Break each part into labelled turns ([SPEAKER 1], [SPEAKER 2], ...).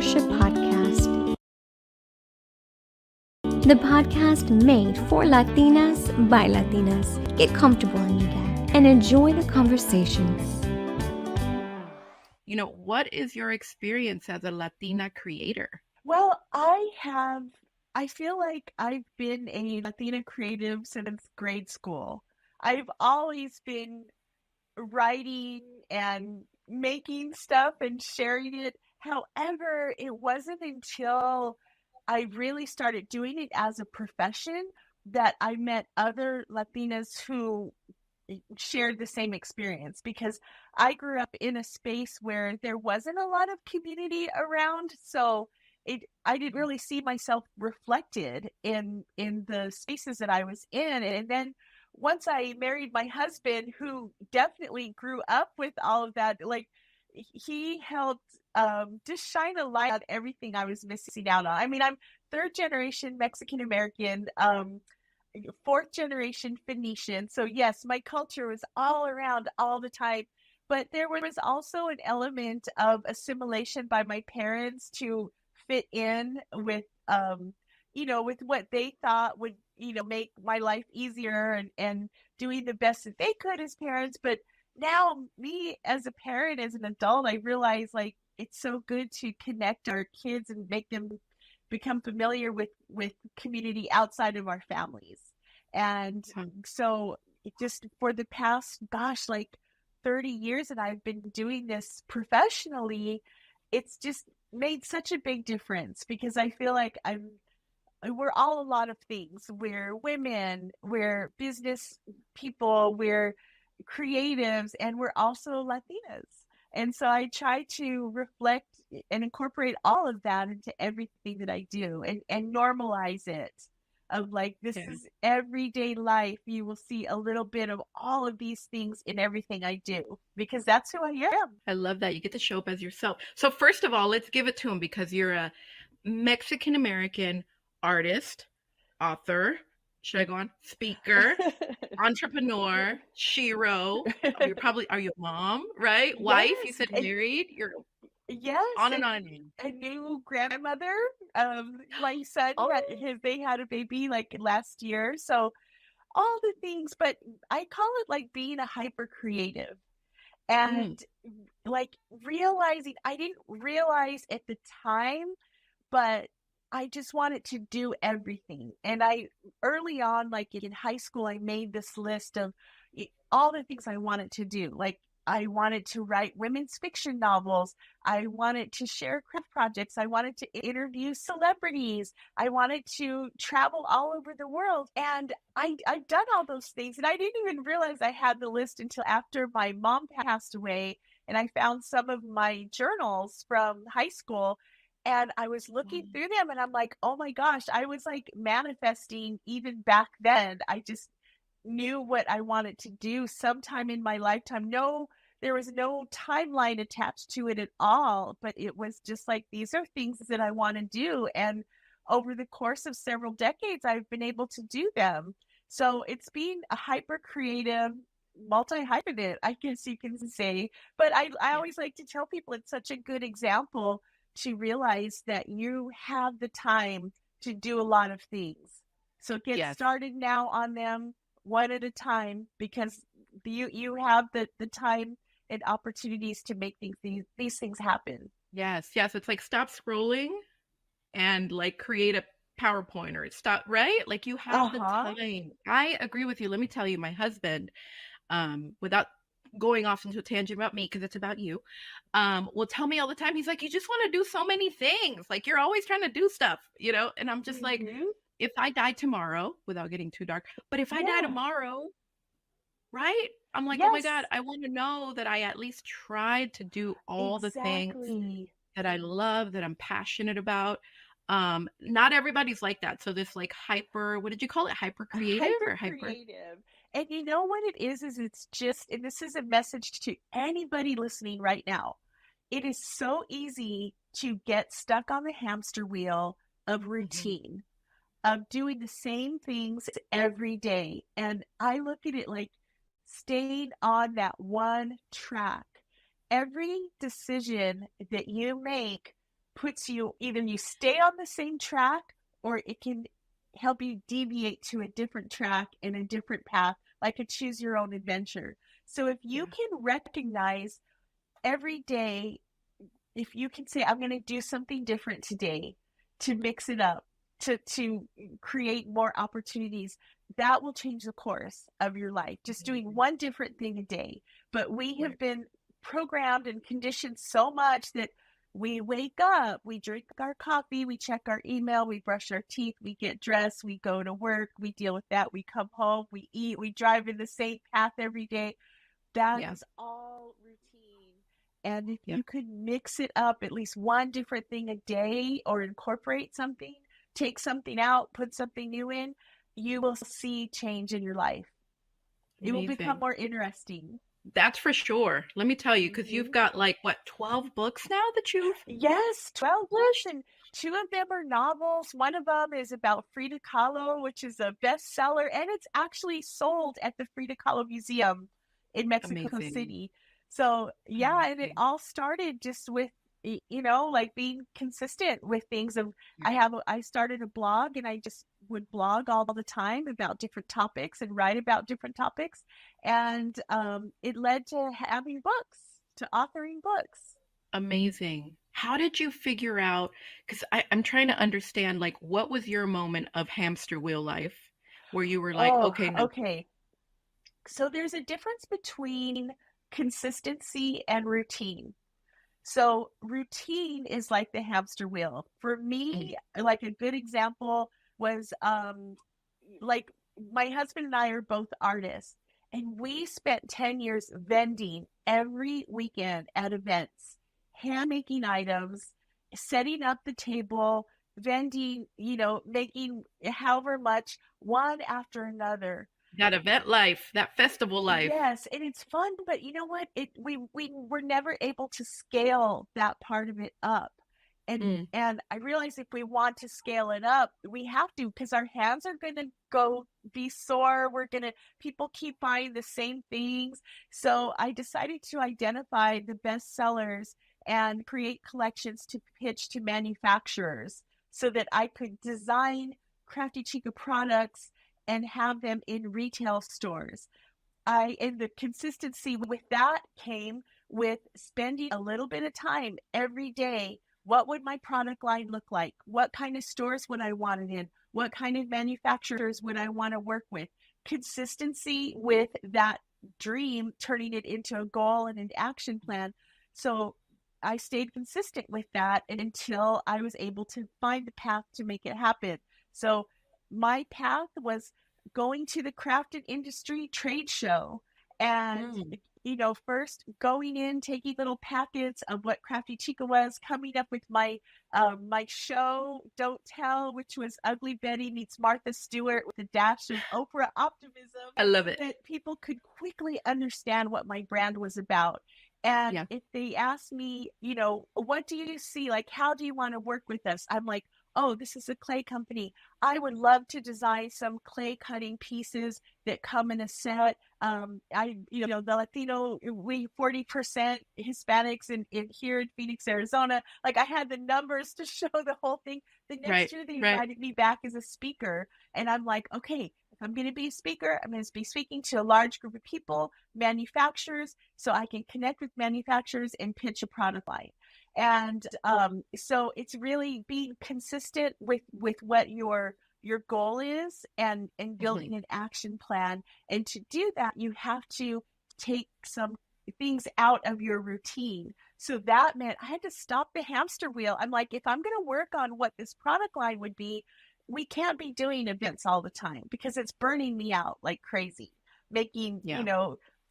[SPEAKER 1] Leadership Podcast, the podcast made for Latinas by Latinas. Get comfortable, amiga, and enjoy the conversations.
[SPEAKER 2] What is your experience as a Latina creator?
[SPEAKER 3] Well, I feel like I've been a Latina creative since grade school. I've always been writing and making stuff and sharing it. However, it wasn't until I really started doing it as a profession that I met other Latinas who shared the same experience, because I grew up in a space where there wasn't a lot of community around. So I didn't really see myself reflected in the spaces that I was in. And then once I married my husband, who definitely grew up with all of that, like he helped just shine a light on everything I was missing out on. I mean, I'm third generation Mexican American, fourth generation Phoenician. So yes, my culture was all around all the time, but there was also an element of assimilation by my parents to fit in with, with what they thought would, make my life easier, and doing the best that they could as parents. But now me as a parent, as an adult, I realize like it's so good to connect our kids and make them become familiar with community outside of our families. And so just for the past, like 30 years that I've been doing this professionally, it's just made such a big difference, because I feel like we're all a lot of things. We're women, we're business people, we're creatives, and we're also Latinas. And so I try to reflect and incorporate all of that into everything that I do, and normalize it. Of like, this is everyday life. You will see a little bit of all of these things in everything I do, because that's who I am.
[SPEAKER 2] I love that. You get to show up as yourself. So first of all, let's give it to him, because you're a Mexican American artist, author, should I go on? Speaker, entrepreneur, shiro. Are you a mom, right? Yes. Wife, you said married. You're on and on.
[SPEAKER 3] A new grandmother. My son they had a baby like last year. So all the things, but I call it like being a hyper creative. And like realizing, I didn't realize at the time, but I just wanted to do everything. And early on, like in high school, I made this list of all the things I wanted to do. Like I wanted to write women's fiction novels. I wanted to share craft projects. I wanted to interview celebrities. I wanted to travel all over the world. And I've done all those things. And I didn't even realize I had the list until after my mom passed away. And I found some of my journals from high school. And I was looking through them, and I'm like, oh my gosh, I was like manifesting even back then. I just knew what I wanted to do sometime in my lifetime. No, there was no timeline attached to it at all, but it was just like, these are things that I want to do. And over the course of several decades, I've been able to do them. So it's been a hyper creative, multi-hyphenate, I guess you can say. But I always like to tell people it's such a good example to realize that you have the time to do a lot of things. So get started now on them one at a time, because you have the time and opportunities to make these things happen.
[SPEAKER 2] Yes. It's like, stop scrolling and like create a PowerPoint, or stop, right? Like you have the time. I agree with you. Let me tell you, my husband, without going off into a tangent about me, because it's about you, will tell me all the time, he's like, you just want to do so many things. Like you're always trying to do stuff, and I'm just like, if I die tomorrow, without getting too dark, but if I die tomorrow, right? I'm like, oh my God, I want to know that I at least tried to do all the things that I love, that I'm passionate about. Not everybody's like that. So this like what did you call it? Hyper creative or hyper
[SPEAKER 3] creative? And you know what it is it's just, and this is a message to anybody listening right now. It is so easy to get stuck on the hamster wheel of routine, of doing the same things every day. And I look at it like staying on that one track. Every decision that you make puts you, either you stay on the same track, or it can help you deviate to a different track and a different path, like a choose your own adventure. So if you can recognize every day, if you can say, I'm going to do something different today to mix it up, to create more opportunities, that will change the course of your life. Just doing one different thing a day. But we have been programmed and conditioned so much that we wake up, we drink our coffee, we check our email, we brush our teeth, we get dressed, we go to work, we deal with that, we come home, we eat, we drive in the same path every day. That is all routine. And if you could mix it up, at least one different thing a day, or incorporate something, take something out, put something new in, you will see change in your life. It will become more interesting.
[SPEAKER 2] That's for sure. Let me tell you, because you've got 12 books now that you've...
[SPEAKER 3] Yes, 12 books, and 2 of them are novels. One of them is about Frida Kahlo, which is a bestseller, and it's actually sold at the Frida Kahlo Museum in Mexico City. So, and it all started just with, being consistent with things. I started a blog, and I just would blog all the time about different topics and write about different topics. And it led to having books, to authoring books.
[SPEAKER 2] Amazing. How did you figure out, because I'm trying to understand, what was your moment of hamster wheel life where you were like, okay.
[SPEAKER 3] So there's a difference between consistency and routine. So routine is like the hamster wheel. For me, like a good example was my husband and I are both artists, and we spent 10 years vending every weekend at events, hand making items, setting up the table, vending, making however much, one after another.
[SPEAKER 2] That event life, that festival life.
[SPEAKER 3] Yes, and it's fun, but you know what? We were never able to scale that part of it up. And I realized if we want to scale it up, we have to, because our hands are going to be sore. People keep buying the same things. So I decided to identify the best sellers and create collections to pitch to manufacturers so that I could design Crafty Chica products and have them in retail stores. And the consistency with that came with spending a little bit of time every day. What would my product line look like? What kind of stores would I want it in? What kind of manufacturers would I want to work with? Consistency with that dream, turning it into a goal and an action plan. So I stayed consistent with that until I was able to find the path to make it happen. So my path was going to the crafted industry trade show and, first going in, taking little packets of what Crafty Chica was, coming up with my show, Don't Tell, which was Ugly Betty meets Martha Stewart with a dash of Oprah optimism.
[SPEAKER 2] I love it.
[SPEAKER 3] That people could quickly understand what my brand was about. And if they ask me, what do you see? How do you want to work with us? I'm like, oh, this is a clay company. I would love to design some clay cutting pieces that come in a set. The Latino, we 40% Hispanics in here in Phoenix, Arizona. I had the numbers to show the whole thing. The next year they invited me back as a speaker. And I'm like, okay, if I'm going to be a speaker, I'm going to be speaking to a large group of people, manufacturers, so I can connect with manufacturers and pitch a product line. And so it's really being consistent with what your goal is and building an action plan. And to do that, you have to take some things out of your routine. So that meant I had to stop the hamster wheel. I'm like, if I'm going to work on what this product line would be, we can't be doing events all the time because it's burning me out like crazy, making,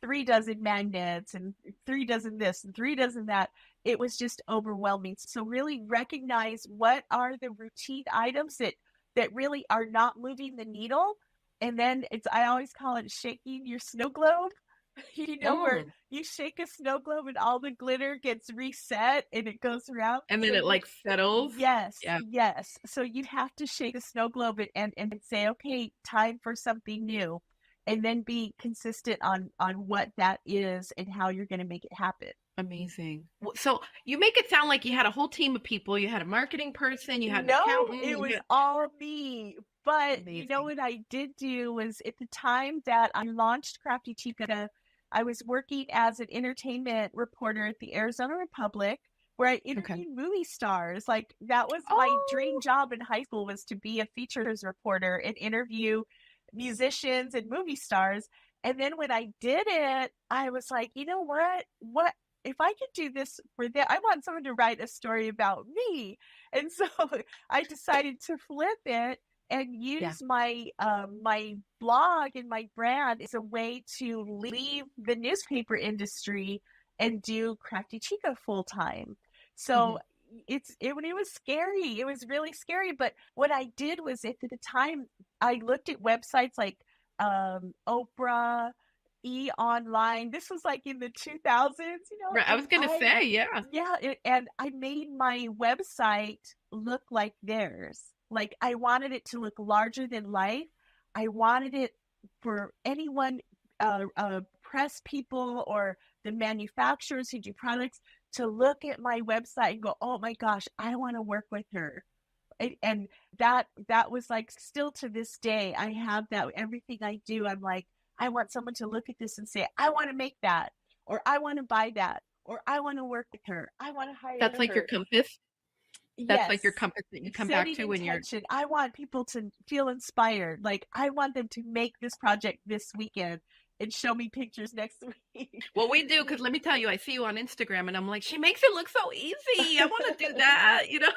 [SPEAKER 3] 3 dozen magnets and 3 dozen this and 3 dozen that. It was just overwhelming. So really recognize what are the routine items that really are not moving the needle. And then I always call it shaking your snow globe. Where you shake a snow globe and all the glitter gets reset and it goes around.
[SPEAKER 2] And then it settles.
[SPEAKER 3] Yes. Yes. So you have to shake the snow globe and say, okay, time for something new. And then be consistent on what that is and how you're going to make it happen.
[SPEAKER 2] Amazing. So you make it sound like you had a whole team of people. You had a marketing person, you had an
[SPEAKER 3] No,
[SPEAKER 2] accountant.
[SPEAKER 3] it
[SPEAKER 2] You
[SPEAKER 3] was
[SPEAKER 2] had...
[SPEAKER 3] all me. But you know
[SPEAKER 2] Amazing.
[SPEAKER 3] what I did do was at the time that I launched Crafty Chica, I was working as an entertainment reporter at the Arizona Republic, where I
[SPEAKER 2] Okay.
[SPEAKER 3] interviewed movie stars. Like that was my dream
[SPEAKER 2] Oh,
[SPEAKER 3] job in high school, was to be a features reporter and interview musicians and movie stars. And then when I did it, I was like, you know what? What if I could do this for them? I want someone to write a story about me. And so I decided to flip it and
[SPEAKER 2] yeah.
[SPEAKER 3] use my blog and my brand as a way to leave the newspaper industry and do Crafty Chica full time. So
[SPEAKER 2] Hmm.
[SPEAKER 3] when it was scary, it was really scary. But what I did was at the time I looked at websites like Oprah, E Online. This was like in the 2000s,
[SPEAKER 2] Right. I
[SPEAKER 3] and
[SPEAKER 2] was gonna say, yeah.
[SPEAKER 3] and I made my website look like theirs. Like I wanted it to look larger than life. I wanted it for anyone, press people or the manufacturers who do products to look at my website and go, "Oh my gosh, I want to work with her." And that was like, still to this day, I have that. Everything I do, I'm like, I want someone to look at this and say, I want to make that, or I want to buy that, or I want to work with her, I want to
[SPEAKER 2] That's
[SPEAKER 3] hire
[SPEAKER 2] like your
[SPEAKER 3] her.
[SPEAKER 2] compass. That's like your
[SPEAKER 3] Yes,
[SPEAKER 2] compass that you come back
[SPEAKER 3] setting
[SPEAKER 2] to when you're...
[SPEAKER 3] intention. I want people to feel inspired. Like I want them to make this project this weekend and show me pictures next week.
[SPEAKER 2] Well, we do, because let me tell you, I see you on Instagram and I'm like, she makes it look so easy. I want to do that, you know?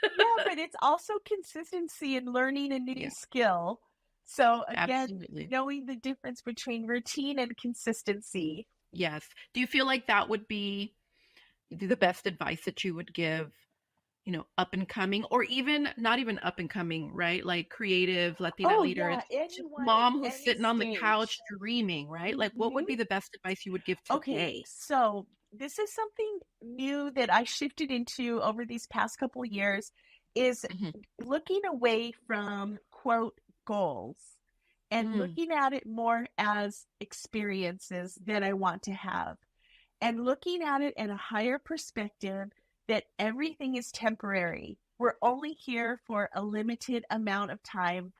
[SPEAKER 3] Yeah, but it's also consistency and learning a new
[SPEAKER 2] Yeah,
[SPEAKER 3] skill. So again,
[SPEAKER 2] absolutely.
[SPEAKER 3] knowing the difference between routine and consistency.
[SPEAKER 2] Yes. Do you feel like that would be the best advice that you would give, up and coming, or even not even up and coming, right? Like creative Latina
[SPEAKER 3] Oh
[SPEAKER 2] leader,
[SPEAKER 3] yeah,
[SPEAKER 2] it's just
[SPEAKER 3] anyone at
[SPEAKER 2] mom who's
[SPEAKER 3] any
[SPEAKER 2] sitting on the couch
[SPEAKER 3] stage.
[SPEAKER 2] dreaming, right? Like what would
[SPEAKER 3] Hmm.
[SPEAKER 2] be the best advice you would give
[SPEAKER 3] Okay,
[SPEAKER 2] today?
[SPEAKER 3] so this is something new that I shifted into over these past couple of years, is
[SPEAKER 2] Hmm.
[SPEAKER 3] looking away from quote goals and
[SPEAKER 2] Mm,
[SPEAKER 3] looking at it more as experiences that I want to have, and looking at it in a higher perspective, that everything is temporary. We're only here for a limited amount of time.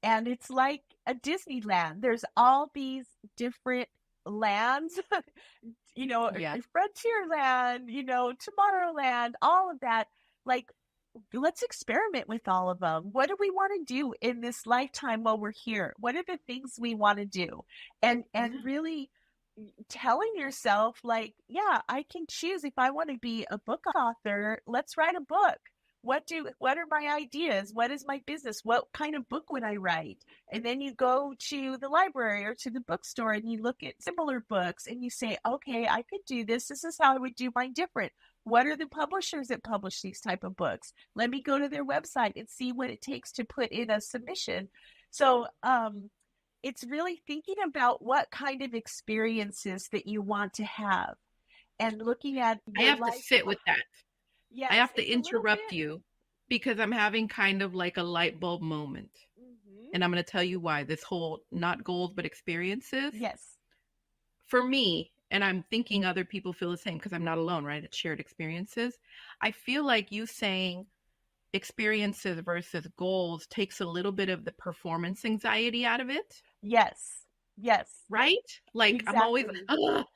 [SPEAKER 3] And it's like a Disneyland. There's all these different lands,
[SPEAKER 2] yeah.
[SPEAKER 3] Frontierland, Tomorrowland, all of that. Like, let's experiment with all of them. What do we want to do in this lifetime while we're here? What are the things we want to do? And
[SPEAKER 2] Yeah.
[SPEAKER 3] really telling yourself, like, yeah, I can choose. If I want to be a book author, let's write a book. What are my ideas? What is my business? What kind of book would I write? And then you go to the library or to the bookstore and you look at similar books and you say, okay, I could do this. This is how I would do mine different. What are the publishers that publish these type of books? Let me go to their website and see what it takes to put in a submission. So it's really thinking about what kind of experiences that you want to have and looking at
[SPEAKER 2] I
[SPEAKER 3] your
[SPEAKER 2] have to
[SPEAKER 3] life.
[SPEAKER 2] sit with that. I
[SPEAKER 3] Yes,
[SPEAKER 2] have to
[SPEAKER 3] it's a little bit.
[SPEAKER 2] interrupt you because I'm having kind of like a light bulb moment.
[SPEAKER 3] Mm-hmm.
[SPEAKER 2] And I'm going to tell you why. This whole not goals, but experiences.
[SPEAKER 3] Yes.
[SPEAKER 2] For me, and I'm thinking other people feel the same because I'm not alone, right? It's shared experiences. I feel like you saying experiences versus goals takes a little bit of the performance anxiety out of it,
[SPEAKER 3] Yes. Yes.
[SPEAKER 2] right? Like I'm always
[SPEAKER 3] Exactly.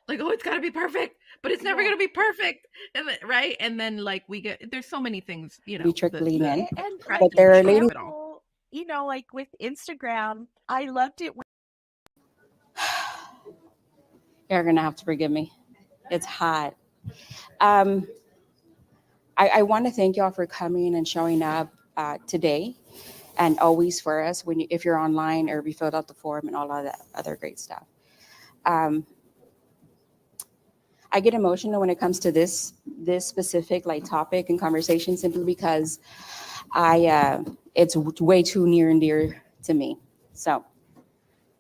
[SPEAKER 2] like, oh, it's got to be perfect, but it's never
[SPEAKER 3] Yeah.
[SPEAKER 2] going to be perfect. And right? And then like there's so many things,
[SPEAKER 4] Be
[SPEAKER 2] the
[SPEAKER 4] trickling in.
[SPEAKER 3] And
[SPEAKER 2] pressure
[SPEAKER 3] like
[SPEAKER 4] But there
[SPEAKER 2] to
[SPEAKER 4] are
[SPEAKER 2] show off
[SPEAKER 4] ladies.
[SPEAKER 2] it all.
[SPEAKER 3] example, like with Instagram, I loved it when
[SPEAKER 4] You're gonna have to forgive me. It's hot. Um, I want to thank y'all for coming and showing up today, and always for us if you're online or if you filled out the form and all of that other great stuff. Um, I get emotional when it comes to this specific like topic and conversation, simply because it's way too near and dear to me. So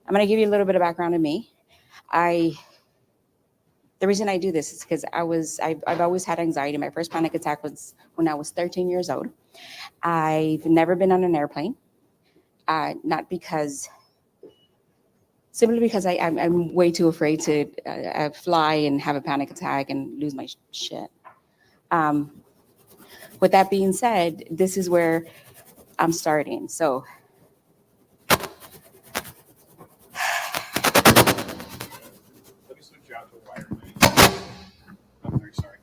[SPEAKER 4] I'm gonna give you a little bit of background on me. The reason I do this is because I've always had anxiety. My first panic attack was when I was 13 years old. I've never been on an airplane, not because simply because I'm way too afraid to fly and have a panic attack and lose my shit. Um, with that being said, this is where I'm starting. So
[SPEAKER 5] let me switch you out to a wire. I'm very sorry.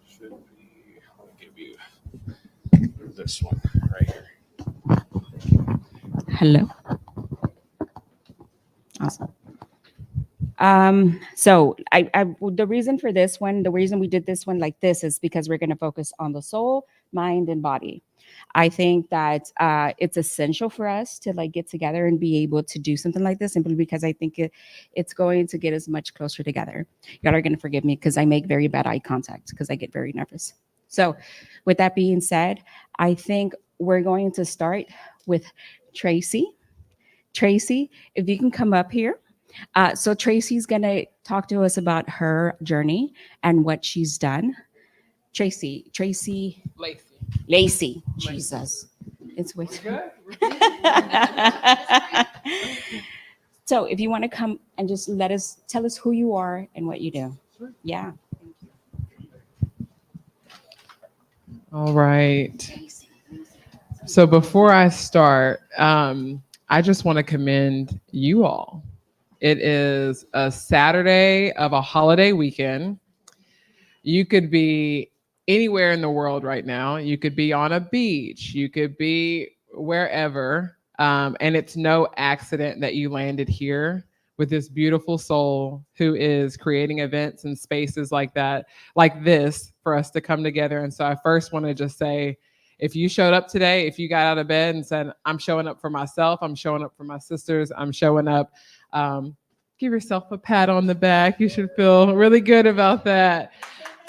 [SPEAKER 5] Should be, I'll give you this one right here.
[SPEAKER 4] hello. Awesome. So the reason for this one, the reason we did this one like this is because we're going to focus on the soul, mind, and body. I think that it's essential for us to like get together and be able to do something like this, simply because I think it's going to get us much closer together. Y'all are going to forgive me because I make very bad eye contact because I get very nervous. So with that being said, I think we're going to start with Tracy. Tracy, if you can come up here. So Tracy's gonna talk to us about her journey and what she's done. Tracy, Lacey, Jesus, it's way too. So if you want to come and just tell us who you are and what you do. Yeah.
[SPEAKER 6] All right. So before I start, I just want to commend you all. It is a Saturday of a holiday weekend. You could be anywhere in the world right now. You could be on a beach. You could be wherever. And it's no accident that you landed here with this beautiful soul who is creating events and spaces like that, like this, for us to come together. And so I first want to just say, if you showed up today, if you got out of bed and said, I'm showing up for myself, I'm showing up for my sisters, I'm showing up, give yourself a pat on the back. You should feel really good about that.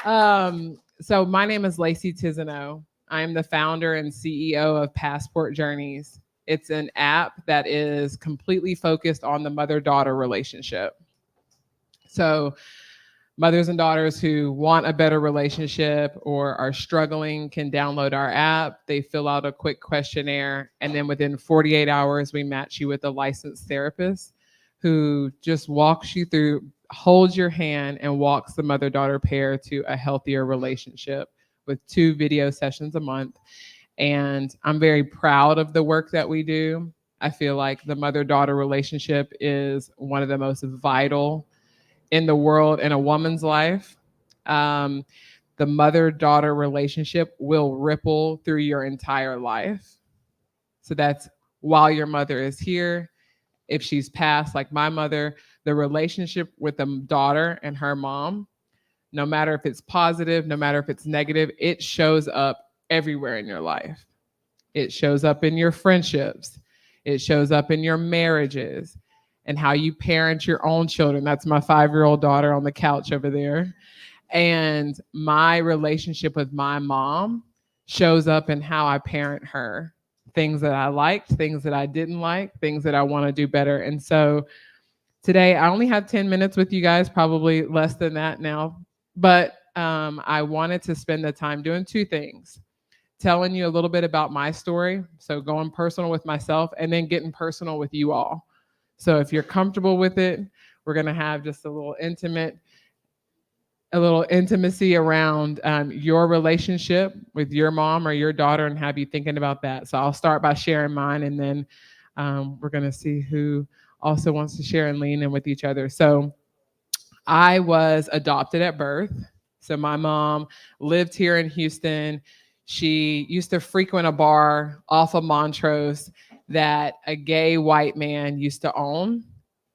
[SPEAKER 6] So my name is Lacey Tiziano. I'm the founder and CEO of Passport Journeys. It's an app that is completely focused on the mother-daughter relationship. So mothers and daughters who want a better relationship or are struggling can download our app. They fill out a quick questionnaire, and then within 48 hours, we match you with a licensed therapist who just walks you through, holds your hand, and walks the mother-daughter pair to a healthier relationship with 2 video sessions a month. And I'm very proud of the work that we do. I feel like the mother-daughter relationship is one of the most vital in the world in a woman's life. The mother-daughter relationship will ripple through your entire life. So that's while your mother is here. If she's passed, like my mother, the relationship with the daughter and her mom, no matter if it's positive, no matter if it's negative, it shows up everywhere in your life. It shows up in your friendships. It shows up in your marriages and how you parent your own children. That's my 5-year-old daughter on the couch over there. And my relationship with my mom shows up in how I parent her. Things that I liked, things that I didn't like, things that I want to do better. And so today I only have 10 minutes with you guys, probably less than that now. But I wanted to spend the time doing 2 things. Telling you a little bit about my story, so going personal with myself, and then getting personal with you all. So if you're comfortable with it, we're gonna have just a little intimacy around your relationship with your mom or your daughter, and have you thinking about that. So I'll start by sharing mine, and then we're gonna see who also wants to share and lean in with each other. So I was adopted at birth. So my mom lived here in Houston. She used to frequent a bar off of Montrose that a gay white man used to own.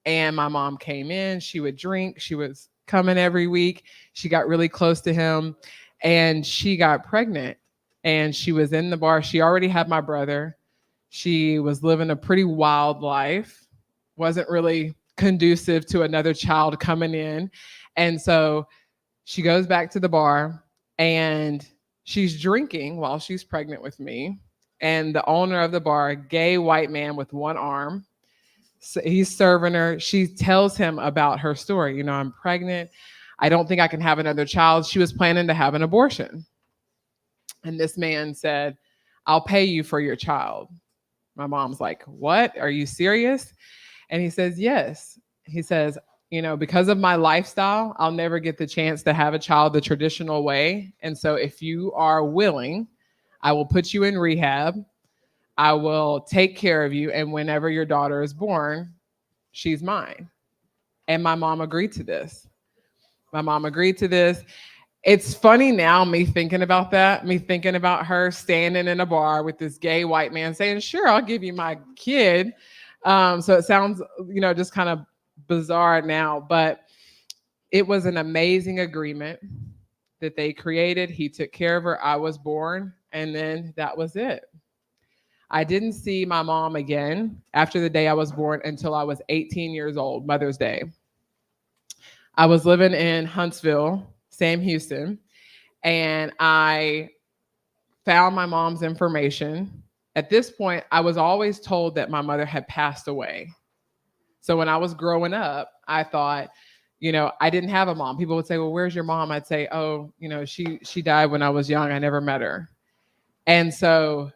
[SPEAKER 6] And my mom came in, she would drink, she was coming every week. She got really close to him and she got pregnant. And she was in the bar. She already had my brother. She was living a pretty wild life, wasn't really conducive to another child coming in. And so she goes back to the bar and she's drinking while she's pregnant with me. And the owner of the bar, a gay white man with one arm, so he's serving her. She tells him about her story. You know, I'm pregnant. I don't think I can have another child. She was planning to have an abortion. And this man said, I'll pay you for your child. My mom's like, what? Are you serious? And he says, yes. He says, because of my lifestyle, I'll never get the chance to have a child the traditional way. And so if you are willing, I will put you in rehab. I will take care of you. And whenever your daughter is born, she's mine. And my mom agreed to this. It's funny now, me thinking about that, me thinking about her standing in a bar with this gay white man saying, sure, I'll give you my kid. So it sounds, just kind of bizarre now, but it was an amazing agreement that they created. He took care of her. I was born, and then that was it. I didn't see my mom again after the day I was born until I was 18 years old, Mother's Day. I was living in Huntsville, Sam Houston, and I found my mom's information. At this point, I was always told that my mother had passed away. So when I was growing up, I thought, I didn't have a mom. People would say, well, where's your mom? I'd say, oh, she died when I was young. I never met her. And so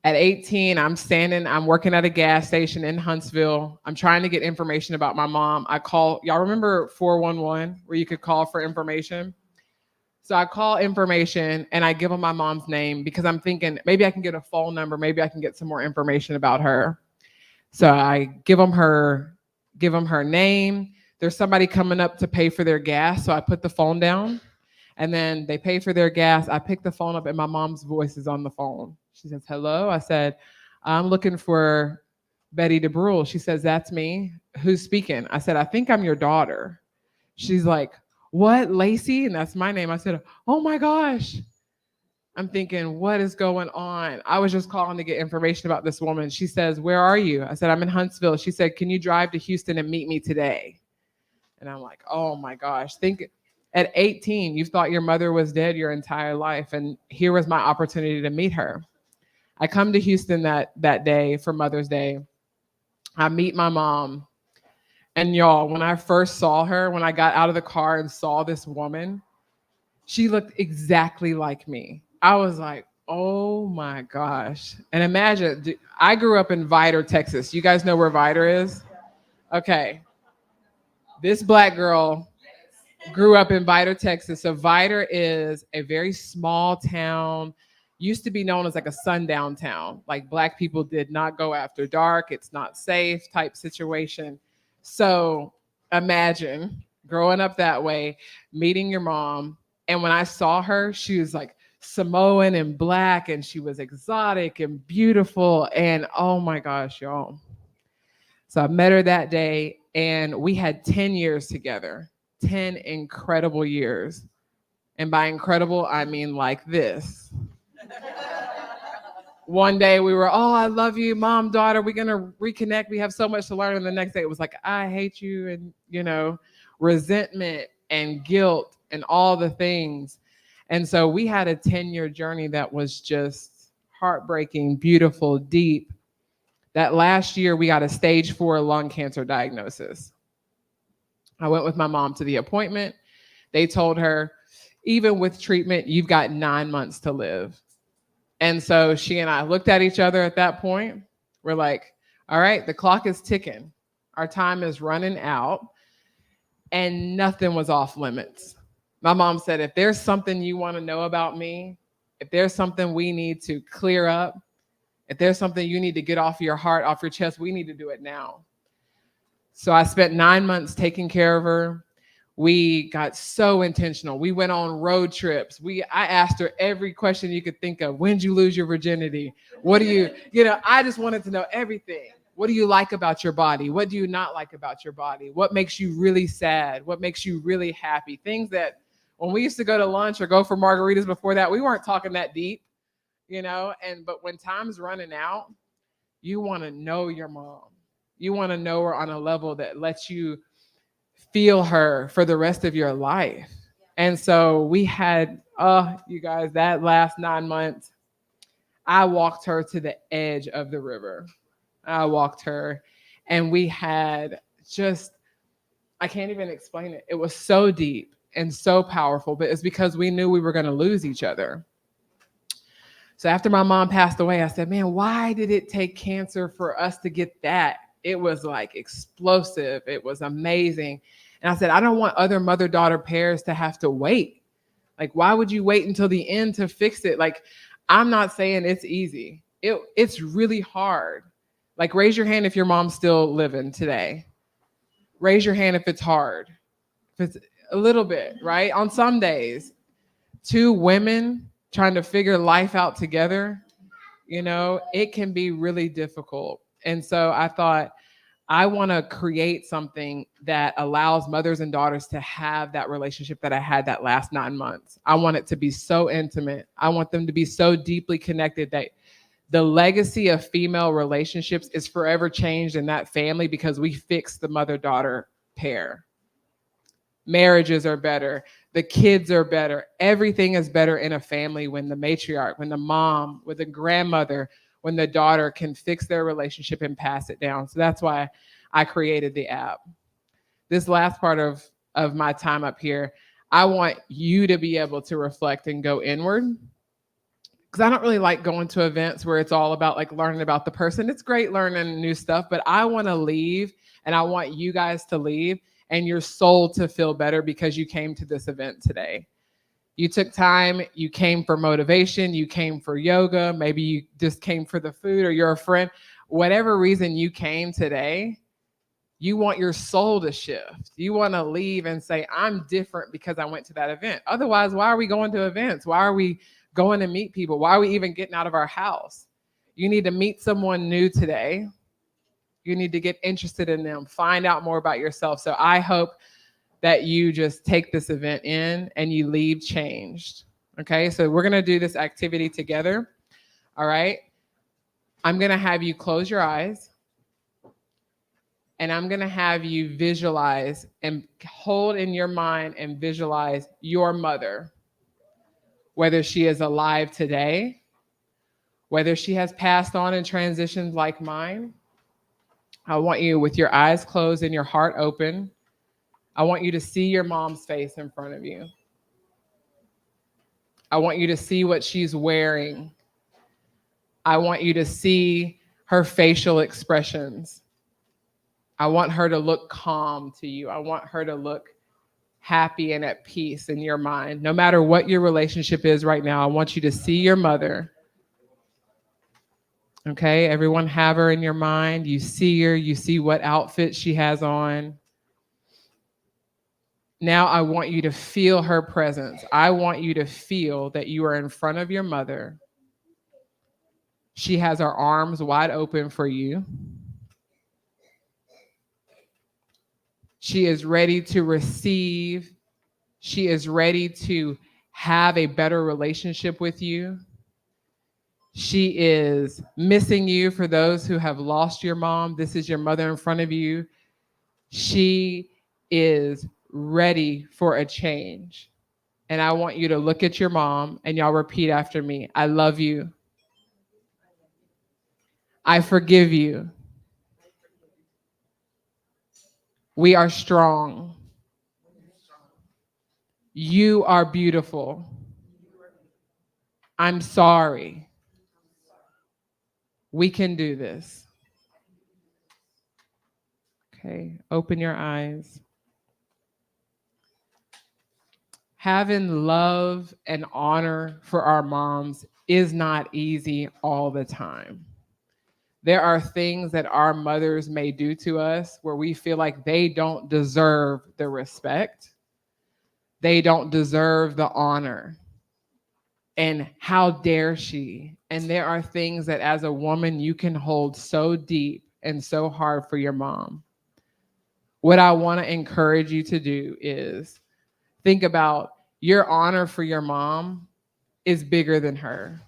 [SPEAKER 6] at 18, I'm working at a gas station in Huntsville. I'm trying to get information about my mom. Y'all remember 411 where you could call for information? So I call information and I give them my mom's name because I'm thinking maybe I can get a phone number. Maybe I can get some more information about her. So I give them her name. There's somebody coming up to pay for their gas. So I put the phone down and then they pay for their gas. I pick the phone up and my mom's voice is on the phone. She says, hello. I said, I'm looking for Betty DeBrule. She says, that's me. Who's speaking? I said, I think I'm your daughter. She's like, what, Lacey? And that's my name. I said, oh my gosh. I'm thinking, what is going on? I was just calling to get information about this woman. She says, where are you? I said, I'm in Huntsville. She said, can you drive to Houston and meet me today? And I'm like, oh my gosh. At 18, you thought your mother was dead your entire life. And here was my opportunity to meet her. I come to Houston that day for Mother's Day. I meet my mom. And y'all, when I first saw her, when I got out of the car and saw this woman, she looked exactly like me. I was like, oh my gosh. And imagine, I grew up in Vidor, Texas. You guys know where Vidor is? Okay. This Black girl grew up in Vidor, Texas. So Vidor is a very small town, used to be known as like a sundown town. Like Black people did not go after dark. It's not safe type situation. So imagine growing up that way, meeting your mom. And when I saw her, she was like Samoan and Black, and she was exotic and beautiful. And oh my gosh, y'all. So I met her that day and we had 10 years together, 10 incredible years. And by incredible, I mean like this. One day we were, oh, I love you, mom, daughter. We're going to reconnect. We have so much to learn. And the next day it was like, I hate you. And, resentment and guilt and all the things. And so we had a 10-year journey that was just heartbreaking, beautiful, deep. That last year we got a stage 4 lung cancer diagnosis. I went with my mom to the appointment. They told her, even with treatment, you've got 9 months to live. And so she and I looked at each other at that point. We're like, all right, the clock is ticking. Our time is running out. And nothing was off limits. My mom said, if there's something you want to know about me, if there's something we need to clear up, if there's something you need to get off your heart, off your chest, we need to do it now. So I spent 9 months taking care of her. We got so intentional. We went on road trips. I asked her every question you could think of. When did you lose your virginity? What do I just wanted to know everything. What do you like about your body? What do you not like about your body? What makes you really sad? What makes you really happy? Things that when we used to go to lunch or go for margaritas before that, we weren't talking that deep, but when time's running out, you want to know your mom. You want to know her on a level that lets you feel her for the rest of your life. And so we had, you guys, that last 9 months, I walked her to the edge of the river. I walked her and we had I can't even explain it. It was so deep and so powerful, but it's because we knew we were going to lose each other. So after my mom passed away, I said, man, why did it take cancer for us to get that? It was like explosive. It was amazing. And I said, I don't want other mother-daughter pairs to have to wait. Like, why would you wait until the end to fix it? Like, I'm not saying it's easy. It's really hard. Like, raise your hand if your mom's still living today. Raise your hand if it's hard. If it's a little bit, right? On some days, two women trying to figure life out together, it can be really difficult. And so I thought, I want to create something that allows mothers and daughters to have that relationship that I had that last 9 months. I want it to be so intimate. I want them to be so deeply connected that the legacy of female relationships is forever changed in that family because we fixed the mother-daughter pair. Marriages are better. The kids are better. Everything is better in a family when the matriarch, when the mom, when the grandmother, when the daughter can fix their relationship and pass it down. So that's why I created the app. This last part of my time up here, I want you to be able to reflect and go inward. Because I don't really like going to events where it's all about like learning about the person. It's great learning new stuff, but I want to leave and I want you guys to leave and your soul to feel better because you came to this event today. You took time, you came for motivation, you came for yoga, maybe you just came for the food or you're a friend. Whatever reason you came today, you want your soul to shift. You want to leave and say, I'm different because I went to that event. Otherwise, why are we going to events? Why are we going to meet people? Why are we even getting out of our house? You need to meet someone new today. You need to get interested in them, find out more about yourself. So I hope that you just take this event in and you leave changed. Okay, so we're going to do this activity together. All right. I'm going to have you close your eyes and I'm going to have you visualize and hold in your mind and visualize your mother, whether she is alive today, whether she has passed on and transitioned like mine. I want you with your eyes closed and your heart open. I want you to see your mom's face in front of you. I want you to see what she's wearing. I want you to see her facial expressions. I want her to look calm to you. I want her to look happy and at peace in your mind. No matter what your relationship is right now, I want you to see your mother. Okay, everyone have her in your mind. You see her, you see what outfit she has on. Now I want you to feel her presence. I want you to feel that you are in front of your mother. She has her arms wide open for you. She is ready to receive. She is ready to have a better relationship with you. She is missing you. For those who have lost your mom, this is your mother in front of you. She is ready for a change. And I want you to look at your mom and y'all repeat after me. I love you. I forgive you. We are strong. You are beautiful. I'm sorry. We can do this. Okay, open your eyes. Having love and honor for our moms is not easy all the time. There are things that our mothers may do to us where we feel like they don't deserve the respect. They don't deserve the honor. And how dare she? And there are things that as a woman you can hold so deep and so hard for your mom. What I want to encourage you to do is think about your honor for your mom is bigger than her.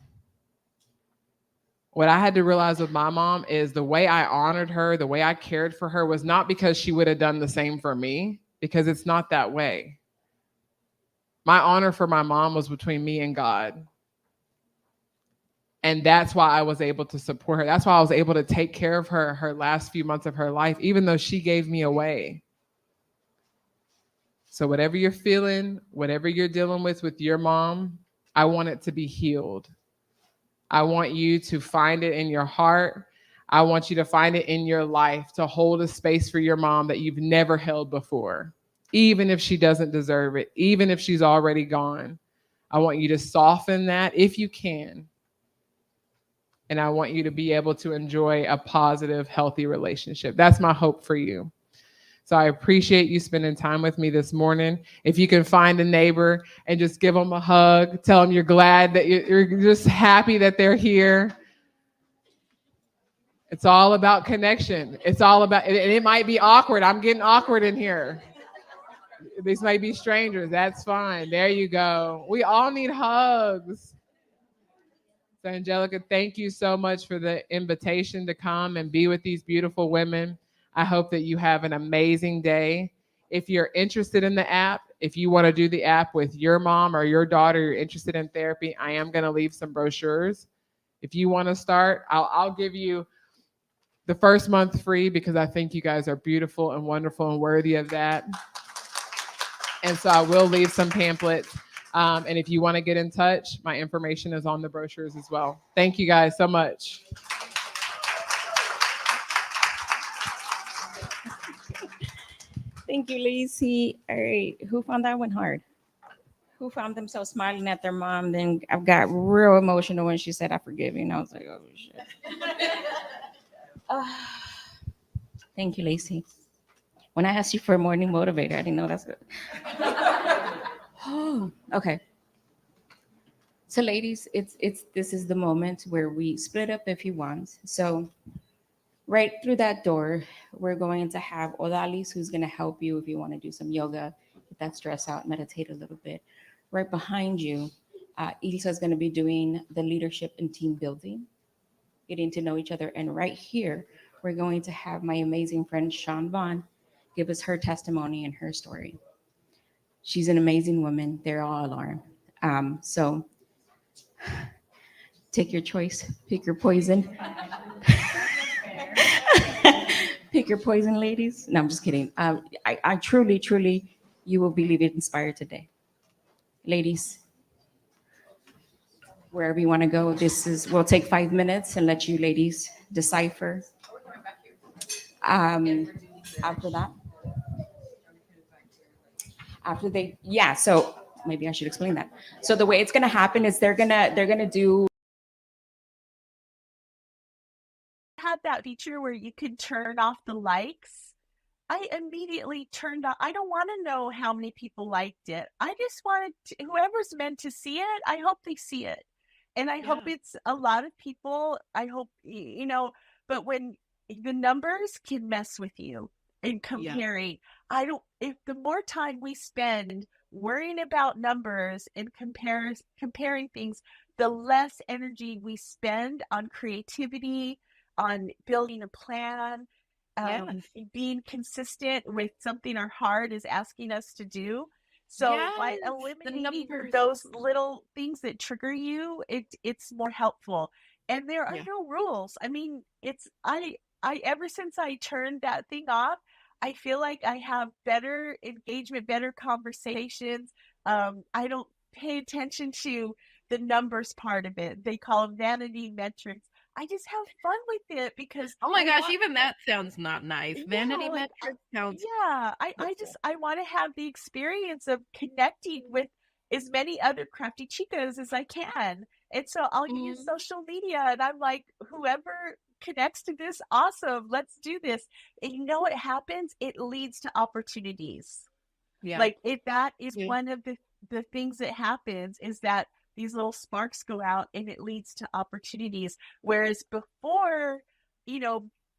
[SPEAKER 6] What I had to realize with my mom is the way I honored her, the way I cared for her was not because she would have done the same for me, because it's not that way. My honor for my mom was between me and God. And that's why I was able to support her. That's why I was able to take care of her her last few months of her life, even though she gave me away. So whatever you're feeling, whatever you're dealing with your mom, I want it to be healed. I want you to find it in your heart. I want you to find it in your life to hold a space for your mom that you've never held before, even if she doesn't deserve it, even if she's already gone. I want you to soften that if you can. And I want you to be able to enjoy a positive, healthy relationship. That's my hope for you. So I appreciate you spending time with me this morning. If you can find a neighbor and just give them a hug, tell them you're glad that you're just happy that they're here. It's all about connection. It's all about, and it might be awkward. I'm getting awkward in here. These might be strangers. That's fine. There you go. We all need hugs. So Angelica, thank you so much for the invitation to come and be with these beautiful women. I hope that you have an amazing day. If you're interested in the app, if you want to do the app with your mom or your daughter, you're interested in therapy, I am going to leave some brochures. If you want to start, I'll give you the first month free because I think you guys are beautiful and wonderful and worthy of that. And so I will leave some pamphlets. And if you want to get in touch, my information is on the brochures as well. Thank you guys so much.
[SPEAKER 4] Thank you, Lacey. All right, who found that one hard? Who found themselves smiling at their mom? Then I got real emotional when she said, "I forgive you," and I was like, "Oh shit." Thank you, Lacey. When I asked you for a morning motivator, I didn't know that's good. Okay. So, ladies, this is the moment where we split up if you want. So, right through that door, we're going to have Odalis, who's going to help you if you want to do some yoga, get that stress out, meditate a little bit. Right behind you, Ilsa is going to be doing the leadership and team building, getting to know each other. And right here, we're going to have my amazing friend Sean Vaughn give us her testimony and her story. She's an amazing woman. They're all are. So take your choice, pick your poison. Pick your poison, ladies. No, I'm just kidding. I truly, truly, you will be leaving inspired today. Ladies, wherever you want to go, we'll take 5 minutes and let you ladies decipher. After that, so maybe I should explain that. So the way it's gonna happen is they're gonna do.
[SPEAKER 3] Had that feature where you could turn off the likes. I immediately turned off. I don't want to know how many people liked it. I just wanted whoever's meant to see it, I hope they see it. And I hope it's a lot of people. I hope, but when the numbers can mess with you and comparing, if the more time we spend worrying about numbers and comparing things, the less energy we spend on creativity, on building a plan, being consistent with something our heart is asking us to do. So by eliminating those little things that trigger you, it's more helpful. And there are no rules. I mean, I ever since I turned that thing off, I feel like I have better engagement, better conversations. I don't pay attention to the numbers part of it. They call them vanity metrics. I just have fun with it because
[SPEAKER 2] oh my gosh, even that sounds not nice. Vanity metrics sounds
[SPEAKER 3] I want to have the experience of connecting with as many other crafty chicas as I can. And so I'll use social media and I'm like, whoever connects to this, awesome, let's do this. And you know what happens? It leads to opportunities. Like that is one of the things that happens is that these little sparks go out and it leads to opportunities. Whereas before,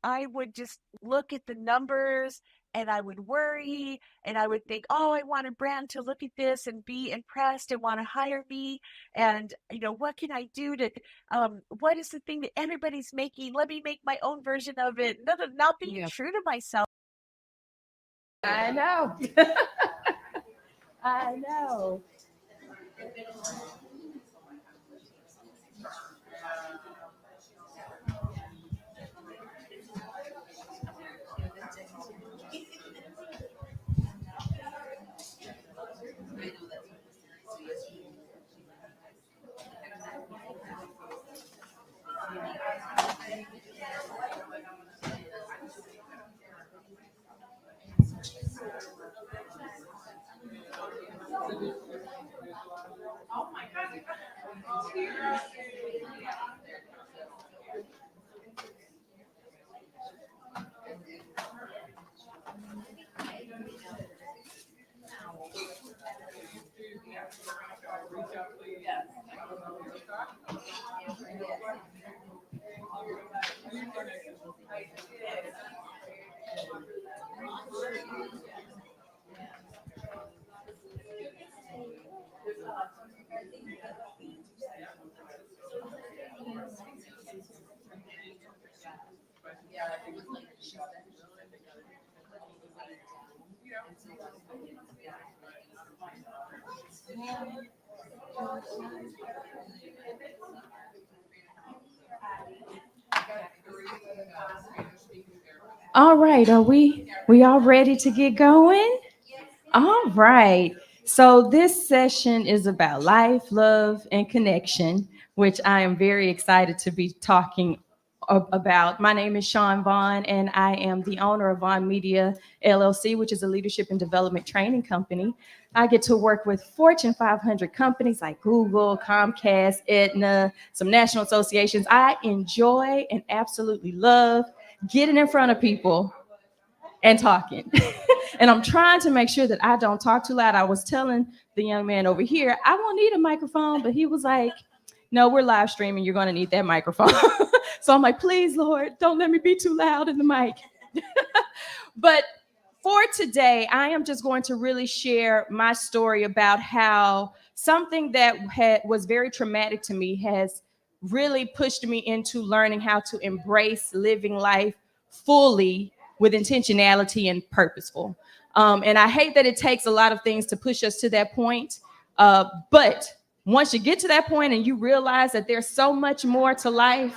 [SPEAKER 3] I would just look at the numbers and I would worry and I would think, oh, I want a brand to look at this and be impressed and want to hire me. And, what can I do to, what is the thing that everybody's making? Let me make my own version of it. Not being true to myself.
[SPEAKER 4] I know. I know.
[SPEAKER 7] All right, are we all ready to get going? All right. So this session is about life, love, and connection, which I am very excited to be talking about. My name is Sean Vaughn, and I am the owner of Vaughn Media LLC, which is a leadership and development training company. I get to work with Fortune 500 companies like Google, Comcast, Aetna, some national associations. I enjoy and absolutely love getting in front of people and talking. And I'm trying to make sure that I don't talk too loud. I was telling the young man over here, I won't need a microphone, but he was like, no, we're live streaming. You're going to need that microphone. So I'm like, please, Lord, don't let me be too loud in the mic. But for today, I am just going to really share my story about how something that was very traumatic to me has really pushed me into learning how to embrace living life fully with intentionality and purposeful. And I hate that it takes a lot of things to push us to that point. But once you get to that point and you realize that there's so much more to life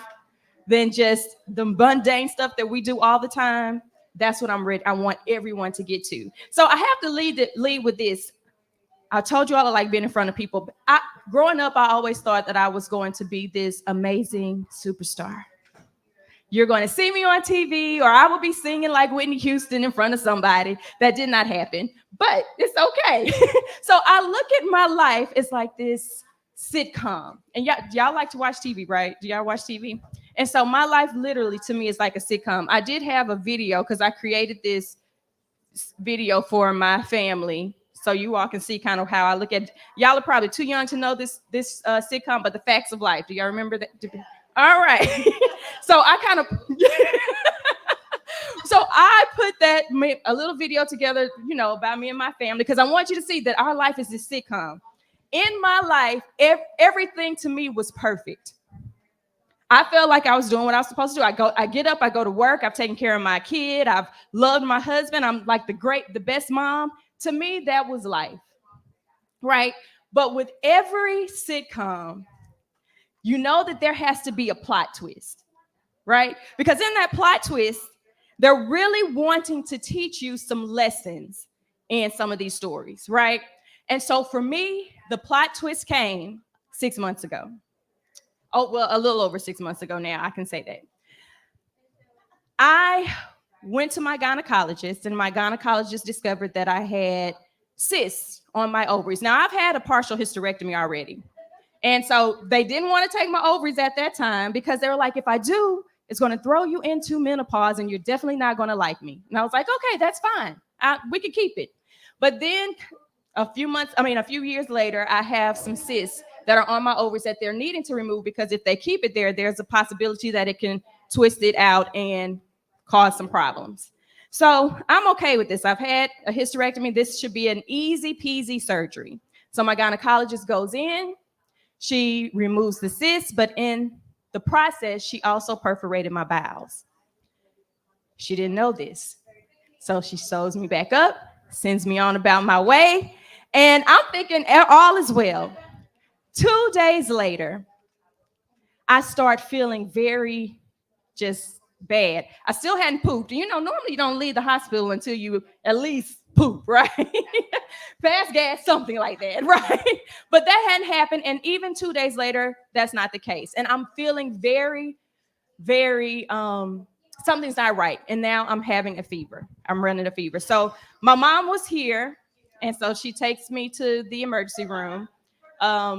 [SPEAKER 7] than just the mundane stuff that we do all the time, that's what I'm ready. I want everyone to get to. So I have to lead with this. I told you all I like being in front of people. Growing up, I always thought that I was going to be this amazing superstar. You're going to see me on TV, or I will be singing like Whitney Houston in front of somebody. That did not happen, but it's okay. So I look at my life as like this sitcom. And y'all like to watch TV, right? Do y'all watch TV? And so my life literally to me is like a sitcom. I did have a video because I created this video for my family. So you all can see kind of how I look at. Y'all are probably too young to know this sitcom, but the facts of life. Do y'all remember that? All right. So I kind of, so I put a little video together, about me and my family, because I want you to see that our life is this sitcom. In my life, everything to me was perfect. I felt like I was doing what I was supposed to do. I get up, I go to work, I've taken care of my kid, I've loved my husband, I'm like the best mom. To me, that was life, right? But with every sitcom, you know that there has to be a plot twist, right? Because in that plot twist, they're really wanting to teach you some lessons in some of these stories, right? And so for me, the plot twist came 6 months ago. Oh, well, a little over 6 months ago now, I can say that. I went to my gynecologist, and my gynecologist discovered that I had cysts on my ovaries. Now, I've had a partial hysterectomy already. And so they didn't want to take my ovaries at that time because they were like, if I do, it's going to throw you into menopause and you're definitely not going to like me. And I was like, okay, that's fine. We can keep it. But then a few years later, I have some cysts that are on my ovaries that they're needing to remove because if they keep it there, there's a possibility that it can twist it out and cause some problems. So I'm okay with this. I've had a hysterectomy. This should be an easy peasy surgery. So my gynecologist goes in. She removes the cyst, but in the process, she also perforated my bowels. She didn't know this. So she sews me back up, sends me on about my way, and I'm thinking all is well. 2 days later, I start feeling very just bad. I still hadn't pooped. Normally you don't leave the hospital until you at least poop, right? Pass gas, something like that, right? But that hadn't happened. And even 2 days later, that's not the case. And I'm feeling very, very, something's not right. And now I'm having a fever. I'm running a fever. So my mom was here. And so she takes me to the emergency room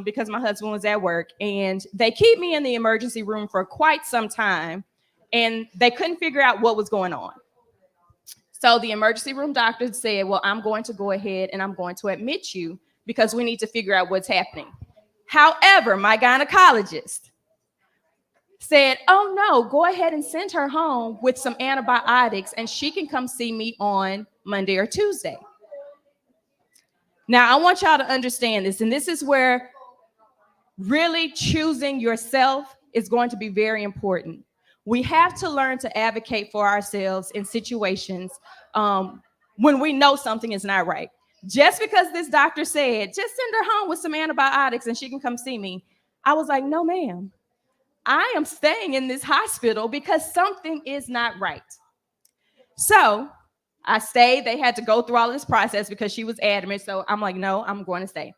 [SPEAKER 7] because my husband was at work. And they keep me in the emergency room for quite some time. And they couldn't figure out what was going on. So the emergency room doctor said, well, I'm going to go ahead and I'm going to admit you because we need to figure out what's happening. However, my gynecologist said, oh no, go ahead and send her home with some antibiotics and she can come see me on Monday or Tuesday. Now, I want y'all to understand this, and this is where really choosing yourself is going to be very important. We have to learn to advocate for ourselves in situations when we know something is not right. Just because this doctor said, just send her home with some antibiotics and she can come see me, I was like, no, ma'am. I am staying in this hospital because something is not right. So I stayed. They had to go through all this process because she was adamant. So I'm like, no, I'm going to stay.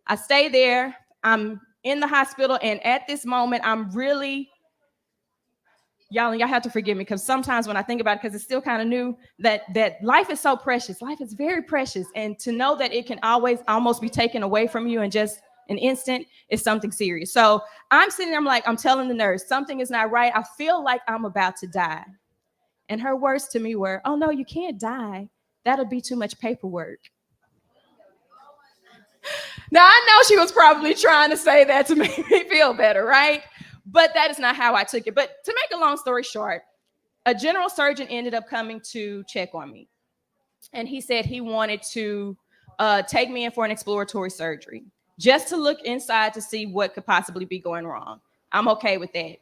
[SPEAKER 7] I stay there. I'm in the hospital. And at this moment, I'm really, y'all have to forgive me because sometimes when I think about it, because it's still kind of new, that life is so precious. Life is very precious. And to know that it can always almost be taken away from you in just an instant is something serious. So I'm sitting there, I'm telling the nurse, something is not right. I feel like I'm about to die. And her words to me were, oh, no, you can't die. That'll be too much paperwork. Now, I know she was probably trying to say that to make me feel better, right? But that is not how I took it. But to make a long story short, a general surgeon ended up coming to check on me. And he said he wanted to take me in for an exploratory surgery just to look inside to see what could possibly be going wrong. I'm okay with that.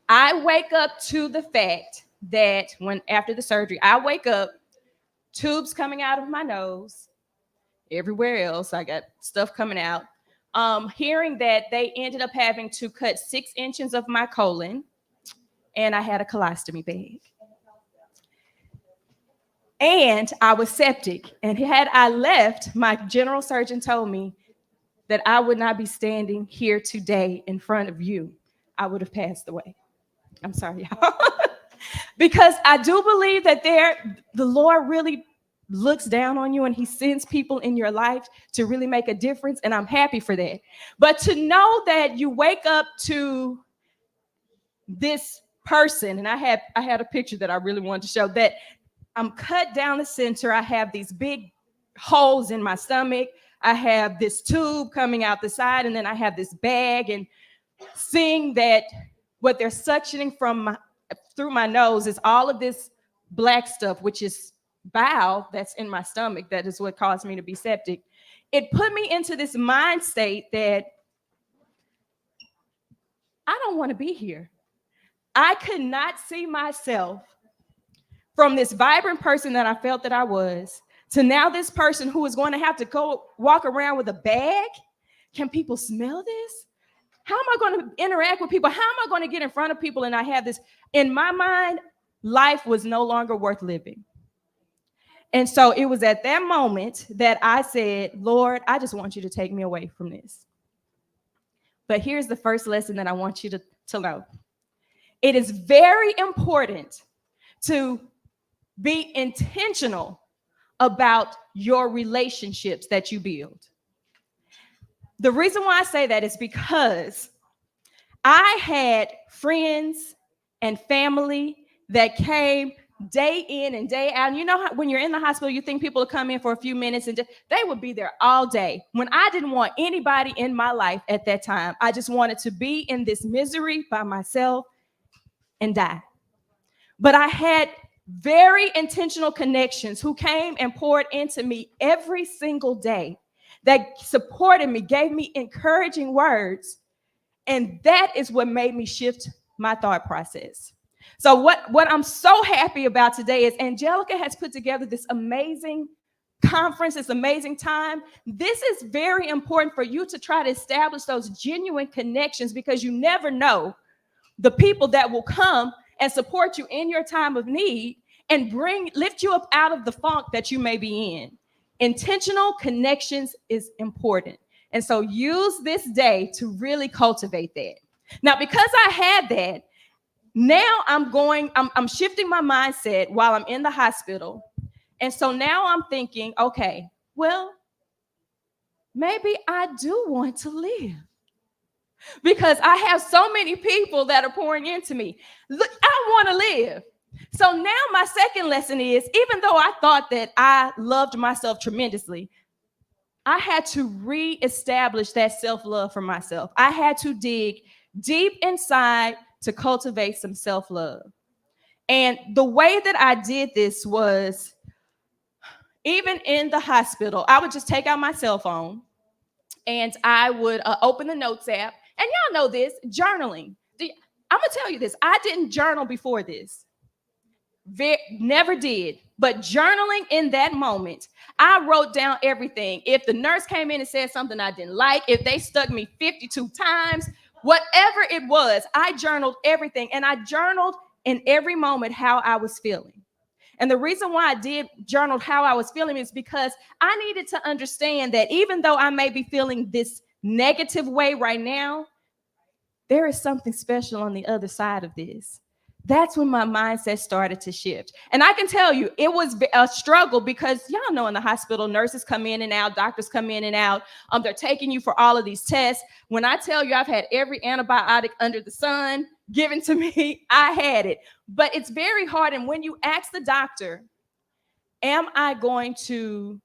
[SPEAKER 7] I wake up to the fact that after the surgery, I wake up, tubes coming out of my nose, everywhere else, I got stuff coming out. Hearing that they ended up having to cut 6 inches of my colon, and I had a colostomy bag. And I was septic. And had I left, my general surgeon told me that I would not be standing here today in front of you. I would have passed away. I'm sorry, y'all. Because I do believe that the Lord really looks down on you and he sends people in your life to really make a difference. And I'm happy for that. But to know that you wake up to this person, and I had a picture that I really wanted to show, that I'm cut down the center. I have these big holes in my stomach. I have this tube coming out the side, and then I have this bag, and seeing that what they're suctioning through my nose is all of this black stuff, which is bile that's in my stomach. That is what caused me to be septic. It put me into this mind state that I don't want to be here. I could not see myself from this vibrant person that I felt that I was to now this person who is going to have to go walk around with a bag. Can people smell this? How am I going to interact with people? How am I going to get in front of people? And I had this in my mind, life was no longer worth living. And so it was at that moment that I said, Lord, I just want you to take me away from this. But here's the first lesson that I want you to know. It is very important to be intentional about your relationships that you build. The reason why I say that is because I had friends and family that came day in and day out. And you know how, when you're in the hospital, you think people will come in for a few minutes and they would be there all day. When I didn't want anybody in my life at that time, I just wanted to be in this misery by myself and die. But I had very intentional connections who came and poured into me every single day, that supported me, gave me encouraging words. And that is what made me shift my thought process. So what I'm so happy about today is Angelica has put together this amazing conference, this amazing time. This is very important for you to try to establish those genuine connections, because you never know the people that will come and support you in your time of need and lift you up out of the funk that you may be in. Intentional connections is important. And so use this day to really cultivate that. Now, because I had that, now I'm shifting my mindset while I'm in the hospital. And so now I'm thinking, okay, well, maybe I do want to live, because I have so many people that are pouring into me. Look, I want to live. So now my second lesson is, even though I thought that I loved myself tremendously, I had to reestablish that self-love for myself. I had to dig deep inside to cultivate some self-love. And the way that I did this was, even in the hospital, I would just take out my cell phone and I would open the notes app. And y'all know this, journaling. I'm going to tell you this. I didn't journal before this. Never did. But journaling in that moment, I wrote down everything. If the nurse came in and said something I didn't like, if they stuck me 52 times, whatever it was, I journaled everything. And I journaled in every moment how I was feeling. And the reason why I did journal how I was feeling is because I needed to understand that even though I may be feeling this negative way right now, there is something special on the other side of this. That's when my mindset started to shift. And I can tell you, it was a struggle because y'all know in the hospital, nurses come in and out, doctors come in and out. They're taking you for all of these tests. When I tell you I've had every antibiotic under the sun given to me, I had it. But it's very hard. And when you ask the doctor, am I going to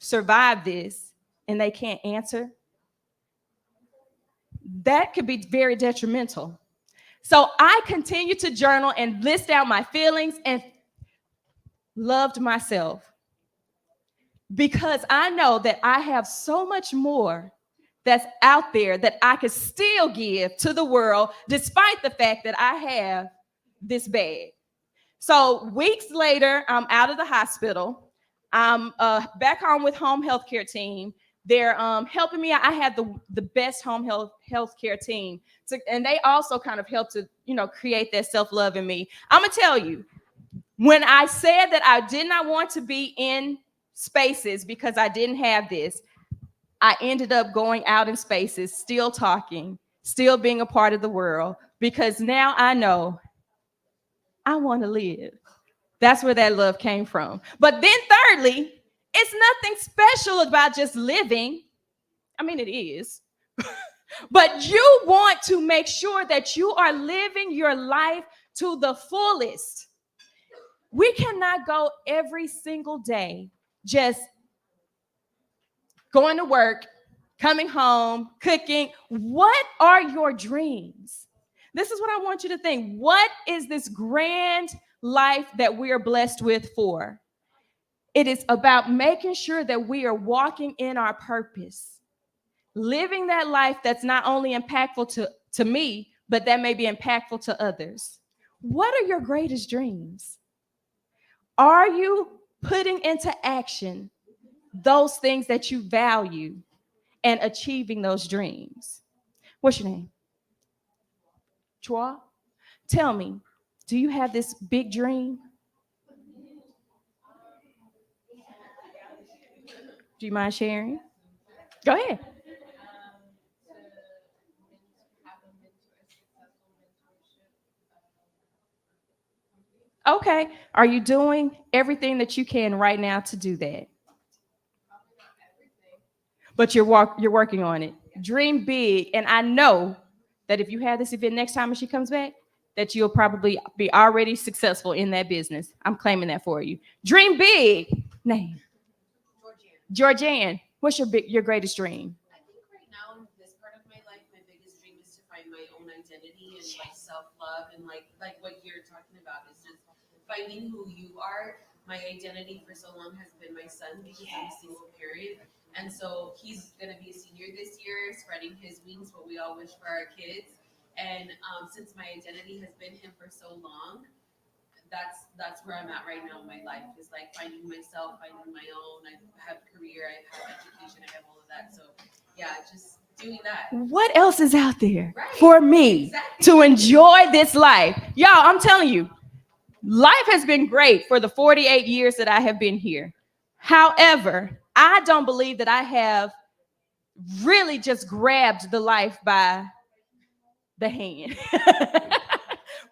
[SPEAKER 7] survive this? And they can't answer, that could be very detrimental. So I continued to journal and list out my feelings and loved myself because I know that I have so much more that's out there that I could still give to the world, despite the fact that I have this bag. So weeks later, I'm out of the hospital. I'm back home with home health care team. They're helping me. I had the best home health care team. And they also kind of helped to, create that self-love in me. I'm going to tell you, when I said that I did not want to be in spaces because I didn't have this, I ended up going out in spaces, still talking, still being a part of the world, because now I know I want to live. That's where that love came from. But then thirdly, it's nothing special about just living. I mean, it is. But you want to make sure that you are living your life to the fullest. We cannot go every single day just going to work, coming home, cooking. What are your dreams? This is what I want you to think. What is this grand life that we are blessed with for? It is about making sure that we are walking in our purpose, living that life that's not only impactful to me, but that may be impactful to others. What are your greatest dreams? Are you putting into action those things that you value and achieving those dreams? What's your name? Chua? Tell me, do you have this big dream? Do you mind sharing? Go ahead. Okay. Are you doing everything that you can right now to do that? But you're working on it. Dream big. And I know that if you have this event next time when she comes back, that you'll probably be already successful in that business. I'm claiming that for you. Dream big. Name. Georgianne. What's your greatest dream?
[SPEAKER 8] I think right now, this part of my life, my biggest dream is to find my own identity and like self-love and like what you're talking about is just finding who you are. My identity for so long has been my son because I'm a single parent. And so he's going to be a senior this year, spreading his wings, what we all wish for our kids. And since my identity has been him for so long, that's where I'm at right now in my life, is like finding myself, finding my own. I have a career, I have education, I have all of that. So yeah, just doing that.
[SPEAKER 7] What else is out there for me to enjoy this life? Y'all, I'm telling you, life has been great for the 48 years that I have been here. However, I don't believe that I have really just grabbed the life by the hand,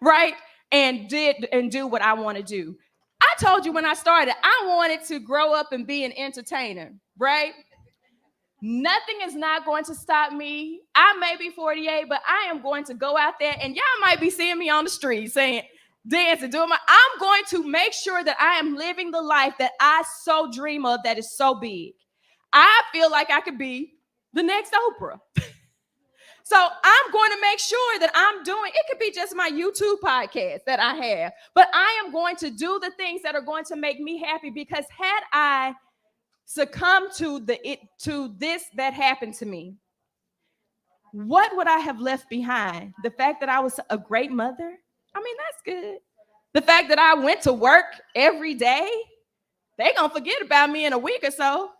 [SPEAKER 7] right? And do what I want to do. I told you when I started, I wanted to grow up and be an entertainer, right? Nothing is not going to stop me. I may be 48, but I am going to go out there, and y'all might be seeing me on the street saying, dancing, I'm going to make sure that I am living the life that I so dream of, that is so big. I feel like I could be the next Oprah. So I'm going to make sure that I'm doing, it could be just my YouTube podcast that I have, but I am going to do the things that are going to make me happy, because had I succumbed to this that happened to me, what would I have left behind? The fact that I was a great mother? I mean, that's good. The fact that I went to work every day They're going to forget about me in a week or so.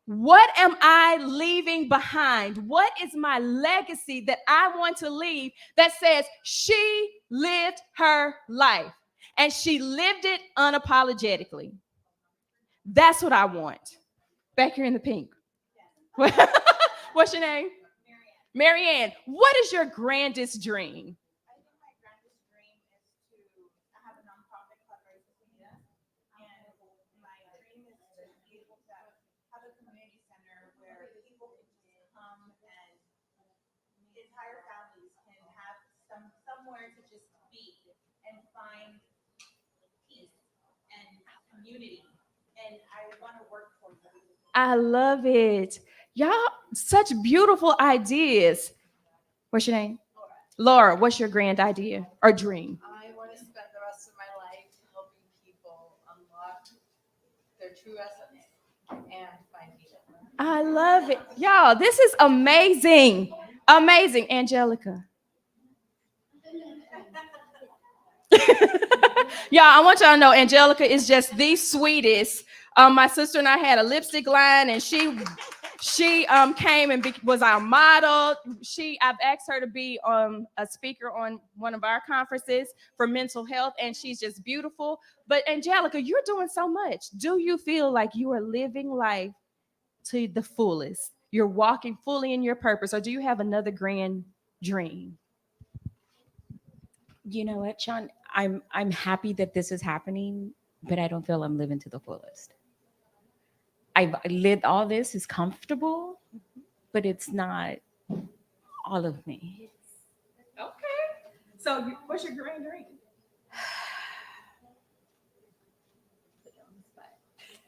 [SPEAKER 7] What am I leaving behind? What is my legacy that I want to leave that says she lived her life and she lived it unapologetically? That's what I want. Back here in the pink. What's your name? Marianne. What is your grandest dream?
[SPEAKER 9] Somewhere to just be and find peace and community. And I want to work for that.
[SPEAKER 7] I love it. Y'all, such beautiful ideas. What's your name? Laura, what's your grand idea or dream?
[SPEAKER 9] I want to spend the rest of my life helping people unlock their true essence and find peace.
[SPEAKER 7] I love it. Y'all, this is amazing. Amazing. Angelica. Y'all, I want y'all to know Angelica is just the sweetest. My sister and I had a lipstick line, and she came and was our model. I've asked her to be a speaker on one of our conferences for mental health, and she's just beautiful. But Angelica, you're doing so much. Do you feel like you are living life to the fullest? You're walking fully in your purpose, or do you have another grand dream?
[SPEAKER 4] You know what, Sean? I'm happy that this is happening, but I don't feel I'm living to the fullest. I've lived all this is comfortable, but it's not all of me.
[SPEAKER 7] Okay. So what's your grand dream?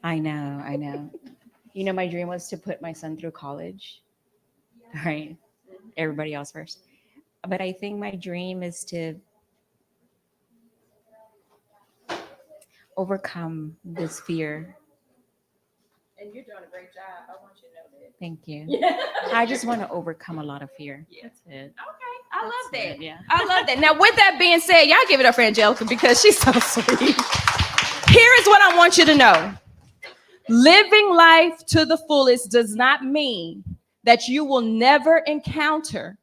[SPEAKER 4] I know. You know, my dream was to put my son through college. Right. Everybody else first. But I think my dream is to overcome this fear.
[SPEAKER 7] And you're doing a great job. I want you to know that.
[SPEAKER 4] Thank you.
[SPEAKER 7] Yeah.
[SPEAKER 4] I just want to overcome a lot of fear.
[SPEAKER 7] Yeah.
[SPEAKER 4] That's it.
[SPEAKER 7] Okay. I love
[SPEAKER 4] That's
[SPEAKER 7] that.
[SPEAKER 4] it, yeah.
[SPEAKER 7] I love that. Now, with that being said, y'all give it up for Angelica because she's so sweet. Here is what I want you to know. Living life to the fullest does not mean that you will never encounter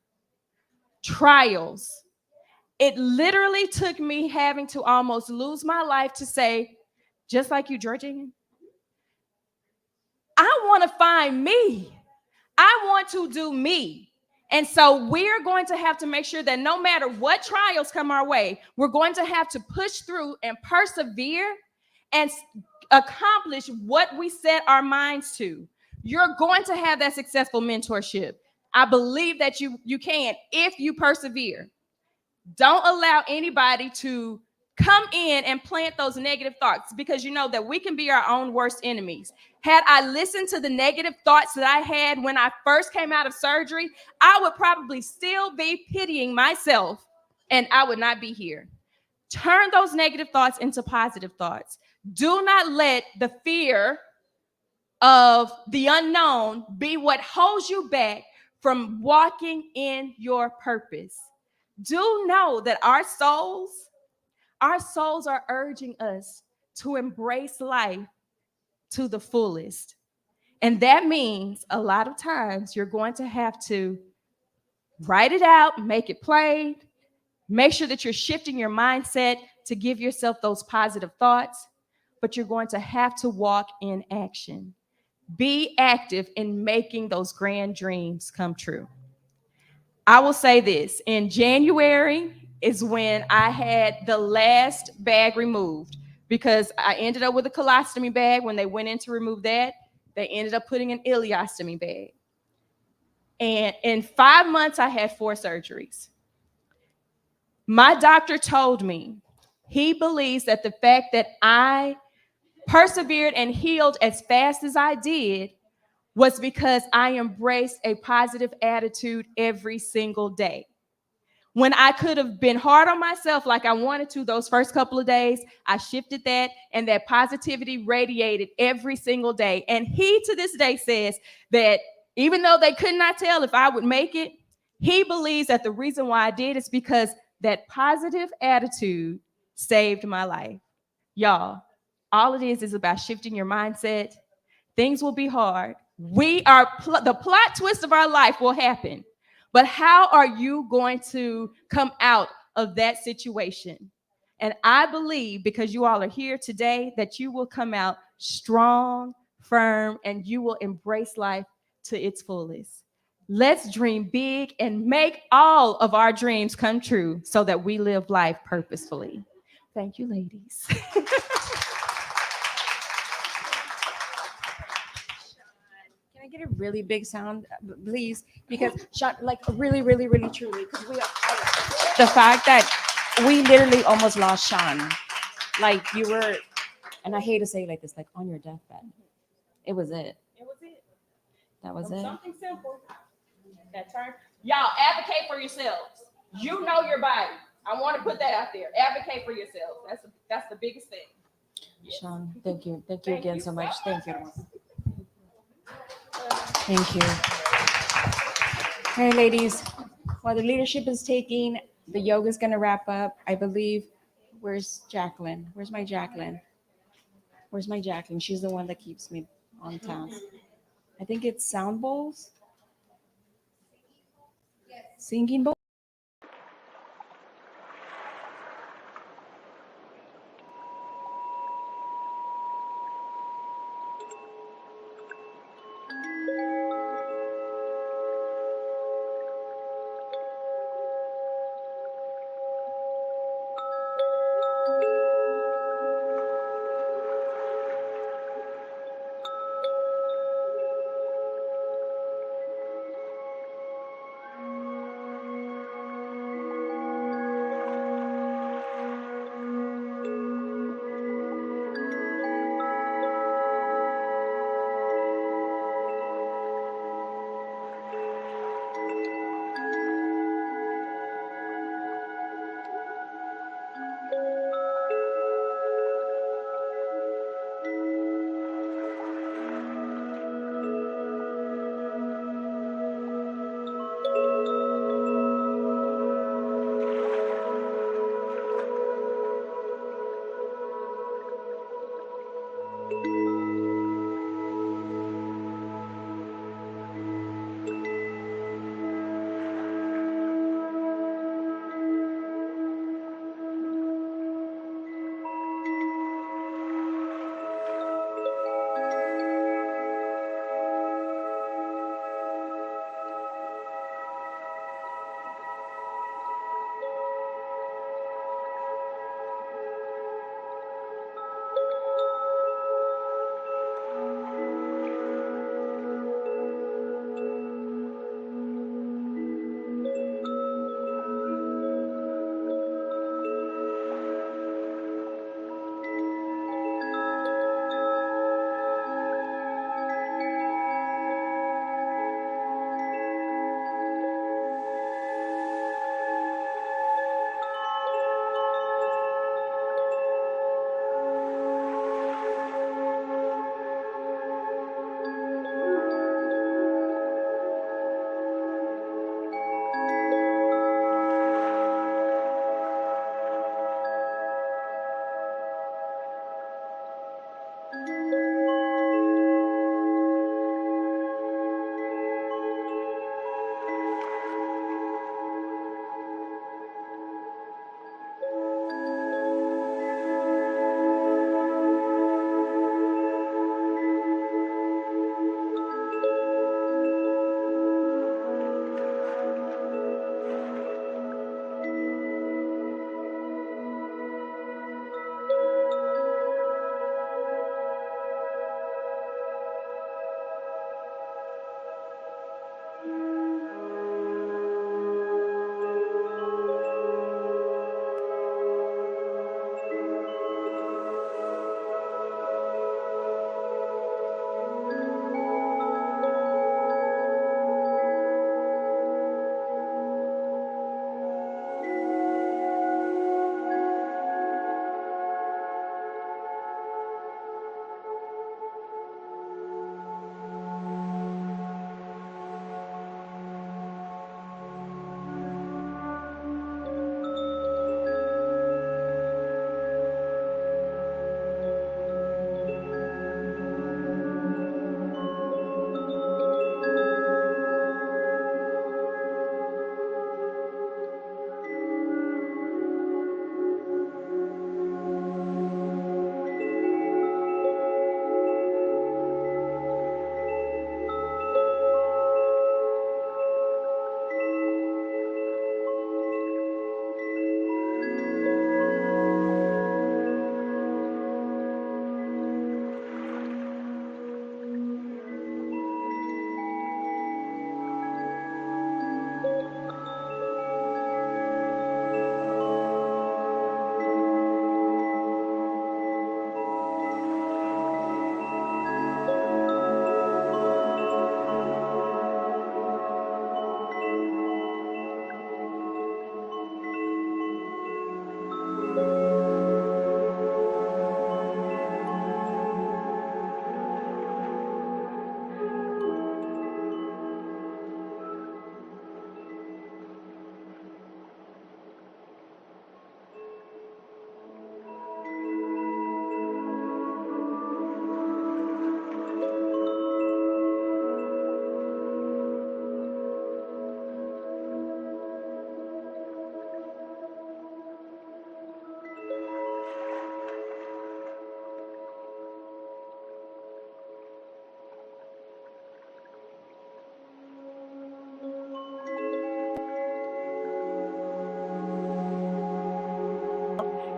[SPEAKER 7] trials. It literally took me having to almost lose my life to say, just like you, Georgine, I want to find me. I want to do me. And so we're going to have to make sure that no matter what trials come our way, we're going to have to push through and persevere and accomplish what we set our minds to. You're going to have that successful mentorship. I believe that you can if you persevere. Don't allow anybody to come in and plant those negative thoughts, because you know that we can be our own worst enemies. Had I listened to the negative thoughts that I had when I first came out of surgery, I would probably still be pitying myself and I would not be here. Turn those negative thoughts into positive thoughts. Do not let the fear of the unknown be what holds you back from walking in your purpose. Do know that our souls are urging us to embrace life to the fullest. And that means a lot of times you're going to have to write it out, make it plain, make sure that you're shifting your mindset to give yourself those positive thoughts, but you're going to have to walk in action. Be active in making those grand dreams come true. I will say this, in January is when I had the last bag removed, because I ended up with a colostomy bag. When they went in to remove that, they ended up putting an ileostomy bag. And in 5 months, I had 4 surgeries. My doctor told me he believes that the fact that I persevered and healed as fast as I did was because I embraced a positive attitude every single day. When I could have been hard on myself like I wanted to those first couple of days, I shifted that, and that positivity radiated every single day. And he to this day says that even though they could not tell if I would make it, he believes that the reason why I did is because that positive attitude saved my life. Y'all, All it is about shifting your mindset. Things will be hard. We are the plot twist of our life will happen. But how are you going to come out of that situation? And I believe, because you all are here today, that you will come out strong, firm, and you will embrace life to its fullest. Let's dream big and make all of our dreams come true so that we live life purposefully. Thank you, ladies.
[SPEAKER 4] Can I get a really big sound, please? Because Sean, like really, really, really, truly, because the fact that we literally almost lost Sean. Like you were, and I hate to say it like this, like on your deathbed. It was it.
[SPEAKER 7] It was it.
[SPEAKER 4] That was it.
[SPEAKER 7] Something simple. That turn. Y'all advocate for yourselves. You know your body. I want to put that out there. Advocate for yourselves. That's the biggest thing.
[SPEAKER 4] Sean, thank you. Thank you again so much. Thank you. Thank you. All right, ladies. While the leadership is taking, the yoga is going to wrap up. I believe. Where's Jacqueline? Where's my Jacqueline? Where's my Jacqueline? She's the one that keeps me on task. I think it's sound bowls. Singing bowl.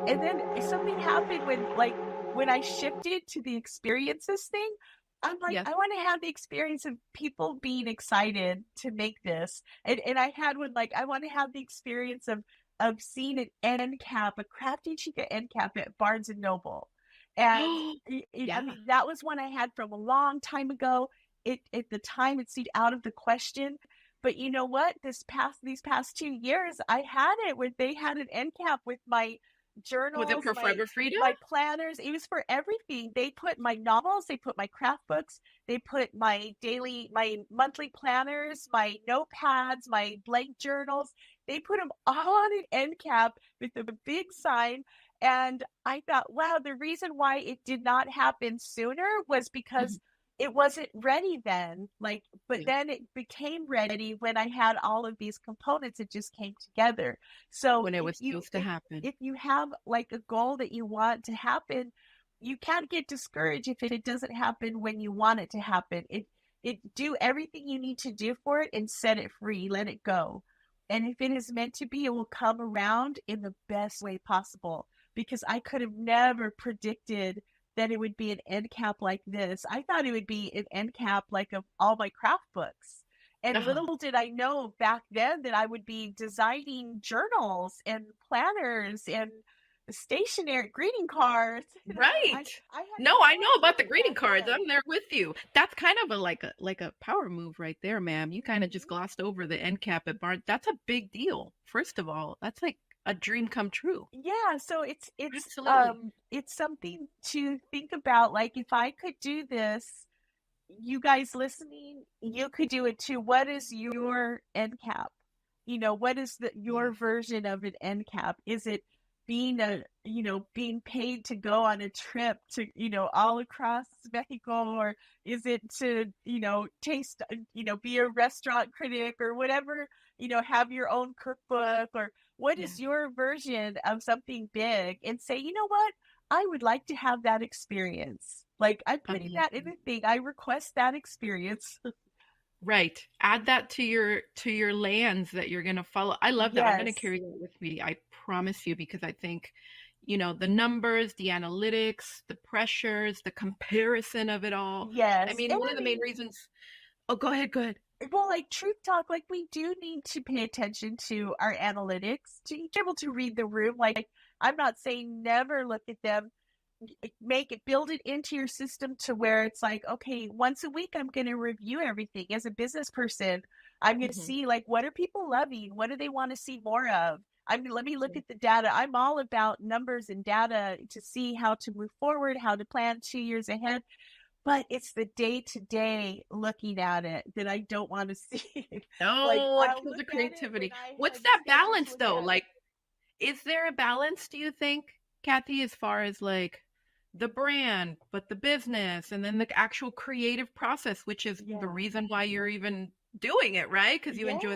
[SPEAKER 3] And then something happened when I shifted to the experiences thing. I'm like,
[SPEAKER 2] Yes.
[SPEAKER 3] I want to have the experience of people being excited to make this. And I had one like, I want to have the experience of seeing an end cap, a crafty chica end cap at Barnes and Noble. And I
[SPEAKER 2] Yeah.
[SPEAKER 3] mean, that was one I had from a long time ago. At the time, it seemed out of the question. But you know what? These past 2 years, I had it where they had an end cap with my journals,
[SPEAKER 2] Was it for Forever Frida?
[SPEAKER 3] my planners. It was for everything. They put my novels, they put my craft books, they put my monthly planners, my notepads, my blank journals. They put them all on an end cap with a big sign. And I thought, wow, the reason why it did not happen sooner was because it wasn't ready then. But then it became ready when I had all of these components. It just came together. So
[SPEAKER 2] When it was supposed to happen.
[SPEAKER 3] if you have like a goal that you want to happen, you can't get discouraged if it doesn't happen when you want it to happen. It do everything you need to do for it and set it free, let it go. And if it is meant to be, it will come around in the best way possible, because I could have never predicted that it would be an end cap like this. I thought it would be an end cap like of all my craft books. And little did I know back then that I would be designing journals and planners and stationery greeting cards.
[SPEAKER 2] Right.
[SPEAKER 3] I
[SPEAKER 2] I know about the greeting cards. I'm there with you. That's kind of like a power move right there, ma'am. You kind of just glossed over the end cap at Barnes. That's a big deal. First of all, that's like a dream come true.
[SPEAKER 3] Yeah, so it's
[SPEAKER 2] Absolutely.
[SPEAKER 3] it's something to think about. Like, if I could do this, you guys listening, you could do it too. What is your end cap? What is your version of an end cap? Is it being being paid to go on a trip to, all across Mexico, or is it to, taste, be a restaurant critic or whatever, have your own cookbook, or what is your version of something big, and say, you know what? I would like to have that experience. Like, I'm putting that in a thing. I request that experience.
[SPEAKER 2] Right. Add that to your lands that you're going to follow. I love that. I'm going to carry that with me. I promise you, because I think, the numbers, the analytics, the pressures, the comparison of it all.
[SPEAKER 3] Yes.
[SPEAKER 2] I mean, one of the main reasons. Oh, go ahead.
[SPEAKER 3] Well, like, truth talk, like, we do need to pay attention to our analytics to be able to read the room. Like, I'm not saying never look at them. Build it into your system to where it's like, okay, once a week, I'm going to review everything. As a business person, I'm going to see, like, what are people loving? What do they want to see more of? Let me look at the data. I'm all about numbers and data to see how to move forward, how to plan 2 years ahead. But it's the day-to-day looking at it that I don't want to see.
[SPEAKER 2] No, it kills the creativity. What's that balance, though? Like, is there a balance, do you think, Kathy, as far as like the brand, but the business, and then the actual creative process, which is the reason why you're even doing it, right? Because you enjoy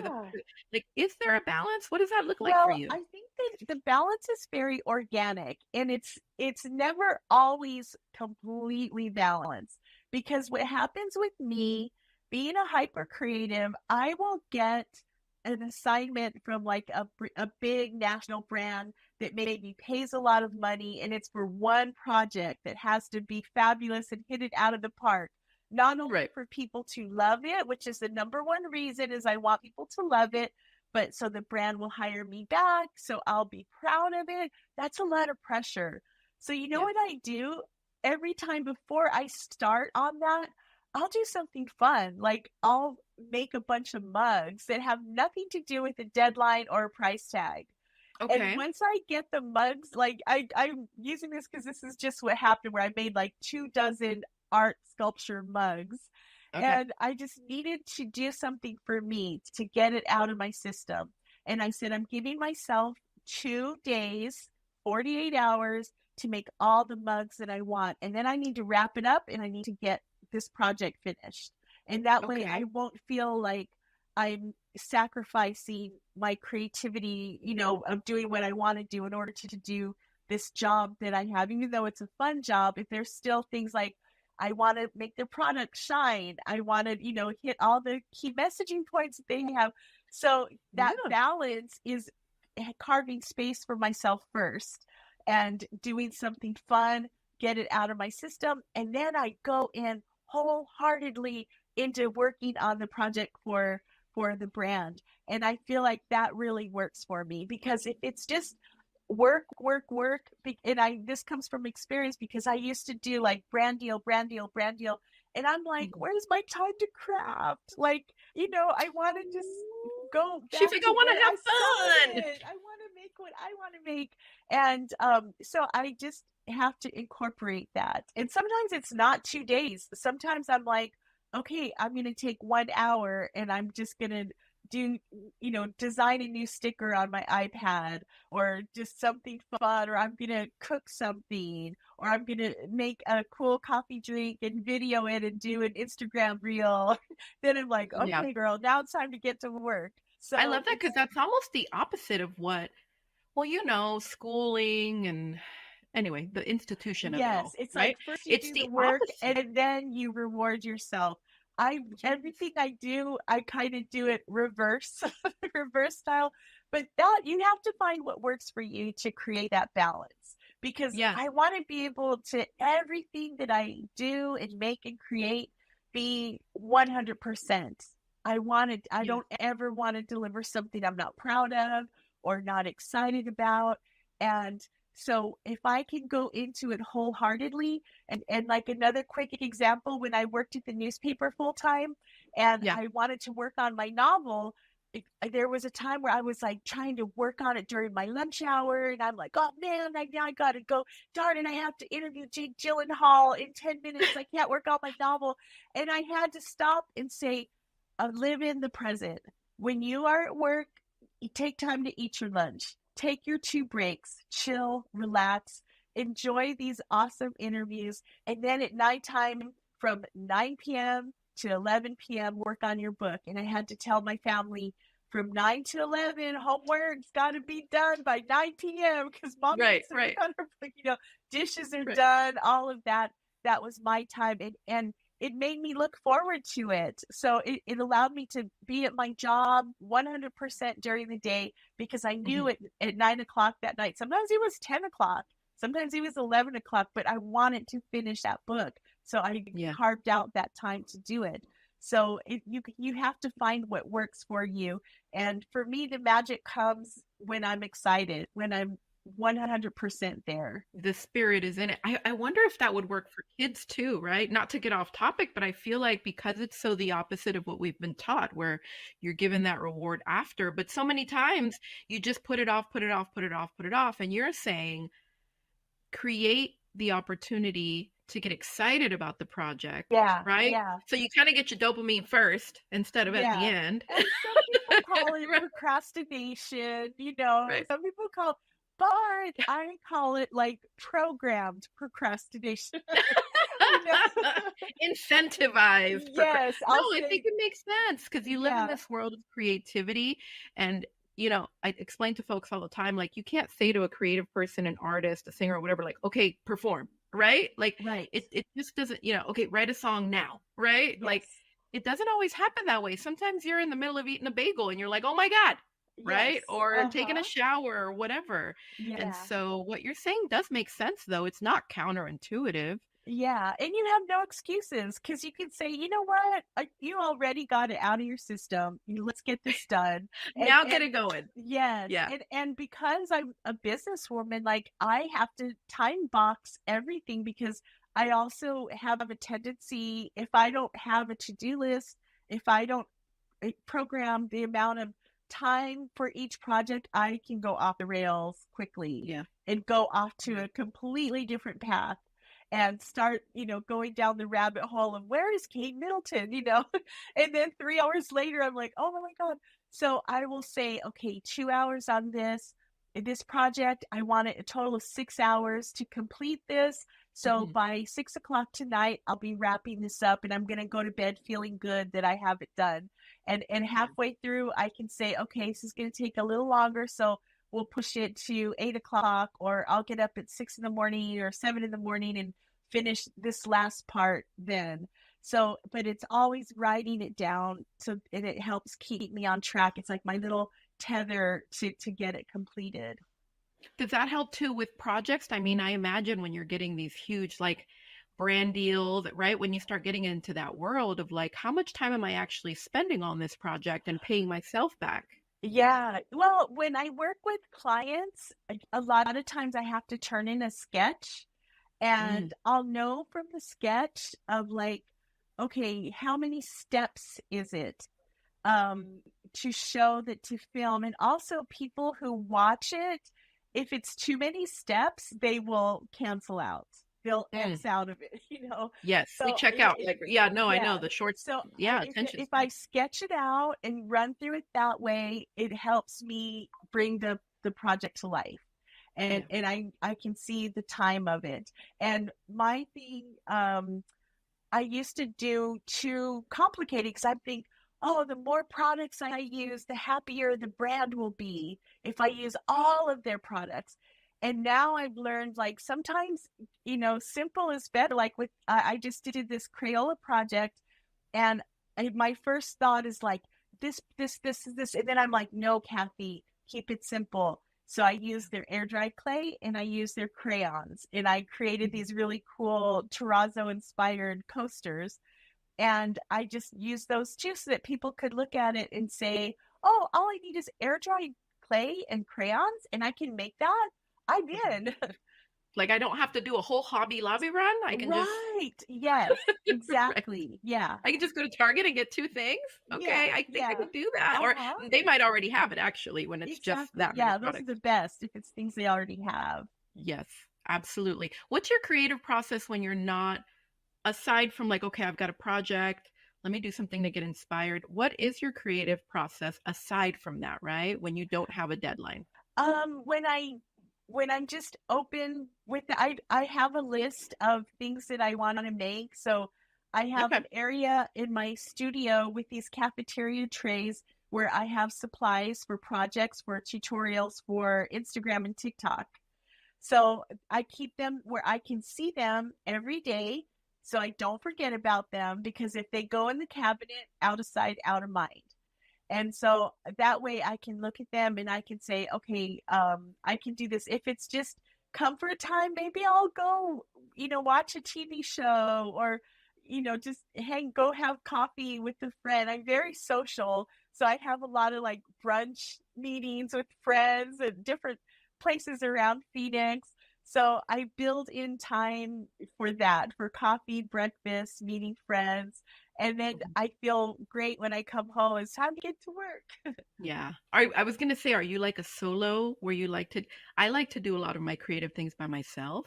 [SPEAKER 2] like, is there a balance? What does that look like for you?
[SPEAKER 3] I think that the balance is very organic, and it's never always completely balanced, because what happens with me being a hyper creative, I will get an assignment from like a big national brand that maybe pays a lot of money, and it's for one project that has to be fabulous and hit it out of the park. Not only for people to love it, which is the number one reason, is I want people to love it, but so the brand will hire me back, so I'll be proud of it. That's a lot of pressure. So you know what I do? Every time before I start on that, I'll do something fun. Like, I'll make a bunch of mugs that have nothing to do with a deadline or a price tag. Okay. And once I get the mugs, like, I'm using this because this is just what happened, where I made like 24 art sculpture mugs. Okay. And I just needed to do something for me to get it out of my system. And I said, I'm giving myself 2 days, 48 hours to make all the mugs that I want. And then I need to wrap it up, and I need to get this project finished. And that way I won't feel like I'm sacrificing my creativity, of doing what I want to do in order to do this job that I have. Even though it's a fun job, if there's still things like, I want to make their product shine, I want to, hit all the key messaging points that they have. So that balance is carving space for myself first. and doing something fun, get it out of my system. And then I go in wholeheartedly into working on the project for the brand. And I feel like that really works for me, because if it's just work, work, work, and this comes from experience, because I used to do like brand deal, brand deal, brand deal. And I'm like, where's my time to craft? Like, I want to just go back
[SPEAKER 2] She's like,
[SPEAKER 3] to
[SPEAKER 2] I want
[SPEAKER 3] where
[SPEAKER 2] to have
[SPEAKER 3] I
[SPEAKER 2] fun.
[SPEAKER 3] started. I want to make what I want to make. And so I just have to incorporate that. And sometimes it's not 2 days. Sometimes I'm like, okay, I'm going to take 1 hour and I'm just going to do, design a new sticker on my iPad, or just something fun, or I'm going to cook something, or I'm going to make a cool coffee drink and video it and do an Instagram reel. Then I'm like, okay,
[SPEAKER 2] Yeah.
[SPEAKER 3] girl, now it's time to get to work. So
[SPEAKER 2] I love that, because that's almost the opposite of what, schooling and anyway, the institution of it all.
[SPEAKER 3] It's
[SPEAKER 2] right?
[SPEAKER 3] like first you
[SPEAKER 2] It's
[SPEAKER 3] do
[SPEAKER 2] the
[SPEAKER 3] the work
[SPEAKER 2] opposite.
[SPEAKER 3] and then you reward yourself. Everything I do, I kind of do it reverse, reverse style. But that you have to find what works for you to create that balance. Because
[SPEAKER 2] Yeah.
[SPEAKER 3] I want to be able to everything that I do and make and create be 100%. I don't ever want to deliver something I'm not proud of or not excited about. And so if I can go into it wholeheartedly, and like another quick example, when I worked at the newspaper full time and I wanted to work on my novel, there was a time where I was like trying to work on it during my lunch hour, and I'm like, oh man, I gotta go. Darn it, I have to interview Jake Gyllenhaal in 10 minutes. I can't work on my novel. And I had to stop and say, live in the present. When you are at work, you take time to eat your lunch. Take your 2 breaks, chill, relax, enjoy these awesome interviews. And then at nighttime from 9 p.m. to 11 p.m., work on your book. And I had to tell my family from 9 to 11, homework's got to be done by 9 p.m. because mom needs to work on her book. Dishes are done, all of that. That was my time. And it made me look forward to it. So it allowed me to be at my job 100% during the day, because I knew it at 9 o'clock that night. Sometimes it was 10 o'clock. Sometimes it was 11 o'clock, but I wanted to finish that book. So I carved out that time to do it. So you have to find what works for you. And for me, the magic comes when I'm excited, when I'm 100% there.
[SPEAKER 2] The spirit is in it. I wonder if that would work for kids too, right? Not to get off topic, but I feel like because it's so the opposite of what we've been taught, where you're given that reward after, but so many times you just put it off, put it off, put it off, put it off. And you're saying create the opportunity to get excited about the project.
[SPEAKER 3] Yeah.
[SPEAKER 2] Right?
[SPEAKER 3] Yeah.
[SPEAKER 2] So you kind of get your dopamine first instead of at the end.
[SPEAKER 3] And some people call it procrastination, some people call, but I call it like programmed procrastination.
[SPEAKER 2] Incentivized.
[SPEAKER 3] Yes.
[SPEAKER 2] I think it makes sense, because you live in this world of creativity. And, I explain to folks all the time, like, you can't say to a creative person, an artist, a singer, or whatever, like, okay, perform, right? Like, it just doesn't, okay, write a song now, right? Yes. Like, it doesn't always happen that way. Sometimes you're in the middle of eating a bagel and you're like, oh my God, right? Or taking a shower or whatever. Yeah. And so what you're saying does make sense, though. It's not counterintuitive.
[SPEAKER 3] Yeah. And you have no excuses, because you can say, you know what? You already got it out of your system. Let's get this done.
[SPEAKER 2] Now get it going.
[SPEAKER 3] Yes. Yeah. And because I'm a businesswoman, like, I have to time box everything, because I also have a tendency, if I don't have a to-do list, if I don't program the amount of time for each project, I can go off the rails quickly and go off to a completely different path and start, going down the rabbit hole of where is Kate Middleton, and then 3 hours later, I'm like, oh my God. So I will say, okay, 2 hours on this project. I want it a total of 6 hours to complete this. So by 6 o'clock tonight, I'll be wrapping this up, and I'm going to go to bed feeling good that I have it done. And halfway through, I can say, okay, this is going to take a little longer. So we'll push it to 8 o'clock, or I'll get up at 6 in the morning or 7 in the morning and finish this last part then. So, but it's always writing it down. So, and it helps keep me on track. It's like my little tether to get it completed.
[SPEAKER 2] Does that help too with projects? I mean, I imagine when you're getting these huge like brand deals, right? When you start getting into that world of like, how much time am I actually spending on this project and paying myself back?
[SPEAKER 3] Yeah. Well, when I work with clients, a lot of times I have to turn in a sketch, and I'll know from the sketch of like, okay, how many steps is it? To show that to film, and also people who watch it, if it's too many steps, they will cancel out. They'll X out of it,
[SPEAKER 2] Yes, we
[SPEAKER 3] So
[SPEAKER 2] check out. Like, yeah, no, I know
[SPEAKER 3] yeah.
[SPEAKER 2] the shorts.
[SPEAKER 3] So
[SPEAKER 2] Yeah,
[SPEAKER 3] if
[SPEAKER 2] attention
[SPEAKER 3] if
[SPEAKER 2] span.
[SPEAKER 3] I sketch it out and run through it that way, it helps me bring the project to life. And
[SPEAKER 2] Yeah.
[SPEAKER 3] I can see the time of it. And my thing, I used to do too complicated because I think, oh, the more products I use, the happier the brand will be if I use all of their products. And now I've learned like sometimes, simple is better. Like I just did this Crayola project, and my first thought is like this. And then I'm like, no, Kathy, keep it simple. So I used their air dry clay and I used their crayons, and I created these really cool terrazzo inspired coasters. And I just used those too so that people could look at it and say, oh, all I need is air dry clay and crayons and I can make that. I did.
[SPEAKER 2] Like, I don't have to do a whole Hobby Lobby run. I can just
[SPEAKER 3] Right. Yes,
[SPEAKER 2] right.
[SPEAKER 3] exactly. Yeah.
[SPEAKER 2] I can just go to Target and get two things.
[SPEAKER 3] Yeah.
[SPEAKER 2] Okay, I think I
[SPEAKER 3] Yeah.
[SPEAKER 2] could do that. Or
[SPEAKER 3] Uh-huh.
[SPEAKER 2] they might already have it actually when it's just
[SPEAKER 3] Exactly.
[SPEAKER 2] that many
[SPEAKER 3] Yeah, those are
[SPEAKER 2] products.
[SPEAKER 3] the best if it's things they already have.
[SPEAKER 2] Yes, absolutely. What's your creative process when you're not, aside from like, okay, I've got a project, let me do something to get inspired. What is your creative process aside from that, right? When you don't have a deadline?
[SPEAKER 3] When I'm just open with I have a list of things that I want to make. So I have
[SPEAKER 2] Okay.
[SPEAKER 3] an area in my studio with these cafeteria trays where I have supplies for projects, for tutorials, for Instagram and TikTok. So I keep them where I can see them every day so I don't forget about them, because if they go in the cabinet, out of sight, out of mind. And so that way I can look at them and I can say, okay, I can do this. If it's just comfort time, maybe I'll go, watch a TV show, or, just go have coffee with a friend. I'm very social. So I have a lot of like brunch meetings with friends at different places around Phoenix. So I build in time for that, for coffee, breakfast, meeting friends. And then I feel great when I come home. It's time to get to work.
[SPEAKER 2] Yeah. I was gonna say, are you like a solo where you like to, I like to do a lot of my creative things by myself.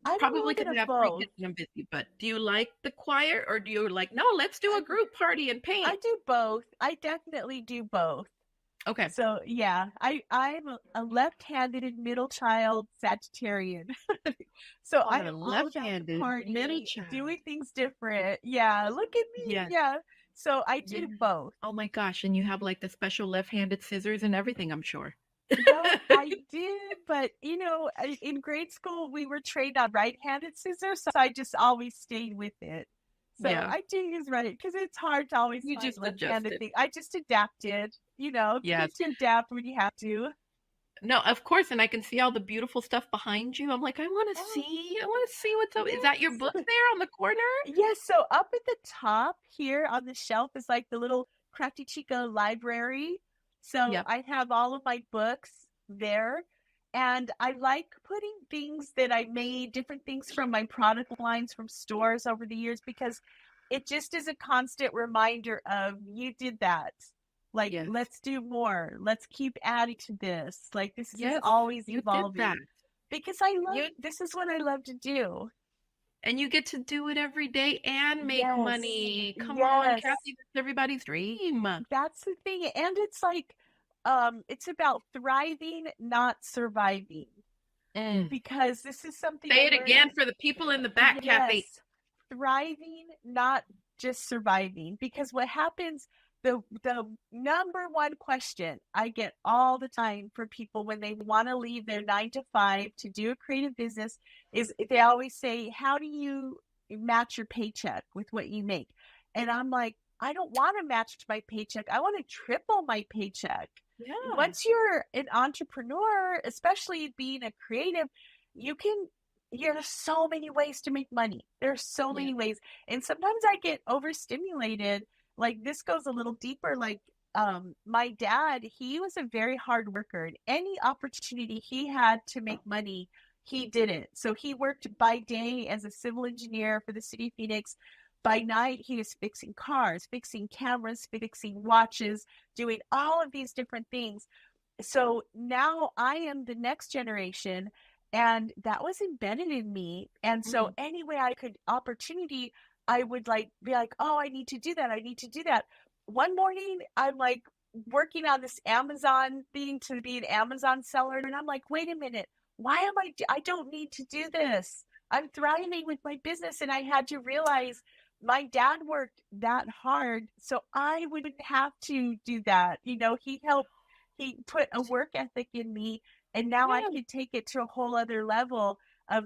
[SPEAKER 3] I'm a
[SPEAKER 2] Probably
[SPEAKER 3] little
[SPEAKER 2] because
[SPEAKER 3] bit
[SPEAKER 2] I
[SPEAKER 3] of
[SPEAKER 2] have three
[SPEAKER 3] both.
[SPEAKER 2] kids and I'm busy, but do you like the quiet or do you like, no, let's do a group party and
[SPEAKER 3] I
[SPEAKER 2] paint?
[SPEAKER 3] do both. I definitely do both.
[SPEAKER 2] Okay.
[SPEAKER 3] So yeah, I'm a left-handed middle child Sagittarian. So
[SPEAKER 2] Oh,
[SPEAKER 3] I'm
[SPEAKER 2] a
[SPEAKER 3] all about the
[SPEAKER 2] left-handed middle
[SPEAKER 3] party,
[SPEAKER 2] child.
[SPEAKER 3] doing things different. Yeah, look at me.
[SPEAKER 2] Yes.
[SPEAKER 3] Yeah. So I
[SPEAKER 2] Yeah.
[SPEAKER 3] do both.
[SPEAKER 2] Oh my gosh. And you have like the special left-handed scissors and everything, I'm sure.
[SPEAKER 3] Well, I did, but in grade school we were trained on right-handed scissors, so I just always stayed with it. So
[SPEAKER 2] Yeah.
[SPEAKER 3] I do use right because it's hard to always
[SPEAKER 2] You
[SPEAKER 3] find
[SPEAKER 2] just
[SPEAKER 3] left-handed
[SPEAKER 2] adjusted.
[SPEAKER 3] thing. I just adapted. It's
[SPEAKER 2] Yes.
[SPEAKER 3] good to adapt when you have to.
[SPEAKER 2] No, of course. And I can see all the beautiful stuff behind you. I'm like, I want to
[SPEAKER 3] Oh,
[SPEAKER 2] see what's up. Is that your
[SPEAKER 3] yes.
[SPEAKER 2] book there on the corner?
[SPEAKER 3] Yes, so up at the top here on the shelf is like the little Crafty Chica library. So
[SPEAKER 2] Yep.
[SPEAKER 3] I have all of my books there. And I like putting things that I made, different things from my product lines from stores over the years, because it just is a constant reminder of, you did that. Like,
[SPEAKER 2] Yes.
[SPEAKER 3] let's do more. Let's keep adding to this. Like, this is
[SPEAKER 2] Yes.
[SPEAKER 3] always
[SPEAKER 2] You did
[SPEAKER 3] evolving.
[SPEAKER 2] that.
[SPEAKER 3] Because
[SPEAKER 2] You
[SPEAKER 3] this is what I love to do.
[SPEAKER 2] and you get to do it every day and make
[SPEAKER 3] Yes.
[SPEAKER 2] money. Come on,
[SPEAKER 3] Yes.
[SPEAKER 2] Kathy, that's everybody's dream.
[SPEAKER 3] That's the thing. And it's like, it's about thriving, not surviving. Because this is something
[SPEAKER 2] Say
[SPEAKER 3] I
[SPEAKER 2] it
[SPEAKER 3] learned.
[SPEAKER 2] again for the people in the back, Kathy.
[SPEAKER 3] Yes. Thriving, not just surviving. Because what happens, the number one question I get all the time for people when they want to leave their 9 to 5 to do a creative business is they always say, how do you match your paycheck with what you make? And I'm like, I don't want to match my paycheck. I want to triple my paycheck.
[SPEAKER 2] Yeah.
[SPEAKER 3] once you're an entrepreneur, especially being a creative, you can, there's so many ways to make money. There's so many ways. And sometimes I get overstimulated. Like this goes a little deeper. Like my dad, he was a very hard worker. And any opportunity he had to make money, he did it. So he worked by day as a civil engineer for the city of Phoenix. By night, he was fixing cars, fixing cameras, fixing watches, doing all of these different things. So now I am the next generation, and that was embedded in me. And so any way I could opportunity, I would like be like, oh, I need to do that. I need to do that. One morning, I'm like working on this Amazon thing to be an Amazon seller, and I'm like, wait a minute, why am I don't need to do this. I'm thriving with my business, and I had to realize my dad worked that hard, so I wouldn't have to do that. You know, he put a work ethic in me, and now I can take it to a whole other level of,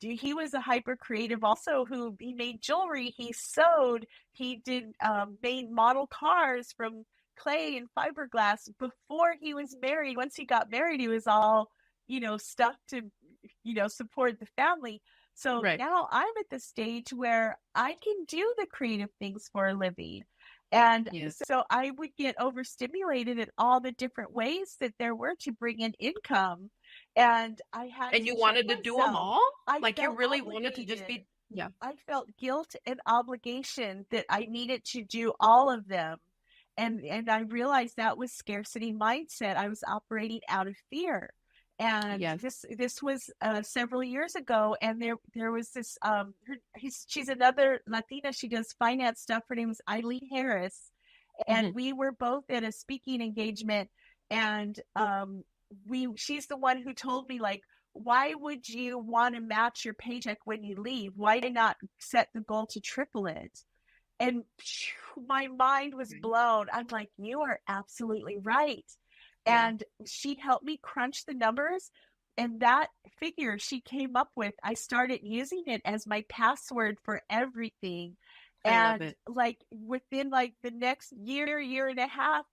[SPEAKER 3] he was a hyper creative also, who he made jewelry, he sewed, he did made model cars from clay and fiberglass before he was married. Once he got married, he was all, stuck to, support the family. So now I'm at the stage where I can do the creative things for a living. And so I would get overstimulated at all the different ways that there were to bring in income. And I had
[SPEAKER 2] And
[SPEAKER 3] to
[SPEAKER 2] you
[SPEAKER 3] check
[SPEAKER 2] wanted to do them
[SPEAKER 3] myself.
[SPEAKER 2] all?
[SPEAKER 3] I
[SPEAKER 2] Like you
[SPEAKER 3] felt
[SPEAKER 2] really wanted to just
[SPEAKER 3] obligated.
[SPEAKER 2] be,
[SPEAKER 3] I felt guilt and obligation that I needed to do all of them. And I realized that was scarcity mindset. I was operating out of fear. And this was several years ago, and there was this she's another Latina. She does finance stuff. Her name is Eileen Harris, and we were both at a speaking engagement, and she's the one who told me, like, why would you want to match your paycheck when you leave? Why not set the goal to triple it? And my mind was blown. I'm like, you are absolutely right. And she helped me crunch the numbers. And that figure she came up with, I started using it as my password for everything. And like within like the next year and a half,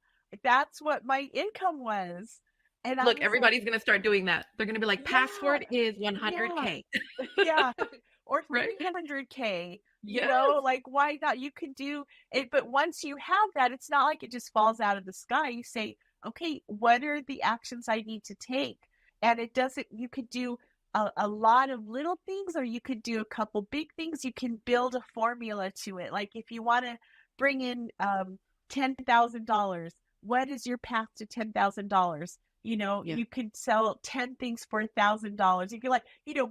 [SPEAKER 3] that's what my income was. And
[SPEAKER 2] look, everybody's going to start doing that. They're going to be like, password is 100K.
[SPEAKER 3] Or 300K. You know, like, why not? You could do it. But once you have that, it's not like it just falls out of the sky. You say, okay, what are the actions I need to take? And it doesn't, you could do a lot of little things, or you could do a couple big things. You can build a formula to it. Like if you want to bring in $10,000, what is your path to $10,000? You know, you could sell 10 things for $1,000. You could, like,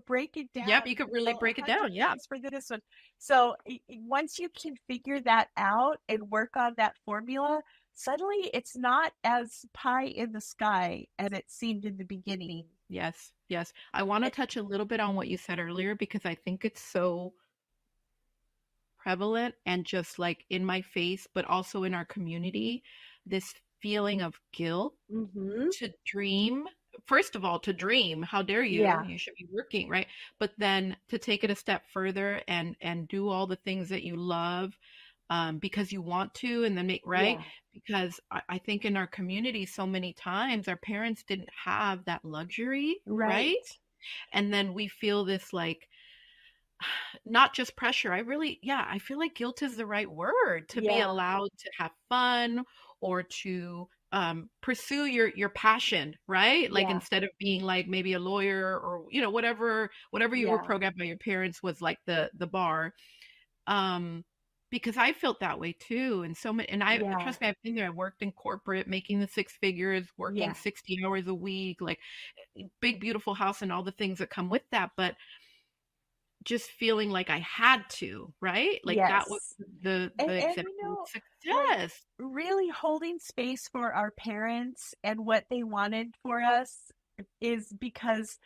[SPEAKER 3] break it down.
[SPEAKER 2] Yep, you could really break it down. Yeah.
[SPEAKER 3] For this one. So once you can figure that out and work on that formula, suddenly it's not as pie in the sky as it seemed in the beginning.
[SPEAKER 2] Yes. I want to touch a little bit on what you said earlier, because I think it's so prevalent and just like in my face, but also in our community, this feeling of guilt to dream. First of all, to dream, how dare you? You should be working, right? But then to take it a step further and do all the things that you love because you want to, and then make because I think in our community so many times our parents didn't have that luxury, right? And then we feel this like, not just pressure. I feel like guilt is the right word, to be allowed to have fun or to pursue your passion, right? Like instead of being like maybe a lawyer or whatever you were programmed by your parents was like the bar. Because I felt that way too, and so many, and I trust me, I've been there. I worked in corporate, making the six figures, working 60 hours a week, like big beautiful house and all the things that come with that, but just feeling like I had to, right? Like that was the success.
[SPEAKER 3] Like, really holding space for our parents and what they wanted for us is because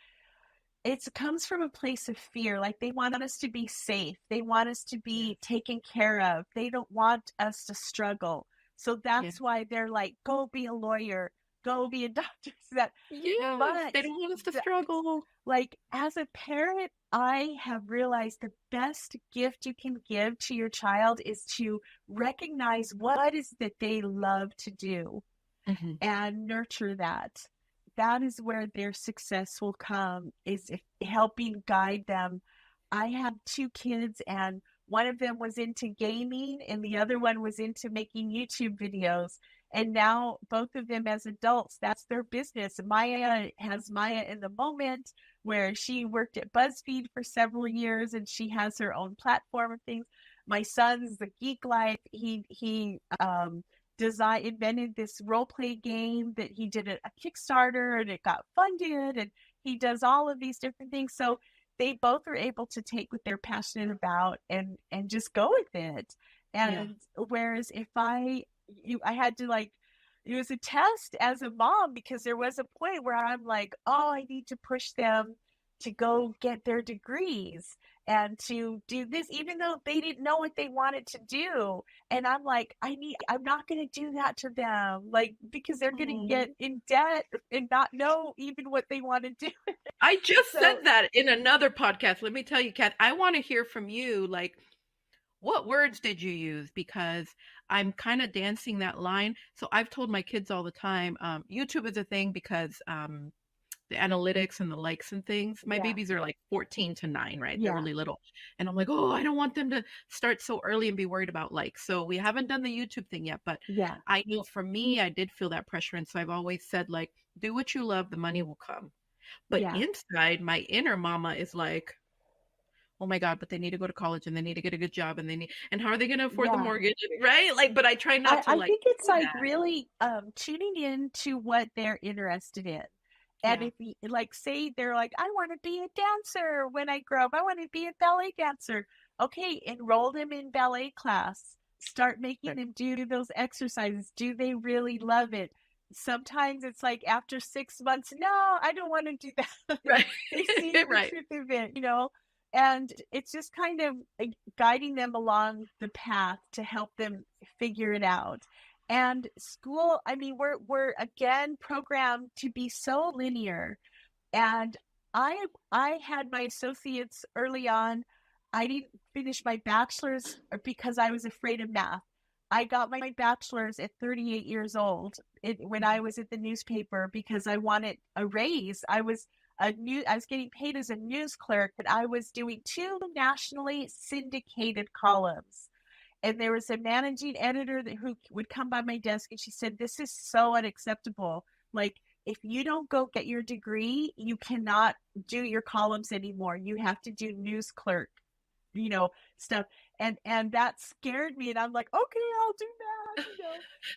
[SPEAKER 3] it comes from a place of fear. Like they want us to be safe. They want us to be taken care of. They don't want us to struggle. So that's why they're like, go be a lawyer, go be a doctor. But
[SPEAKER 2] they don't want us to struggle.
[SPEAKER 3] Like as a parent, I have realized the best gift you can give to your child is to recognize what is that they love to do. and nurture that. That is where their success will come, is if helping guide them. I have 2 kids, and one of them was into gaming and the other one was into making YouTube videos. And now both of them as adults, that's their business. Maya has Maya in the Moment, where she worked at BuzzFeed for several years and she has her own platform of things. My son's the Geek Life. He invented this role play game that he did a Kickstarter, and it got funded, and he does all of these different things. So they both are able to take what they're passionate about and just go with it. And whereas if I had to, like, it was a test as a mom, because there was a point where I'm like, oh, I need to push them to go get their degrees and to do this, even though they didn't know what they wanted to do. And I'm like, I'm not going to do that to them, like, because they're going to get in debt and not know even what they want to do.
[SPEAKER 2] I just said that in another podcast. Let me tell you, Kat, I want to hear from you. Like, what words did you use? Because I'm kind of dancing that line. So I've told my kids all the time, YouTube is a thing because the analytics and the likes and things. My babies are like 14 to 9, right? They're really little. And I'm like, oh, I don't want them to start so early and be worried about likes. So we haven't done the YouTube thing yet, but I know for me, I did feel that pressure. And so I've always said, like, do what you love, the money will come. But inside, my inner mama is like, oh my God, but they need to go to college and they need to get a good job and how are they going to afford the mortgage? Right? Like, but I try not to,
[SPEAKER 3] I
[SPEAKER 2] like,
[SPEAKER 3] think it's like really tuning in to what they're interested in. And if you, like, say they're like, I want to be a dancer when I grow up, I want to be a ballet dancer. Okay, enroll them in ballet class. Start making them do those exercises. Do they really love it? Sometimes it's like after 6 months, no, I don't want to do that.
[SPEAKER 2] Right.
[SPEAKER 3] They see the truth of it, you know? And it's just kind of guiding them along the path to help them figure it out. And school, I mean, we're again programmed to be so linear. And I had my associates early on. I didn't finish my bachelor's because I was afraid of math. I got my bachelor's at 38 years old when I was at the newspaper because I wanted a raise. I was getting paid as a news clerk, but I was doing 2 nationally syndicated columns. And there was a managing editor who would come by my desk, and she said, this is so unacceptable. Like, if you don't go get your degree, you cannot do your columns anymore. You have to do news clerk, stuff. And that scared me. And I'm like, okay, I'll do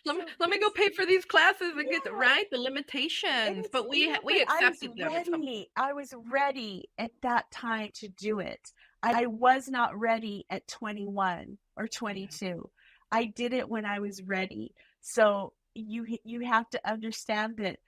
[SPEAKER 3] that.
[SPEAKER 2] Let me go pay for these classes and get the limitations. But we accepted them.
[SPEAKER 3] I was ready at that time to do it. I was not ready at 21 or 22. I did it when I was ready. So you have to understand that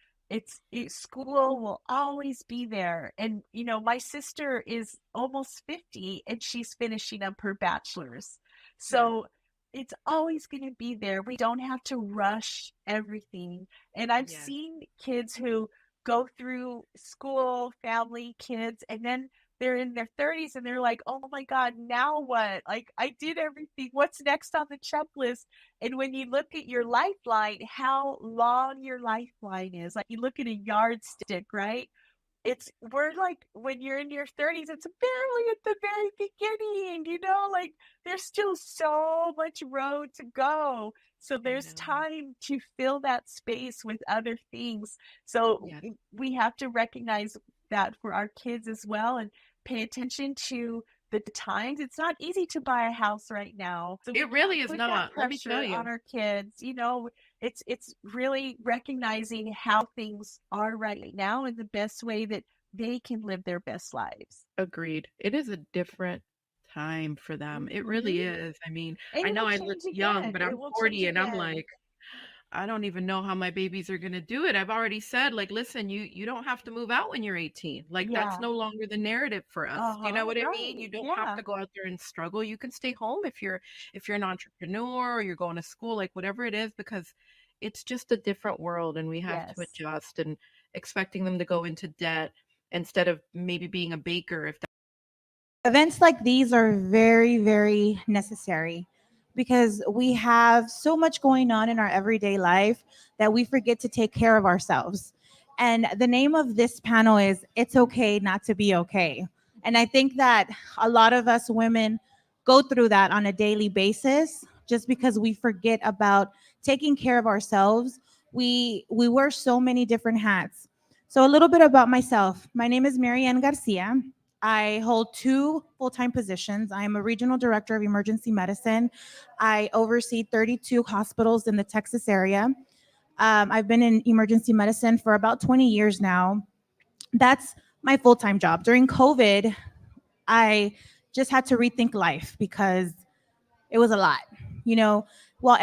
[SPEAKER 3] school will always be there. And, my sister is almost 50 and she's finishing up her bachelor's. So it's always going to be there. We don't have to rush everything. And I've seen kids who go through school, family, kids, and then they're in their 30s and they're like, oh my God, now what? Like, I did everything. What's next on the checklist? And when you look at your lifeline, how long your lifeline is, like you look at a yardstick, right? We're like, when you're in your 30s, it's barely at the very beginning, like there's still so much road to go. So there's time to fill that space with other things. So we have to recognize that for our kids as well and pay attention to the times. It's not easy to buy a house right now. So
[SPEAKER 2] it really is not. Let me tell you.
[SPEAKER 3] On our kids, it's really recognizing how things are right now and the best way that they can live their best lives.
[SPEAKER 2] Agreed. It is a different time for them. It really is. I mean, I know I look young, but I'm 40 and I'm like, I don't even know how my babies are going to do it. I've already said, like, listen, you don't have to move out when you're 18. Like, that's no longer the narrative for us. You know what I mean? You don't have to go out there and struggle. You can stay home if you're an entrepreneur or you're going to school, like whatever it is, because it's just a different world and we have to adjust. And expecting them to go into debt instead of maybe being a baker.
[SPEAKER 10] Events like these are very, very necessary
[SPEAKER 9] because we have so much going on in our everyday life that we forget to take care of ourselves. And the name of this panel is It's Okay Not to Be Okay. And I think that a lot of us women go through that on a daily basis just because we forget about taking care of ourselves. We wear so many different hats. So a little bit about myself. My name is Marianne Garcia. I hold two full-time positions. I am a regional director of emergency medicine. I oversee 32 hospitals in the Texas area. I've been in emergency medicine for about 20 years now. That's my full-time job. During COVID, I just had to rethink life because it was a lot. You know, while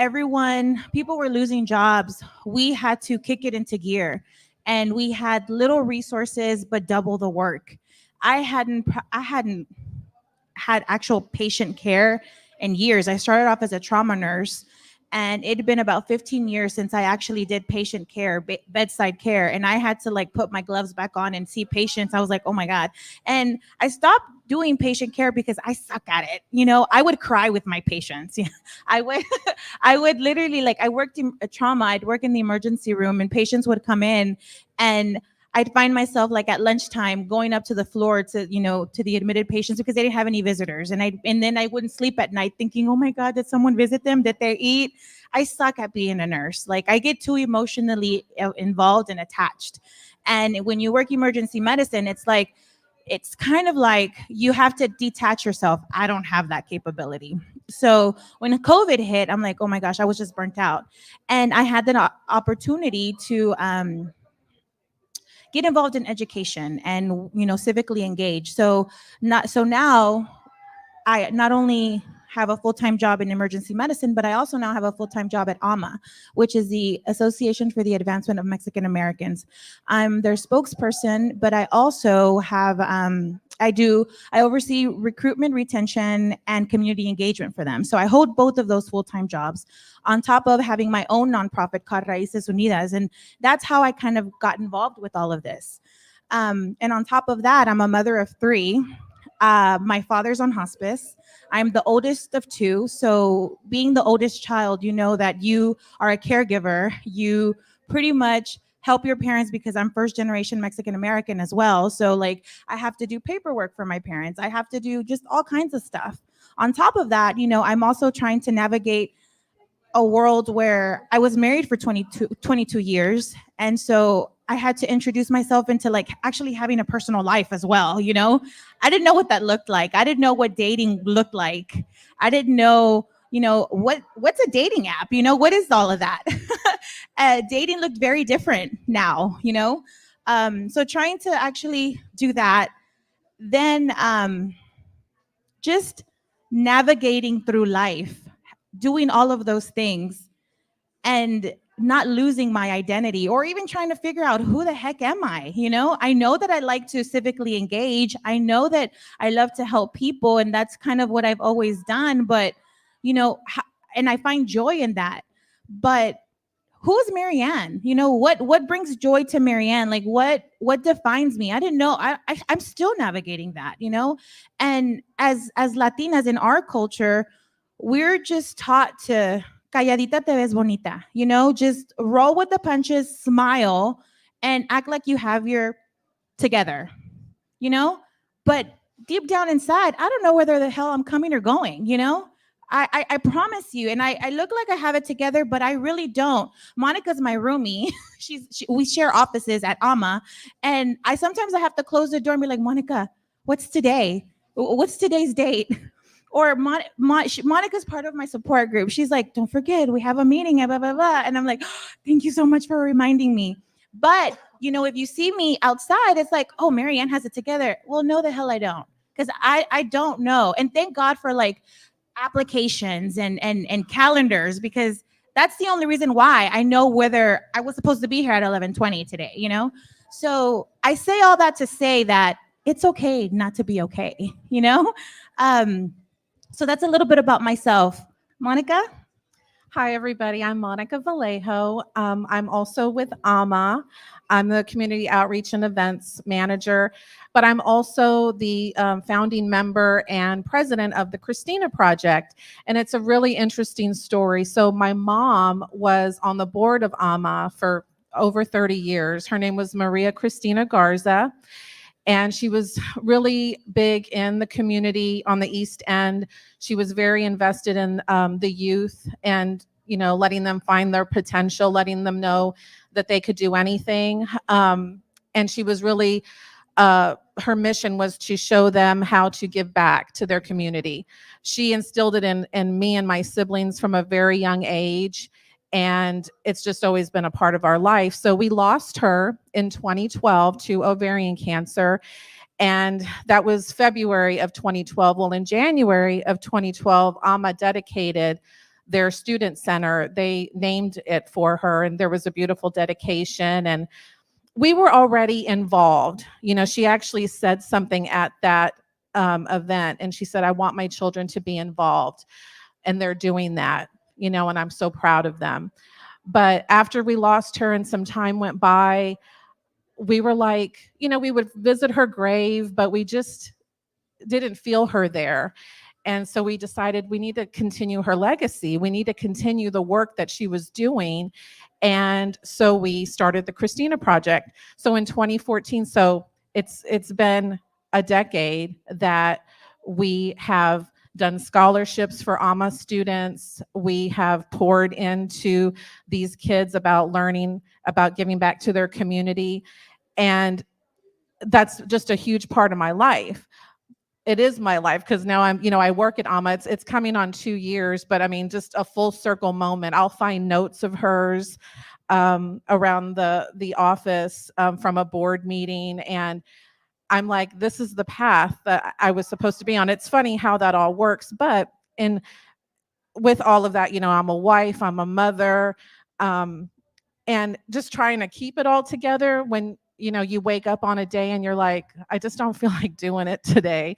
[SPEAKER 9] people were losing jobs, we had to kick it into gear, and we had little resources but double the work. I hadn't had actual patient care in years. I started off as a trauma nurse, and it had been about 15 years since I actually did patient care, bedside care, and I had to like put my gloves back on and see patients. I was like, oh my God. And I stopped doing patient care because I suck at it. You know, I would cry with my patients. I would, I would literally like, I worked in trauma. I'd work in the emergency room, and patients would come in, and I'd find myself like at lunchtime going up to the floor to the admitted patients because they didn't have any visitors. And then I wouldn't sleep at night thinking, oh my God, did someone visit them? Did they eat? I suck at being a nurse. Like I get too emotionally involved and attached. And when you work emergency medicine, it's kind of like you have to detach yourself. I don't have that capability. So when COVID hit, I'm like, oh my gosh, I was just burnt out. And I had the opportunity to get involved in education and civically engage. So now I not only have a full-time job in emergency medicine, but I also now have a full-time job at AMA, which is the Association for the Advancement of Mexican Americans. I'm their spokesperson, but I also have I oversee recruitment, retention, and community engagement for them. So I hold both of those full-time jobs on top of having my own nonprofit called Raíces Unidas. And that's how I kind of got involved with all of this. And on top of that, I'm a mother of three. My father's on hospice. I'm the oldest of two. So being the oldest child, you know that you are a caregiver. You pretty much help your parents because I'm first generation Mexican American as well. So like I have to do paperwork for my parents. I have to do just all kinds of stuff. On top of that, I'm also trying to navigate a world where I was married for 22 years. And so I had to introduce myself into like actually having a personal life as well. I didn't know what that looked like. I didn't know what dating looked like. I didn't know, what's a dating app? What is all of that? Dating looked very different now. So trying to actually do that, then just navigating through life, doing all of those things and not losing my identity or even trying to figure out who the heck am I? I know that I like to civically engage. I know that I love to help people, and that's kind of what I've always done. But, and I find joy in that. But who's Marianne? What brings joy to Marianne? Like what defines me? I didn't know. I'm still navigating that, And as Latinas in our culture, we're just taught to calladita te ves bonita, just roll with the punches, smile, and act like you have your together, But deep down inside, I don't know whether the hell I'm coming or going, I promise you, and I look like I have it together, but I really don't. Monica's my roomie. We share offices at AMA, and sometimes I have to close the door and be like, Monica, what's today? What's today's date? Or Monica's part of my support group. She's like, don't forget, we have a meeting, blah, blah, blah. And I'm like, oh, thank you so much for reminding me. But, if you see me outside, it's like, oh, Marianne has it together. Well, no, the hell I don't. Because I don't know. And thank God for like applications and calendars, because that's the only reason why I know whether I was supposed to be here at 11:20 today, So I say all that to say that it's okay not to be okay, So that's a little bit about myself. Monica?
[SPEAKER 10] Hi, everybody. I'm Monica Vallejo. I'm also with AMA. I'm the Community Outreach and Events Manager, but I'm also the founding member and president of the Christina Project. And it's a really interesting story. So, my mom was on the board of AMA for over 30 years. Her name was Maria Cristina Garza. And she was really big in the community on the East End. She was very invested in the youth and, letting them find their potential, letting them know that they could do anything. And she was really, her mission was to show them how to give back to their community. She instilled it in me and my siblings from a very young age. And it's just always been a part of our life. So we lost her in 2012 to ovarian cancer. And that was February of 2012. Well, in January of 2012, AMA dedicated their student center. They named it for her, and there was a beautiful dedication. And we were already involved. She actually said something at that event, and she said, I want my children to be involved. And they're doing that, and I'm so proud of them. But after we lost her and some time went by, we were like, we would visit her grave, but we just didn't feel her there. And so we decided we need to continue her legacy. We need to continue the work that she was doing. And so we started the Christina Project. So in 2014, so it's been a decade that we have done scholarships for AMA students. We have poured into these kids about learning, about giving back to their community. And that's just a huge part of my life. It is my life because now I work at AMA. It's coming on 2 years, but I mean, just a full circle moment. I'll find notes of hers around the office from a board meeting, and I'm like, this is the path that I was supposed to be on. It's funny how that all works, but with all of that, I'm a wife, I'm a mother, and just trying to keep it all together when you wake up on a day and you're like, I just don't feel like doing it today.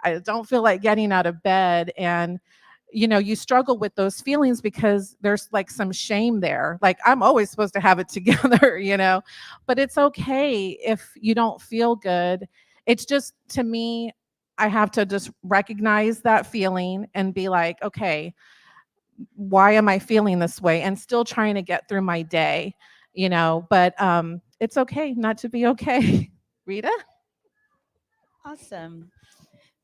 [SPEAKER 10] I don't feel like getting out of bed. And you struggle with those feelings because there's like some shame there. Like, I'm always supposed to have it together, but it's okay if you don't feel good. It's just, to me, I have to just recognize that feeling and be like, okay, why am I feeling this way? And still trying to get through my day, but it's okay not to be okay. Rita?
[SPEAKER 11] Awesome.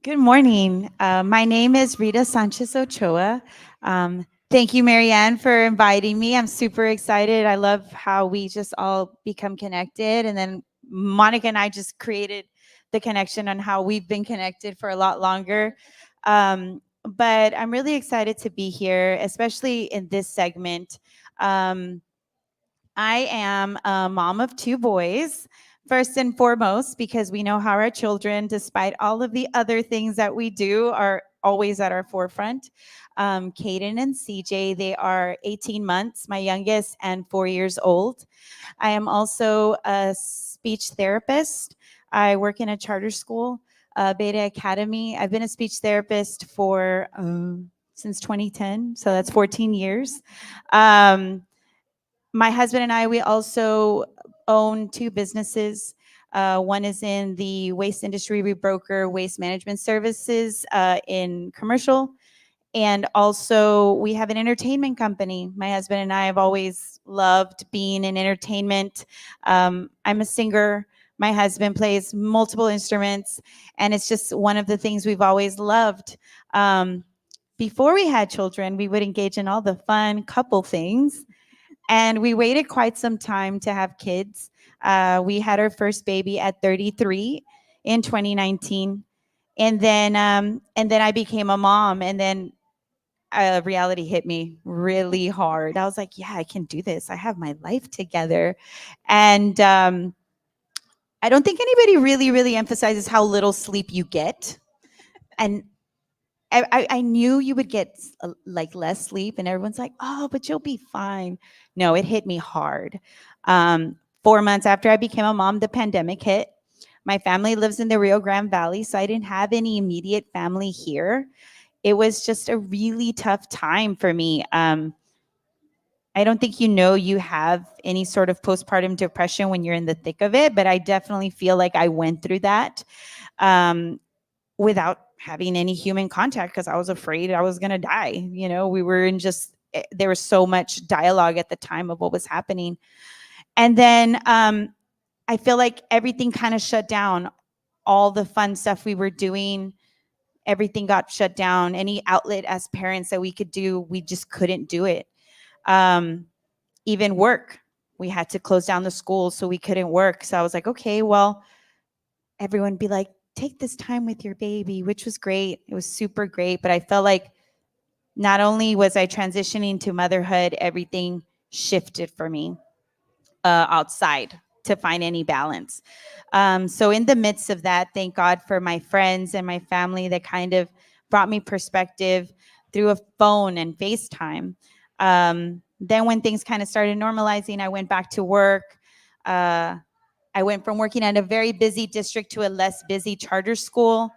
[SPEAKER 11] Good morning. My name is Rita Sanchez Ochoa. Thank you, Marianne, for inviting me. I'm super excited. I love how we just all become connected. And then Monica and I just created the connection on how we've been connected for a lot longer. But I'm really excited to be here, especially in this segment. I am a mom of 2 boys, first and foremost, because we know how our children, despite all of the other things that we do, are always at our forefront. Caden and CJ, they are 18 months, my youngest, and 4 years old. I am also a speech therapist. I work in a charter school, Beta Academy. I've been a speech therapist for since 2010, so that's 14 years. My husband and I, we also own 2 businesses. One is in the waste industry. We broker waste management services in commercial. And also we have an entertainment company. My husband and I have always loved being in entertainment. I'm a singer. My husband plays multiple instruments, and it's just one of the things we've always loved. Before we had children, we would engage in all the fun couple things. And we waited quite some time to have kids. We had our first baby at 33 in 2019. And then I became a mom, and then reality hit me really hard. I was like, yeah, I can do this. I have my life together. And I don't think anybody really, really emphasizes how little sleep you get. And I knew you would get like less sleep, and everyone's like, oh, but you'll be fine. No, it hit me hard. 4 months after I became a mom, the pandemic hit. My family lives in the Rio Grande Valley, so I didn't have any immediate family here. It was just a really tough time for me. I don't think you have any sort of postpartum depression when you're in the thick of it, but I definitely feel like I went through that without having any human contact because I was afraid I was going to die. We were in there was so much dialogue at the time of what was happening. And then I feel like everything kind of shut down. All the fun stuff we were doing, everything got shut down. Any outlet as parents that we could do, we just couldn't do it. Even work, we had to close down the schools, so we couldn't work. So I was like, okay, well, everyone be like, take this time with your baby, which was great. It was super great. But I felt like not only was I transitioning to motherhood, everything shifted for me outside to find any balance. So in the midst of that, thank God for my friends and my family that kind of brought me perspective through a phone and FaceTime. Then when things kind of started normalizing, I went back to work. I went from working at a very busy district to a less busy charter school.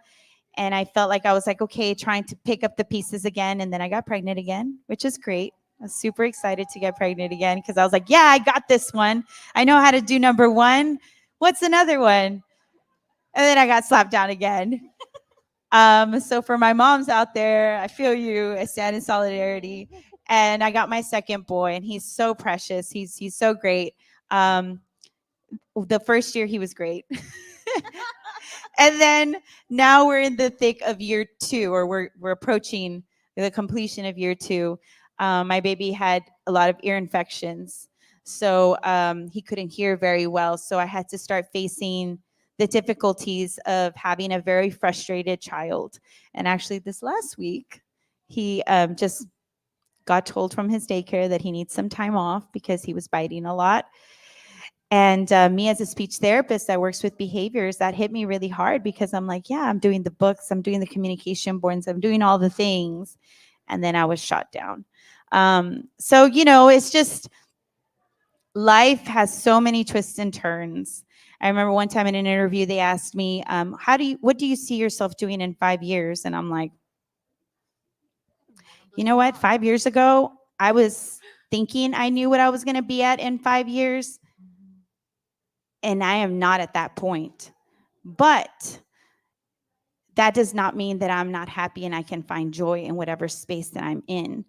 [SPEAKER 11] And I felt like I was like, okay, trying to pick up the pieces again. And then I got pregnant again, which is great. I was super excited to get pregnant again because I was like, yeah, I got this one. I know how to do number one. What's another one? And then I got slapped down again. So for my moms out there, I feel you. I stand in solidarity. And I got my second boy, and he's so precious. He's so great. The first year he was great. And then now we're in the thick of year 2, or we're approaching the completion of year 2. My baby had a lot of ear infections, so he couldn't hear very well. So I had to start facing the difficulties of having a very frustrated child. And actually this last week, he just got told from his daycare that he needs some time off because he was biting a lot. And me as a speech therapist that works with behaviors, that hit me really hard because I'm like, yeah, I'm doing the books, I'm doing the communication boards, I'm doing all the things. And then I was shot down. So, it's just, life has so many twists and turns. I remember one time in an interview, they asked me, what do you see yourself doing in 5 years? And I'm like, you know what? 5 years ago, I was thinking I knew what I was going to be at in 5 years. And I am not at that point. But that does not mean that I'm not happy and I can find joy in whatever space that I'm in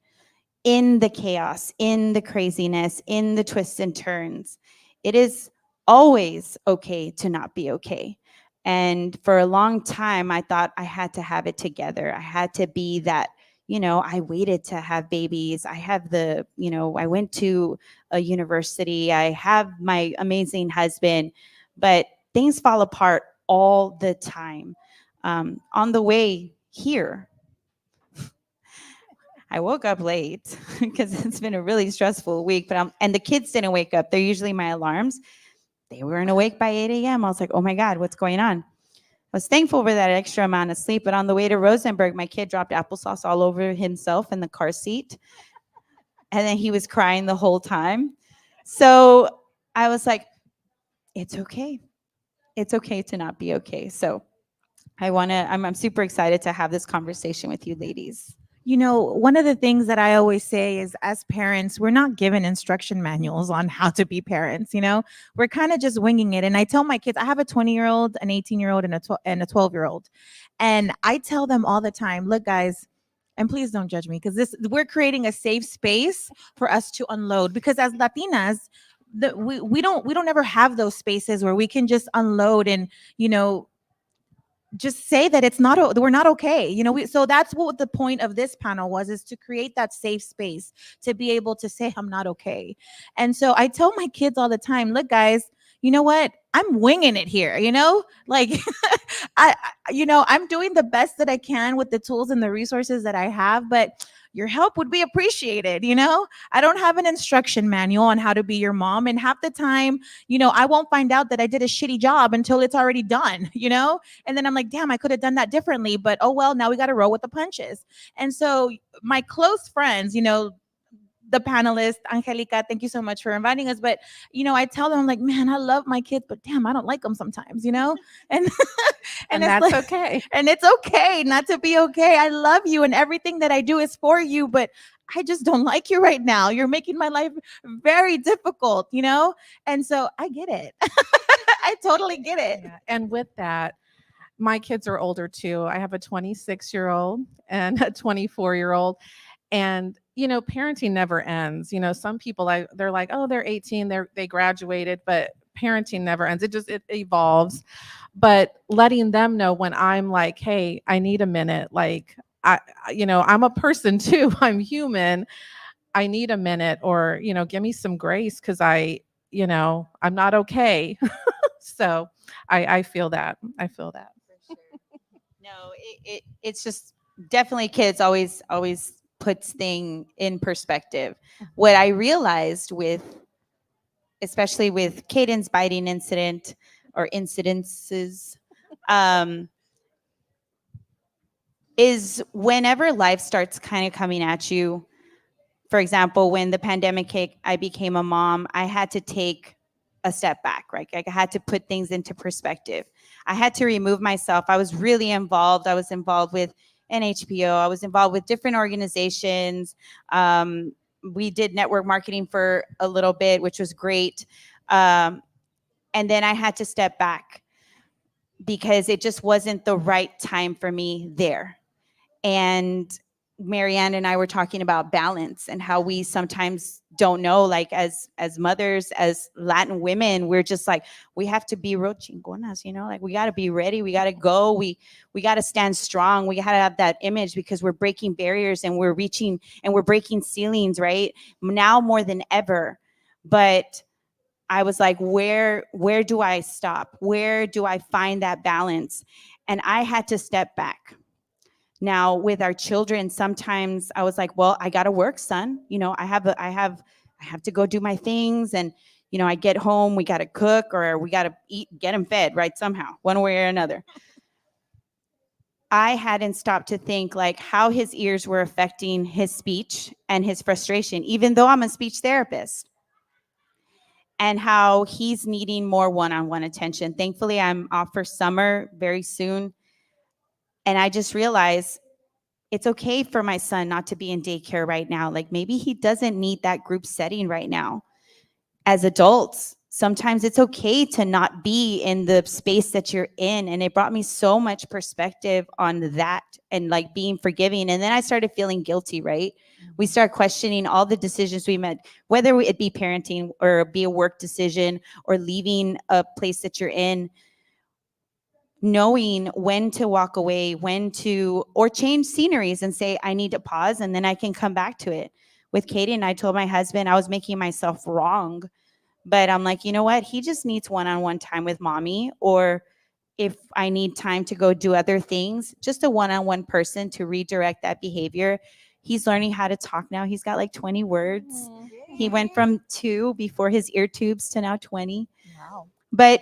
[SPEAKER 11] the chaos, in the craziness, in the twists and turns. It is always okay to not be okay. And for a long time, I thought I had to have it together. I had to be that, I waited to have babies. I have I went to a university. I have my amazing husband, but things fall apart all the time. On the way here, I woke up late because it's been a really stressful week, and the kids didn't wake up. They're usually my alarms. They weren't awake by 8 a.m. I was like, oh my God, what's going on? I was thankful for that extra amount of sleep, but on the way to Rosenberg, my kid dropped applesauce all over himself in the car seat. And then he was crying the whole time. So I was like, it's okay. It's okay to not be okay. So I'm super excited to have this conversation with you ladies.
[SPEAKER 9] One of the things that I always say is, as parents, we're not given instruction manuals on how to be parents. We're kind of just winging it. And I tell my kids, I have a 20-year-old, an 18-year-old, and a 12-year-old. And I tell them all the time, look, guys, and please don't judge me, because we're creating a safe space for us to unload. Because as Latinas, we don't ever have those spaces where we can just unload and just say that we're not okay. So that's what the point of this panel was, is to create that safe space to be able to say I'm not okay. And so I tell my kids all the time, look, guys, you know what? I'm winging it here, like I'm doing the best that I can with the tools and the resources that I have, but your help would be appreciated. I don't have an instruction manual on how to be your mom. And half the time, I won't find out that I did a shitty job until it's already done, and then I'm like, damn, I could have done that differently, but oh well, now we got to roll with the punches. And so my close friends, the panelists, Angelica, thank you so much for inviting us. But, I tell them, I'm like, man, I love my kids, but damn, I don't like them sometimes, And
[SPEAKER 10] And
[SPEAKER 9] it's
[SPEAKER 10] that's
[SPEAKER 9] like,
[SPEAKER 10] okay.
[SPEAKER 9] and it's okay not to be okay. I love you and everything that I do is for you, but I just don't like you right now. You're making my life very difficult, And so I get it. I totally get it.
[SPEAKER 10] Yeah. And with that, my kids are older too. I have a 26-year-old and a 24-year-old. And parenting never ends. Some people they're like, oh, they're 18, they graduated, but parenting never ends. It evolves. But letting them know when I'm like, hey, I need a minute, like I'm a person too. I'm human. I need a minute, or give me some grace because I'm not okay. So I feel that. I feel that.
[SPEAKER 11] For sure. No, it's just definitely kids always puts thing in perspective. What I realized especially with Caden's biting incident or incidences, is whenever life starts kind of coming at you. For example, when the pandemic hit, I became a mom. I had to take a step back, right? Like I had to put things into perspective. I had to remove myself. I was really involved. I was involved with NHPO. I was involved with different organizations. We did network marketing for a little bit, which was great. And then I had to step back because it just wasn't the right time for me there. And Marianne and I were talking about balance and how we sometimes don't know, like as mothers, as Latin women, we're just like, we have to be real chingonas, like we got to be ready. We got to go. We got to stand strong. We got to have that image because we're breaking barriers and we're reaching and we're breaking ceilings, right? Now more than ever. But I was like, where do I stop? Where do I find that balance? And I had to step back. Now with our children, sometimes I was like, well, I got to work, son. I have to go do my things. And, I get home, we got to cook or we got to eat, get him fed, right? Somehow, one way or another. I hadn't stopped to think like how his ears were affecting his speech and his frustration, even though I'm a speech therapist, and how he's needing more one-on-one attention. Thankfully, I'm off for summer very soon. And I just realized it's okay for my son not to be in daycare right now. Like maybe he doesn't need that group setting right now. As adults, sometimes it's okay to not be in the space that you're in. And it brought me so much perspective on that and like being forgiving. And then I started feeling guilty, right? We start questioning all the decisions we made, whether it be parenting or be a work decision or leaving a place that you're in. Knowing when to walk away, or change sceneries and say, I need to pause and then I can come back to it. With Katie and I told my husband I was making myself wrong, but I'm like, you know what? He just needs one-on-one time with mommy, or if I need time to go do other things, just a one-on-one person to redirect that behavior. He's learning how to talk now. He's got like 20 words. He went from 2 before his ear tubes to now 20.
[SPEAKER 9] Wow.
[SPEAKER 11] But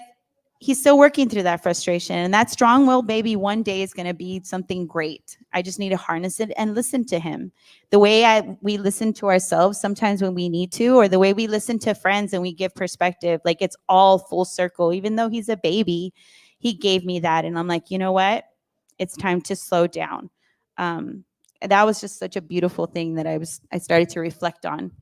[SPEAKER 11] he's still working through that frustration, and that strong-willed baby one day is going to be something great. I just need to harness it and listen to him the way we listen to ourselves sometimes when we need to, or the way we listen to friends and we give perspective. Like it's all full circle. Even though he's a baby, he gave me that, and I'm like, you know what? It's time to slow down. And that was just such a beautiful thing that I started to reflect on.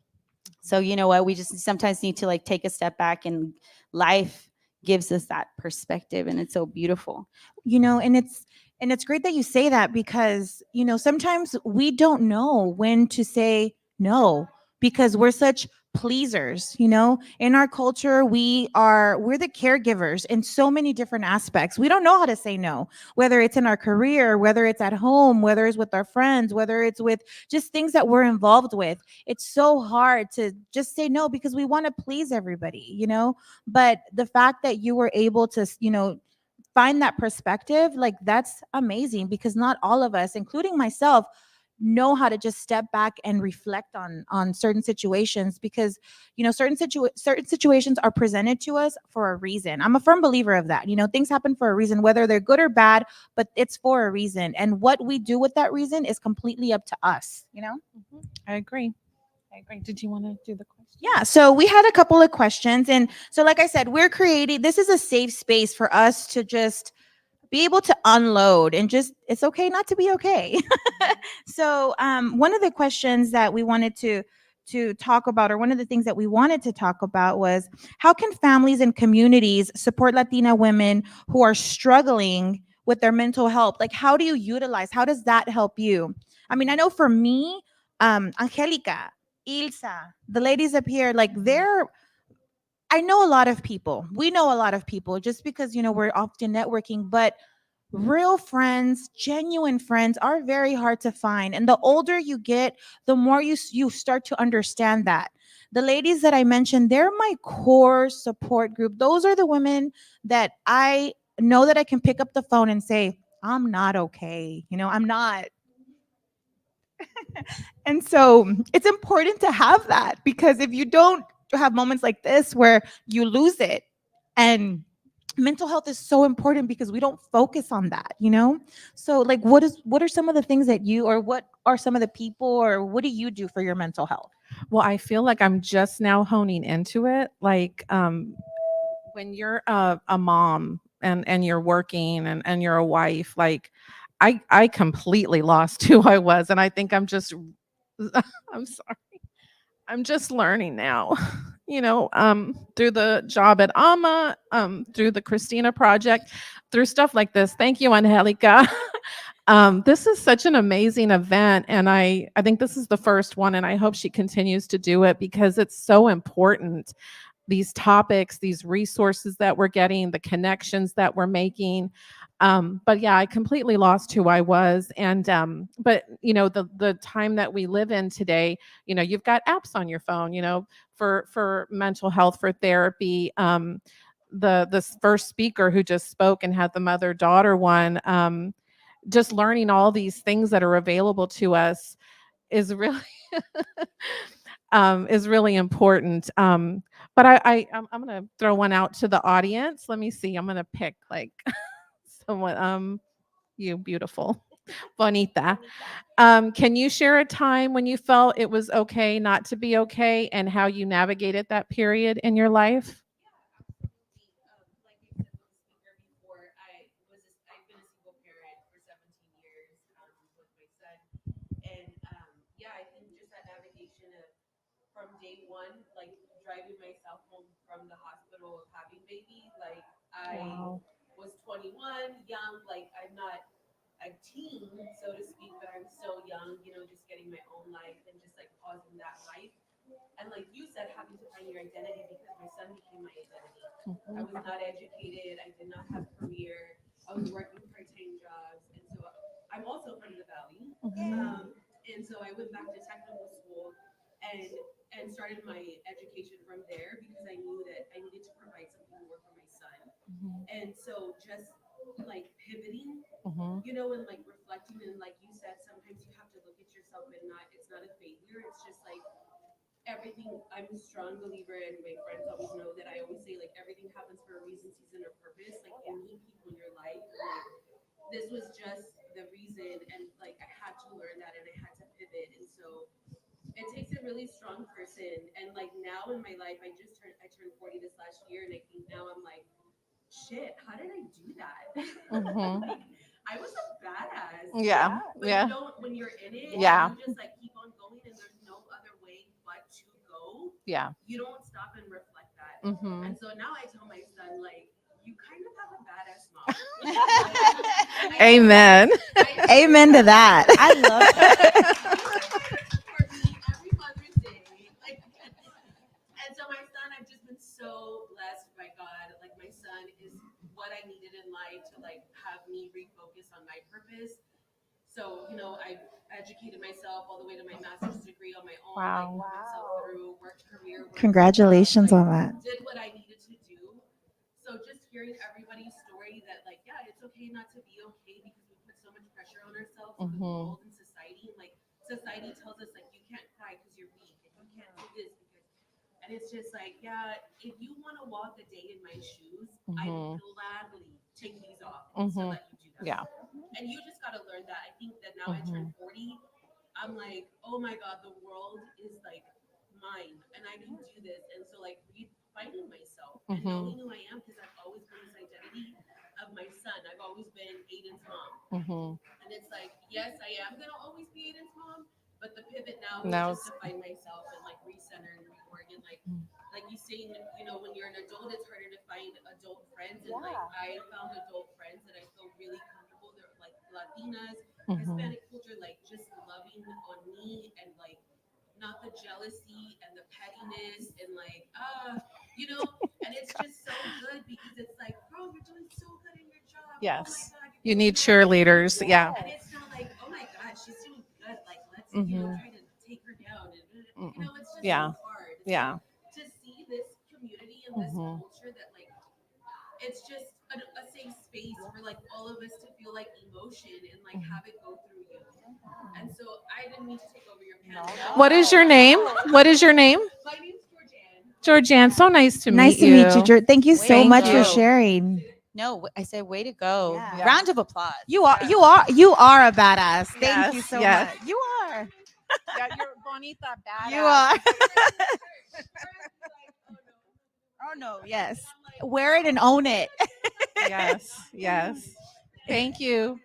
[SPEAKER 11] So you know what? We just sometimes need to like take a step back, and life gives us that perspective, and it's so beautiful.
[SPEAKER 9] And it's great that you say that because sometimes we don't know when to say no because we're such pleasers. In our culture, we're the caregivers in so many different aspects. We don't know how to say no, whether it's in our career, whether it's at home, whether it's with our friends, whether it's with just things that we're involved with. It's so hard to just say no because we want to please everybody. But the fact that you were able to find that perspective, like that's amazing, because not all of us, including myself, know how to just step back and reflect on certain situations, because certain situations are presented to us for a reason. I'm a firm believer of that. Things happen for a reason, whether they're good or bad, but it's for a reason, and what we do with that reason is completely up to us.
[SPEAKER 10] I agree. Okay, great. Did you want to do the question?
[SPEAKER 9] Yeah, so we had a couple of questions. And so, like I said, we're creating this is a safe space for us to just be able to unload and just it's okay not to be okay. So one of the questions that we wanted to talk about, or one of the things that we wanted to talk about, was how can families and communities support Latina women who are struggling with their mental health? Like, how do you utilize, how does that help you? I mean, I know for me, Angelica, Ilsa, the ladies up here, like they're I know a lot of people. We know a lot of people just because, we're often networking, but real friends, genuine friends are very hard to find. And the older you get, the more you start to understand that. The ladies that I mentioned, they're my core support group. Those are the women that I know that I can pick up the phone and say, I'm not okay. I'm not. And so it's important to have that, because if you don't have moments like this where you lose it, and mental health is so important because we don't focus on that. So like what are some of the things that you, or what are some of the people, or what do you do for your mental health?
[SPEAKER 10] Well, I feel like I'm just now honing into it. Like when you're a mom and you're working and you're a wife, like I completely lost who I was. And I think I'm just I'm sorry. I'm just learning now, through the job at AMA, through the Christina Project, through stuff like this. Thank you, Angelica. This is such an amazing event, and I think this is the first one, and I hope she continues to do it because it's so important. These topics, these resources that we're getting, the connections that we're making. But yeah, I completely lost who I was. And but the time that we live in today, you've got apps on your phone, for mental health, for therapy. The first speaker who just spoke and had the mother-daughter one, just learning all these things that are available to us is really is really important. But I'm gonna throw one out to the audience. Let me see. I'm gonna pick like someone. You beautiful, Bonita. Can you share a time when you felt it was okay not to be okay, and how you navigated that period in your life?
[SPEAKER 8] Like I said with the speaker before, I've been a single parent for 17 years with my son, and yeah, I think just that navigation of from day one, like driving myself home from the hospital of having baby, like I
[SPEAKER 10] Wow.
[SPEAKER 8] was 21, young, like I'm not a teen, so to speak, but I'm still young, just getting my own life and just like pausing that life. And like you said, having to find your identity because my son became my identity. I was not educated. I did not have a career. I was working part-time jobs. And so I'm also from the Valley. And so I went back to technical school and started my education from there because I knew that I needed to provide something more for my son. And so just like pivoting, and like reflecting, and like you said, sometimes you have to look at yourself and it's not a failure. It's just like everything. I'm a strong believer, and my friends always know that I always say like everything happens for a reason, season, or purpose. Like you meet people in your life, and like this was just the reason, and like I had to learn that, and I had to pivot. And so it takes a really strong person. And like now in my life, I turned 40 this last year, and I think now I'm like, shit, how did I do that? Like, I was a badass.
[SPEAKER 10] Yeah.
[SPEAKER 8] But
[SPEAKER 10] Yeah.
[SPEAKER 8] when you're in it,
[SPEAKER 10] Yeah.
[SPEAKER 8] you just like keep on going, and there's no other way but to go.
[SPEAKER 10] Yeah.
[SPEAKER 8] You don't stop and reflect that.
[SPEAKER 10] Mhm.
[SPEAKER 8] And so now I tell my son, like, you kind of have a badass mom.
[SPEAKER 10] Amen.
[SPEAKER 9] Amen to that.
[SPEAKER 11] I love that.
[SPEAKER 8] For me, every Mother's Day, like, and so my son, I've just been so blessed by God. Like my son is what I needed in life to like have me refocus on my purpose. So, I educated myself all the way to my master's degree on my own.
[SPEAKER 10] Wow.
[SPEAKER 8] Like, put myself through, worked career, worked
[SPEAKER 9] Congratulations
[SPEAKER 8] job,
[SPEAKER 9] on that.
[SPEAKER 8] did what I needed to do. So just hearing everybody's story that like, yeah, it's okay not to be okay because we put so much pressure on ourselves in the world and society. And like society tells us like you can't cry because you're weak and you can't do this because, and it's just like, yeah, if you want to walk a day in my shoes, I would gladly take these off to let you do that.
[SPEAKER 10] Yeah.
[SPEAKER 8] And you just got to learn that. I think that now I turned 40, I'm like, oh my God, the world is like mine and I can do this. And so like finding myself and knowing who I am, because I've always been this identity of my son. I've always been Aiden's mom. And it's like, yes, I am gonna always be Aiden's mom, but the pivot now is just to find myself and like recenter and reorient. Like you saying, you know, when you're an adult, it's harder to find adult friends. And like I found adult friends that I feel really comfortable. They're like Latinas, Hispanic culture, like just loving on me and like not the jealousy and the pettiness and like you know, and it's just so good because it's like, bro, you're doing so good in your job.
[SPEAKER 10] Yes.
[SPEAKER 8] Oh my God,
[SPEAKER 10] You need cheerleaders. Yeah.
[SPEAKER 8] and it's not like, oh my God, she's doing good. Like let's you know try to take her down. And you know, it's just so hard. It's like, to see this community and this culture that like it's just a safe space for like all of us to feel like emotion and like have it go through you. And so I didn't mean to take over your panel.
[SPEAKER 10] What is your name? What is your name?
[SPEAKER 8] My name's Georgianne.
[SPEAKER 10] Georgianne. So nice to
[SPEAKER 9] Nice
[SPEAKER 10] meet
[SPEAKER 9] to
[SPEAKER 10] you.
[SPEAKER 9] meet you. Thank you so
[SPEAKER 11] Thank
[SPEAKER 9] much for
[SPEAKER 11] you.
[SPEAKER 9] sharing.
[SPEAKER 11] No, I said, way to go.
[SPEAKER 9] Yeah.
[SPEAKER 11] Round of applause.
[SPEAKER 9] You are a badass. Thank you so much. You are.
[SPEAKER 10] Yeah, you're bonita badass.
[SPEAKER 9] You are. Oh no, yes. Wear it and own it.
[SPEAKER 10] Yes, yes. Thank you.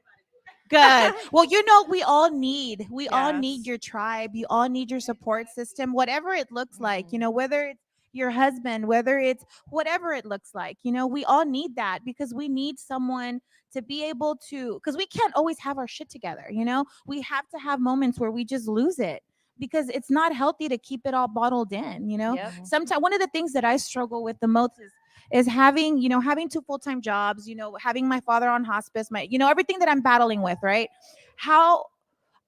[SPEAKER 9] Good. Well, you know, we all need
[SPEAKER 10] Yes.
[SPEAKER 9] your tribe. You all need your support system, whatever it looks like, you know, whether it's your husband, whether it's whatever it looks like, you know, we all need that because we need someone to be able to, because we can't always have our shit together, you know, we have to have moments where we just lose it because it's not healthy to keep it all bottled in, you know.
[SPEAKER 11] Yep.
[SPEAKER 9] Sometimes one of the things that I struggle with the most is having, you know, having two full-time jobs, you know, having my father on hospice, my, you know, everything that I'm battling with, right? How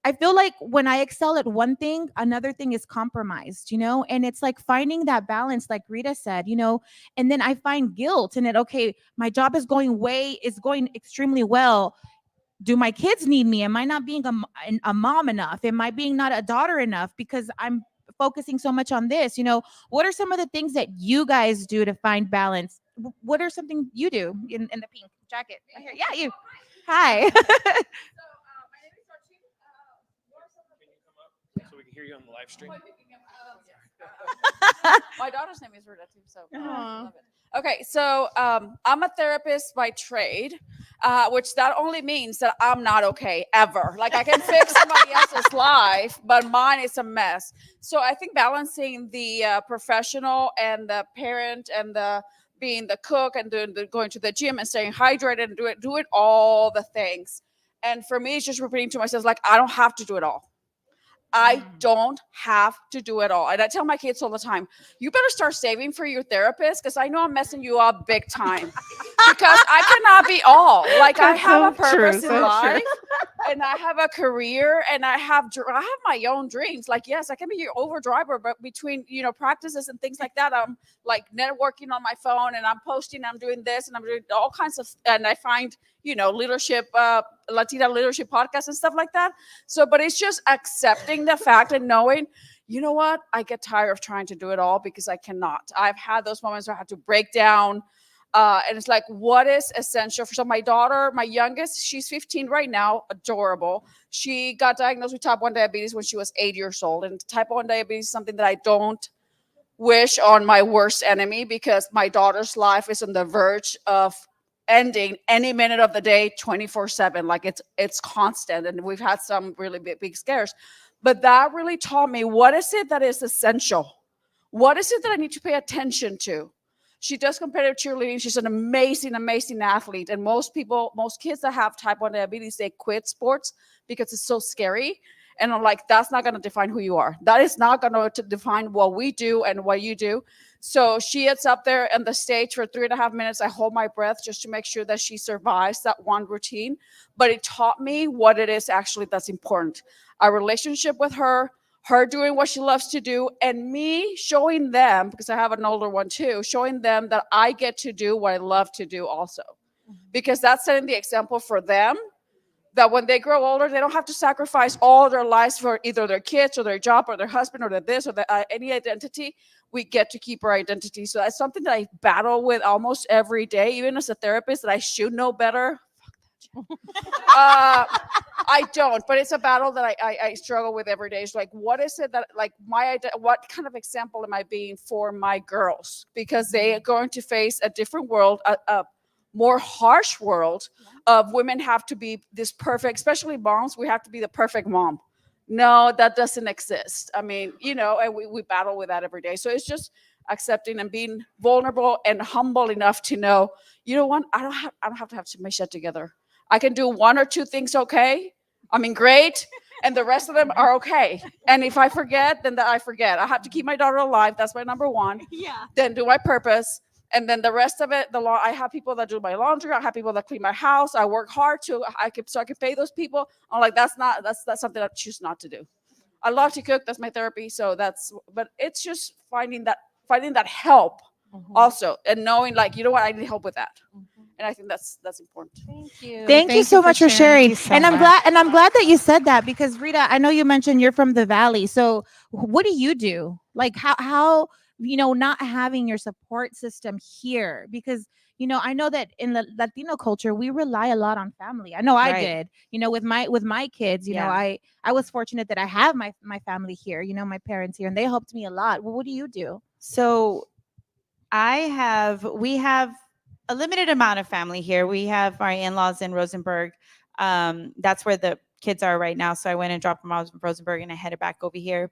[SPEAKER 9] I feel like when I excel at one thing, another thing is compromised, you know, and it's like finding that balance, like Rita said, you know, and then I find guilt in it. Okay, my job is going extremely well. Do my kids need me? Am I not being a mom enough? Am I being not a daughter enough because I'm focusing so much on this? You know, what are some of the things that you guys do to find balance? What are something you do in the pink jacket? Right here. Yeah, you. Hi.
[SPEAKER 5] So we can hear you on the live stream.
[SPEAKER 12] My daughter's name is Rita too, so I
[SPEAKER 10] Aw.
[SPEAKER 12] love it. Okay, so I'm a therapist by trade, which that only means that I'm not okay ever. Like I can fix somebody else's life, but mine is a mess. So I think balancing the professional and the parent and the being the cook and going to the gym and staying hydrated and doing all the things. And for me, it's just repeating to myself, like, I don't have to do it all. I don't have to do it all. And I tell my kids all the time, you better start saving for your therapist because I know I'm messing you up big time. Because I cannot be all. Like I
[SPEAKER 10] That's
[SPEAKER 12] have
[SPEAKER 10] so
[SPEAKER 12] a purpose
[SPEAKER 10] true,
[SPEAKER 12] in
[SPEAKER 10] so
[SPEAKER 12] life
[SPEAKER 10] true.
[SPEAKER 12] and I have a career and I have my own dreams. Like, yes, I can be your Uber driver, but between, you know, practices and things like that, I'm like networking on my phone and I'm posting, I'm doing this and I'm doing all kinds of, and I find, you know, leadership, Latina leadership podcasts and stuff like that. So, but it's just accepting the fact and knowing, you know what, I get tired of trying to do it all because I cannot. I've had those moments where I had to break down. And it's like, what is essential? So my daughter, my youngest, she's 15 right now, adorable. She got diagnosed with type 1 diabetes when she was 8 years old. And type 1 diabetes is something that I don't wish on my worst enemy because my daughter's life is on the verge of ending any minute of the day 24/7. Like it's constant. And we've had some really big scares. But that really taught me, what is it that is essential? What is it that I need to pay attention to? She does competitive cheerleading. She's an amazing, amazing athlete. And most kids that have type 1 diabetes, they quit sports because it's so scary. And I'm like, that's not going to define who you are. That is not going to define what we do and what you do. So she gets up there on the stage for 3.5 minutes. I hold my breath just to make sure that she survives that one routine. But it taught me what it is actually that's important. Our relationship with her doing what she loves to do, and me showing them, because I have an older one too, showing them that I get to do what I love to do also. Because that's setting the example for them that when they grow older, they don't have to sacrifice all their lives for either their kids or their job or their husband or their this or any identity. We get to keep our identity. So that's something that I battle with almost every day, even as a therapist, that I should know better. I don't, but it's a battle that I struggle with every day. It's like, what is it that, like, what kind of example am I being for my girls? Because they are going to face a different world, a more harsh world of women have to be this perfect, especially moms, we have to be the perfect mom. No, that doesn't exist. I mean, and we battle with that every day. So it's just accepting and being vulnerable and humble enough to know, you know what, I don't have to have my shit together. I can do one or two things okay. I mean, great. And the rest of them are okay. And if I forget, then I forget. I have to keep my daughter alive. That's my number one.
[SPEAKER 9] Yeah.
[SPEAKER 12] Then do my purpose. And then the rest of it, I have people that do my laundry. I have people that clean my house. I work hard so I can pay those people. I'm like, that's something I choose not to do. I love to cook. That's my therapy. So but it's just finding that help also, and knowing, like, you know what, I need help with that. And I think that's important.
[SPEAKER 9] Thank you. Thank you so much for sharing. And I'm glad that you said that, because Rita, I know you mentioned you're from the Valley. So what do you do? Like how not having your support system here, because I know that in the Latino culture we rely a lot on family. I know I
[SPEAKER 11] Right.
[SPEAKER 9] did. With my kids,
[SPEAKER 11] Yeah.
[SPEAKER 9] I was fortunate that I have my family here, my parents here, and they helped me a lot. Well, what do you do?
[SPEAKER 11] So we have a limited amount of family here. We have our in-laws in Rosenberg. That's where the kids are right now. So I went and dropped them off in Rosenberg and I headed back over here.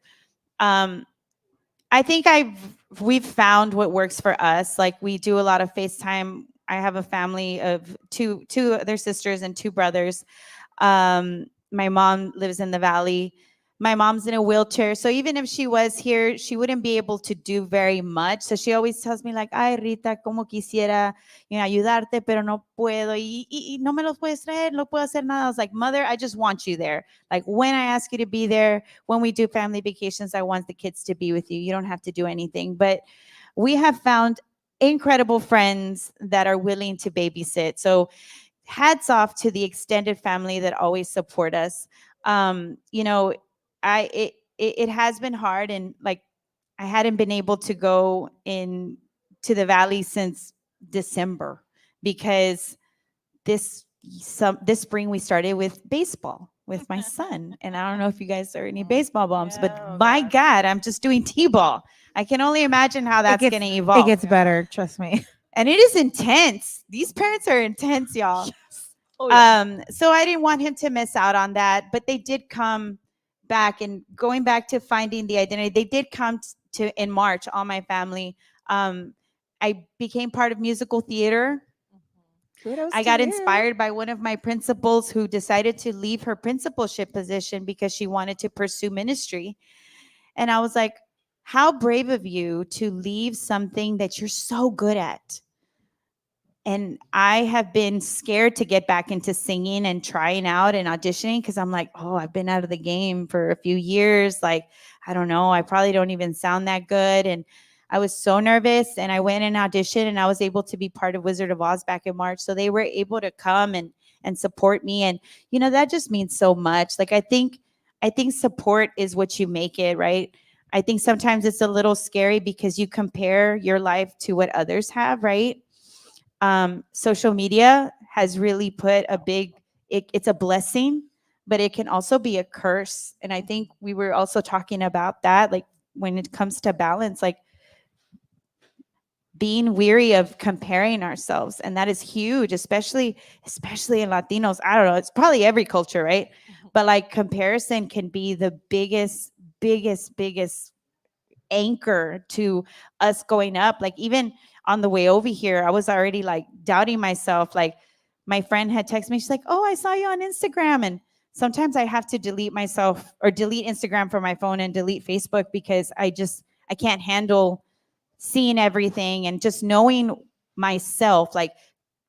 [SPEAKER 11] I think we've found what works for us. Like, we do a lot of FaceTime. I have a family of two other sisters and two brothers. My mom lives in the Valley. My mom's in a wheelchair, so even if she was here, she wouldn't be able to do very much. So she always tells me, like, ay, Rita, como quisiera, ayudarte, pero no puedo. Y no me los puedes traer, no puedo hacer nada. I was like, Mother, I just want you there. Like, when I ask you to be there, when we do family vacations, I want the kids to be with you. You don't have to do anything. But we have found incredible friends that are willing to babysit. So hats off to the extended family that always support us. It has been hard, and like, I hadn't been able to go in to the Valley since December, because this spring we started with baseball with my son. And I don't know if you guys are any baseball bums, but my God, I'm just doing T-ball. I can only imagine how that's going to evolve.
[SPEAKER 9] It gets better, trust me.
[SPEAKER 11] And it is intense. These parents are intense, y'all.
[SPEAKER 9] Oh, yeah.
[SPEAKER 11] So I didn't want him to miss out on that, but they did come back, and going back to finding the identity, they did come to in March, all my family. I became part of musical theater. I got inspired by one of my principals who decided to leave her principalship position because she wanted to pursue ministry. And I was like, how brave of you to leave something that you're so good at. And I have been scared to get back into singing and trying out and auditioning, because I'm like, oh, I've been out of the game for a few years. Like, I don't know, I probably don't even sound that good. And I was so nervous, and I went and auditioned, and I was able to be part of Wizard of Oz back in March. So they were able to come and support me. And, that just means so much. Like, I think support is what you make it, right? I think sometimes it's a little scary because you compare your life to what others have, right? Social media has really put it's a blessing, but it can also be a curse. And I think we were also talking about that, like, when it comes to balance, like, being weary of comparing ourselves. And that is huge, especially in Latinos. I don't know, it's probably every culture, right? But like, comparison can be the biggest anchor to us going up. Like, even on the way over here, I was already like doubting myself. Like, my friend had texted me, she's like, oh, I saw you on Instagram. And sometimes I have to delete myself, or delete Instagram from my phone and delete Facebook, because I can't handle seeing everything and just knowing myself, like,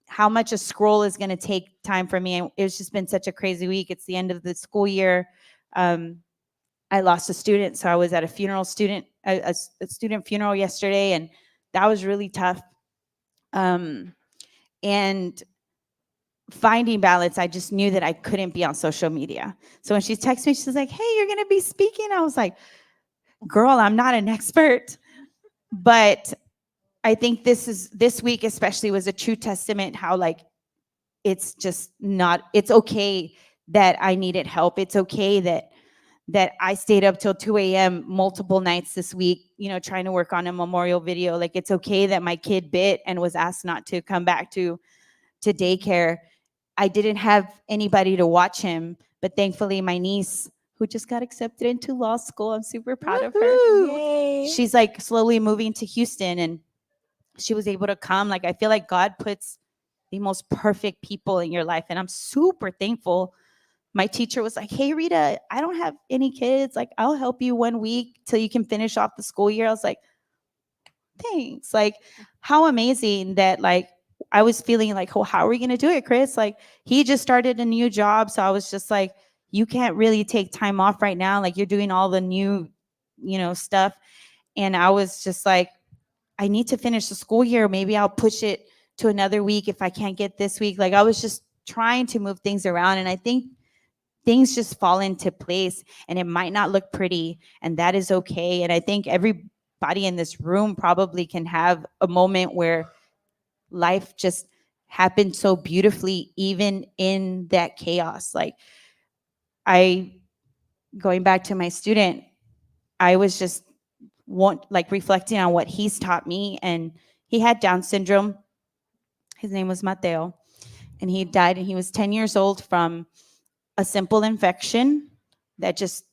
[SPEAKER 11] how much a scroll is going to take time for me. And it's just been such a crazy week. It's the end of the school year. I lost a student, so I was at a student funeral yesterday, and that was really tough. And finding balance, I just knew that I couldn't be on social media. So when she texted me, she's like, hey, you're going to be speaking. I was like, girl, I'm not an expert. But I think this week especially was a true testament how, like, it's just not, it's okay that I needed help. It's okay that I stayed up till 2 a.m. multiple nights this week, trying to work on a memorial video. Like, it's okay that my kid bit and was asked not to come back to daycare. I didn't have anybody to watch him, but thankfully my niece, who just got accepted into law school, I'm super proud of her.
[SPEAKER 9] Yay.
[SPEAKER 11] She's like slowly moving to Houston, and she was able to come. Like, I feel like God puts the most perfect people in your life, and I'm super thankful. My teacher was like, "Hey, Rita, I don't have any kids. Like, I'll help you 1 week till you can finish off the school year." I was like, thanks. Like, how amazing that, like, I was feeling like, oh, how are we going to do it, Chris? Like, he just started a new job. So I was just like, you can't really take time off right now. Like, you're doing all the new, stuff. And I was just like, I need to finish the school year. Maybe I'll push it to another week if I can't get this week. Like, I was just trying to move things around. And I think things just fall into place, and it might not look pretty, and that is okay. And I think everybody in this room probably can have a moment where life just happened so beautifully, even in that chaos. Like, going back to my student, I was just reflecting on what he's taught me, and he had Down syndrome. His name was Mateo, and he died, and he was 10 years old from a simple infection that just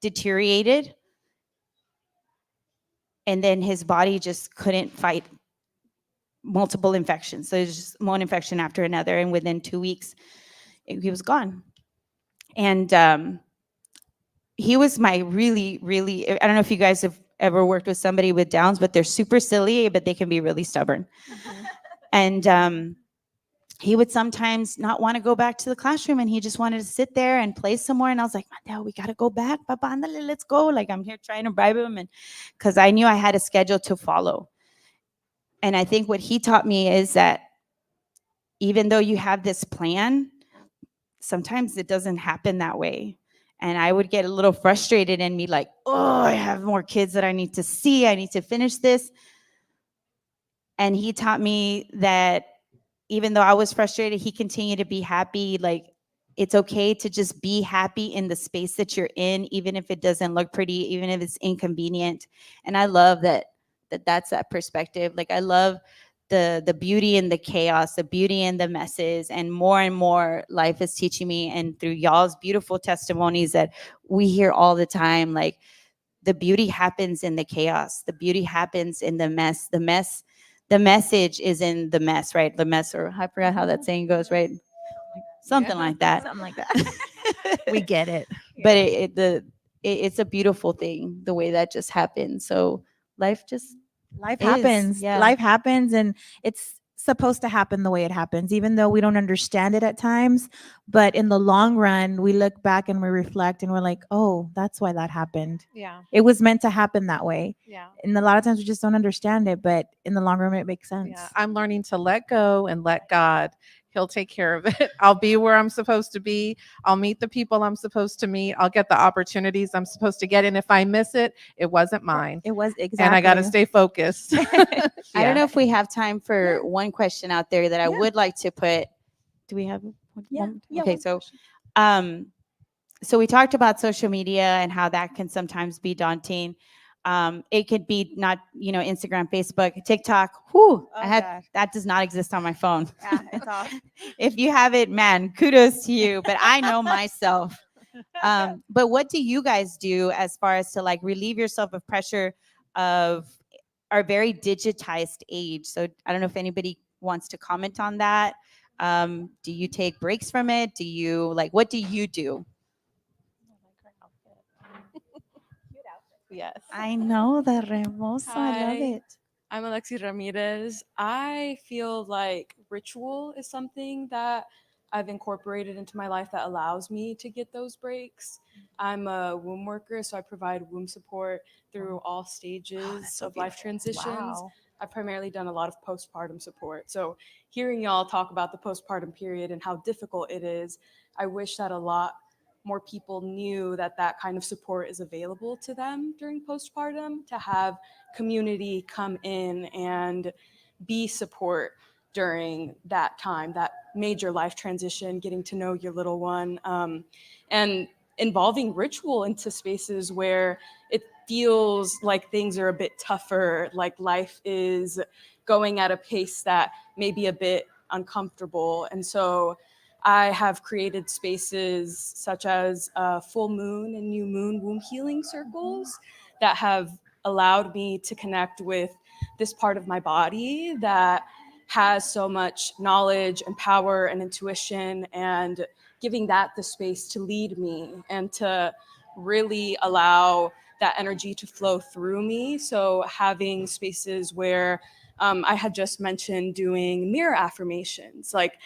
[SPEAKER 11] deteriorated, and then his body just couldn't fight multiple infections. So it was just one infection after another, and within 2 weeks, he was gone. And he was my really, really, I don't know if you guys have ever worked with somebody with Downs, but they're super silly, but they can be really stubborn. And he would sometimes not want to go back to the classroom, and he just wanted to sit there and play some more. And I was like, Mateo, we got to go back. Papa, andale, let's go. Like, I'm here trying to bribe him, and because I knew I had a schedule to follow. And I think what he taught me is that even though you have this plan, sometimes it doesn't happen that way. And I would get a little frustrated and be like, oh, I have more kids that I need to see. I need to finish this. And he taught me that even though I was frustrated, he continued to be happy. Like, it's okay to just be happy in the space that you're in, even if it doesn't look pretty, even if it's inconvenient. And I love that's that perspective. Like, I love the beauty in the chaos, the beauty in the messes, and more life is teaching me. And through y'all's beautiful testimonies that we hear all the time, like, the beauty happens in the chaos. The beauty happens in the mess. The message is in the mess, right? The mess, or I forgot how that saying goes, right? Something like that.
[SPEAKER 9] Something like that. We get it.
[SPEAKER 11] But it's a beautiful thing, the way that just happens. So life
[SPEAKER 9] happens.
[SPEAKER 11] Yeah.
[SPEAKER 9] Life happens, and it's supposed to happen the way it happens, even though we don't understand it at times. But in the long run, we look back and we reflect, and we're like, oh, that's why that happened.
[SPEAKER 13] Yeah.
[SPEAKER 9] It was meant to happen that way.
[SPEAKER 13] Yeah.
[SPEAKER 9] And a lot of times we just don't understand it, but in the long run, it makes sense.
[SPEAKER 10] Yeah, I'm learning to let go and let God. He'll take care of it. I'll be where I'm supposed to be. I'll meet the people I'm supposed to meet. I'll get the opportunities I'm supposed to get. And if I miss it, it wasn't mine.
[SPEAKER 9] It was exactly.
[SPEAKER 10] And I got to stay focused.
[SPEAKER 11] I don't know if we have time for one question out there that I would like to put. Do we have one? Okay, so we talked about social media and how that can sometimes be daunting. It could be not, Instagram, Facebook, TikTok. That does not exist on my phone.
[SPEAKER 9] Yeah, it's off.
[SPEAKER 11] If you have it, man, kudos to you. But I know myself. But what do you guys do as far as to, like, relieve yourself of pressure of our very digitized age? So I don't know if anybody wants to comment on that. Do you take breaks from it? What do you do?
[SPEAKER 13] Yes.
[SPEAKER 11] I know that, hermosa. I love
[SPEAKER 13] Hi.
[SPEAKER 11] it.
[SPEAKER 13] I'm Alexi Ramirez. I feel like ritual is something that I've incorporated into my life that allows me to get those breaks. I'm a womb worker, so I provide womb support through all stages of life transitions.
[SPEAKER 9] Wow.
[SPEAKER 13] I've primarily done a lot of postpartum support. So hearing y'all talk about the postpartum period and how difficult it is, I wish that a lot more people knew that that kind of support is available to them during postpartum, to have community come in and be support during that time, that major life transition, getting to know your little one, and involving ritual into spaces where it feels like things are a bit tougher, like life is going at a pace that may be a bit uncomfortable. And so I have created spaces such as full moon and new moon womb healing circles that have allowed me to connect with this part of my body that has so much knowledge and power and intuition, and giving that the space to lead me and to really allow that energy to flow through me. So having spaces where I had just mentioned doing mirror affirmations, like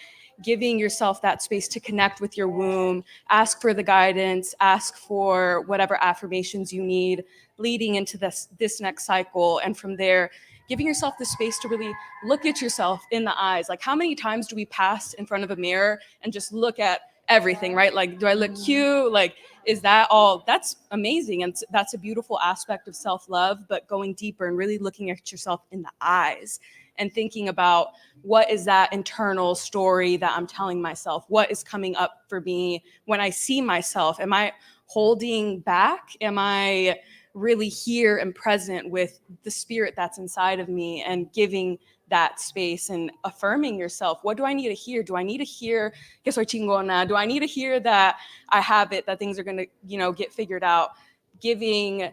[SPEAKER 13] giving yourself that space to connect with your womb, ask for the guidance, ask for whatever affirmations you need leading into this next cycle. And from there, giving yourself the space to really look at yourself in the eyes. Like, how many times do we pass in front of a mirror and just look at everything, right? Like, do I look cute? Like, is that all? That's amazing. And that's a beautiful aspect of self-love, but going deeper and really looking at yourself in the eyes and thinking about what is that internal story that I'm telling myself? What is coming up for me when I see myself? Am I holding back? Am I really here and present with the spirit that's inside of me, and giving that space and affirming yourself? What do I need to hear? Do I need to hear que soy chingona? Do I need to hear that I have it, that things are going to, get figured out? Giving